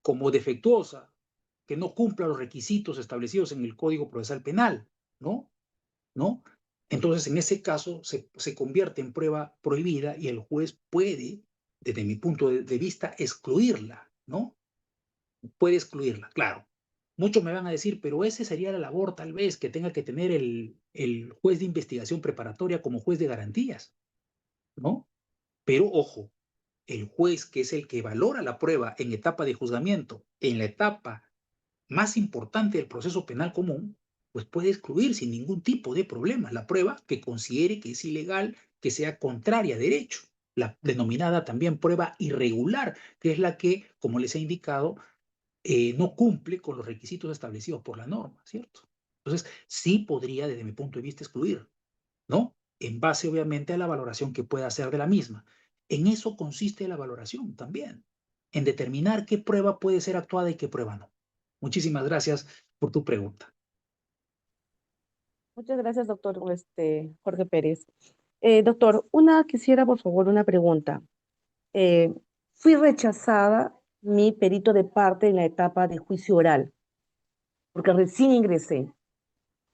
como defectuosa, que no cumpla los requisitos establecidos en el Código Procesal Penal, ¿no? ¿No? Entonces, en ese caso, se convierte en prueba prohibida y el juez puede, desde mi punto de vista, excluirla, ¿no? Puede excluirla, claro. Muchos me van a decir, pero ese sería la labor tal vez que tenga que tener el juez de investigación preparatoria como juez de garantías, ¿no? Pero ojo, el juez que es el que valora la prueba en etapa de juzgamiento, en la etapa más importante del proceso penal común, pues puede excluir sin ningún tipo de problema la prueba que considere que es ilegal, que sea contraria a derecho. La denominada también prueba irregular, que es la que, como les he indicado, no cumple con los requisitos establecidos por la norma, ¿cierto? Entonces, sí podría, desde mi punto de vista, excluir, ¿no? En base, obviamente, a la valoración que pueda hacer de la misma. En eso consiste la valoración también, en determinar qué prueba puede ser actuada y qué prueba no. Muchísimas gracias por tu pregunta. Muchas gracias, doctor Jorge Pérez. Doctor, quisiera, por favor, una pregunta. Fui rechazada mi perito de parte en la etapa de juicio oral, porque recién ingresé.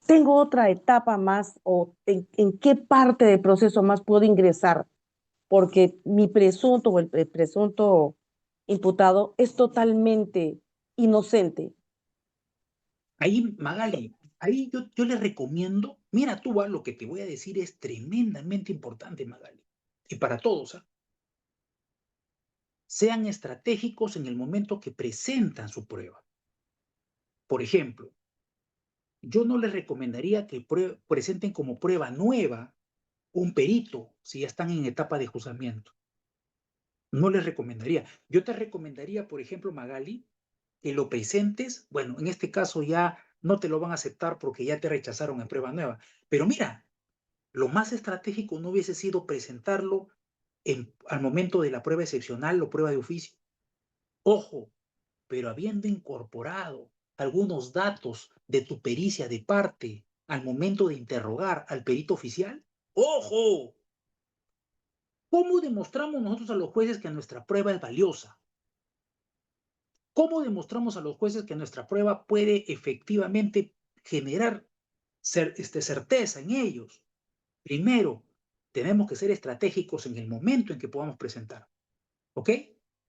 ¿Tengo otra etapa más o en qué parte del proceso más puedo ingresar? Porque mi presunto o el presunto imputado es totalmente inocente. Ahí, Magali, ahí yo les recomiendo, mira tú, lo que te voy a decir es tremendamente importante, Magali, y para todos, sean estratégicos en el momento que presentan su prueba. Por ejemplo, yo no les recomendaría que presenten como prueba nueva un perito si ya están en etapa de juzgamiento. No les recomendaría. Yo te recomendaría, por ejemplo, Magali, que lo presentes. Bueno, en este caso ya no te lo van a aceptar porque ya te rechazaron en prueba nueva. Pero mira, lo más estratégico no hubiese sido presentarlo al momento de la prueba excepcional o prueba de oficio. Ojo, pero habiendo incorporado algunos datos de tu pericia de parte al momento de interrogar al perito oficial. ¡Ojo! ¿Cómo demostramos nosotros a los jueces que nuestra prueba es valiosa? ¿Cómo demostramos a los jueces que nuestra prueba puede efectivamente generar certeza en ellos? Primero, tenemos que ser estratégicos en el momento en que podamos presentar, ¿ok?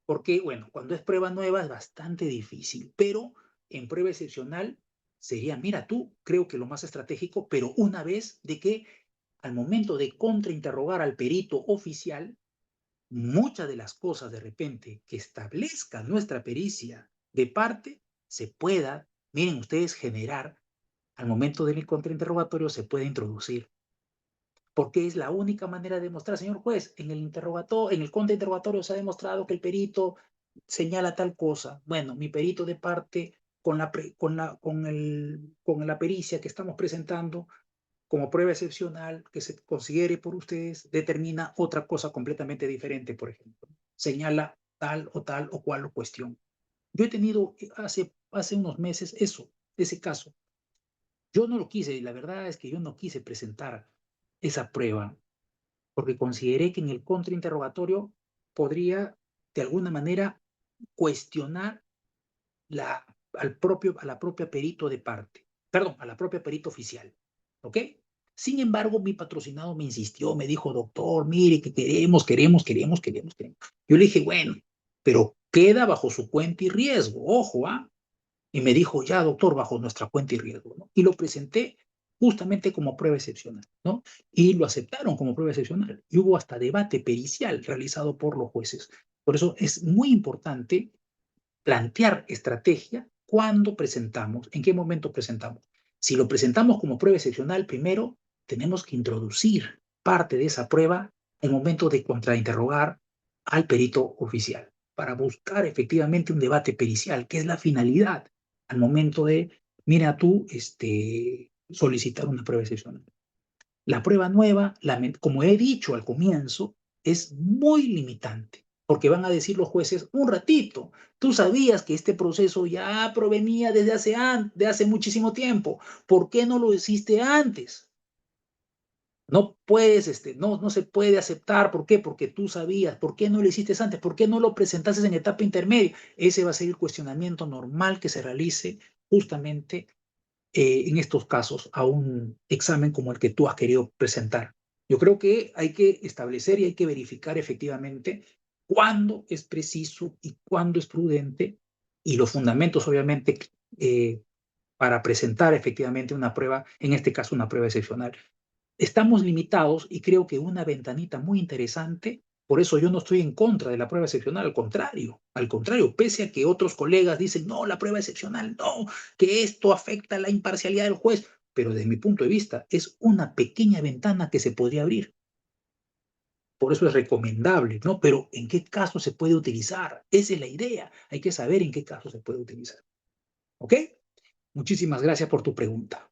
Porque, bueno, cuando es prueba nueva es bastante difícil, pero en prueba excepcional sería, mira tú, creo que lo más estratégico, pero una vez de que al momento de contrainterrogar al perito oficial, muchas de las cosas de repente que establezca nuestra pericia de parte se pueda, miren ustedes, generar al momento del contrainterrogatorio se puede introducir. Porque es la única manera de demostrar, señor juez, en el contrainterrogatorio se ha demostrado que el perito señala tal cosa. Bueno, mi perito de parte con la pericia que estamos presentando como prueba excepcional que se considere por ustedes, determina otra cosa completamente diferente, por ejemplo. Señala tal o cual cuestión. Yo he tenido hace unos meses ese caso. Yo no lo quise, la verdad es que yo no quise presentar esa prueba porque consideré que en el contrainterrogatorio podría, de alguna manera, cuestionar a la propia perito de parte, perdón, a la propia perito oficial, ¿ok? Sin embargo, mi patrocinado me insistió, me dijo, doctor, mire que queremos. Yo le dije, bueno, pero queda bajo su cuenta y riesgo, ojo, ¿ah? Y me dijo, ya, doctor, bajo nuestra cuenta y riesgo, ¿no? Y lo presenté justamente como prueba excepcional, ¿no? Y lo aceptaron como prueba excepcional. Y hubo hasta debate pericial realizado por los jueces. Por eso es muy importante plantear estrategia cuando presentamos, en qué momento presentamos. Si lo presentamos como prueba excepcional, primero tenemos que introducir parte de esa prueba en el momento de contrainterrogar al perito oficial para buscar efectivamente un debate pericial, que es la finalidad al momento de, mira tú, solicitar una prueba excepcional. La prueba nueva, como he dicho al comienzo, es muy limitante, porque van a decir los jueces, un ratito, tú sabías que este proceso ya provenía de hace muchísimo tiempo, ¿por qué no lo hiciste antes? No puedes, no se puede aceptar, ¿por qué? Porque tú sabías, ¿por qué no lo hiciste antes? ¿Por qué no lo presentaste en etapa intermedia? Ese va a ser el cuestionamiento normal que se realice justamente en estos casos a un examen como el que tú has querido presentar. Yo creo que hay que establecer y hay que verificar efectivamente cuándo es preciso y cuándo es prudente y los fundamentos, obviamente, para presentar efectivamente una prueba, en este caso una prueba excepcional. Estamos limitados y creo que una ventanita muy interesante. Por eso yo no estoy en contra de la prueba excepcional, al contrario, pese a que otros colegas dicen, no, la prueba excepcional, no, que esto afecta la imparcialidad del juez, pero desde mi punto de vista es una pequeña ventana que se podría abrir. Por eso es recomendable, ¿no? Pero ¿en qué caso se puede utilizar? Esa es la idea, hay que saber en qué caso se puede utilizar. ¿Ok? Muchísimas gracias por tu pregunta.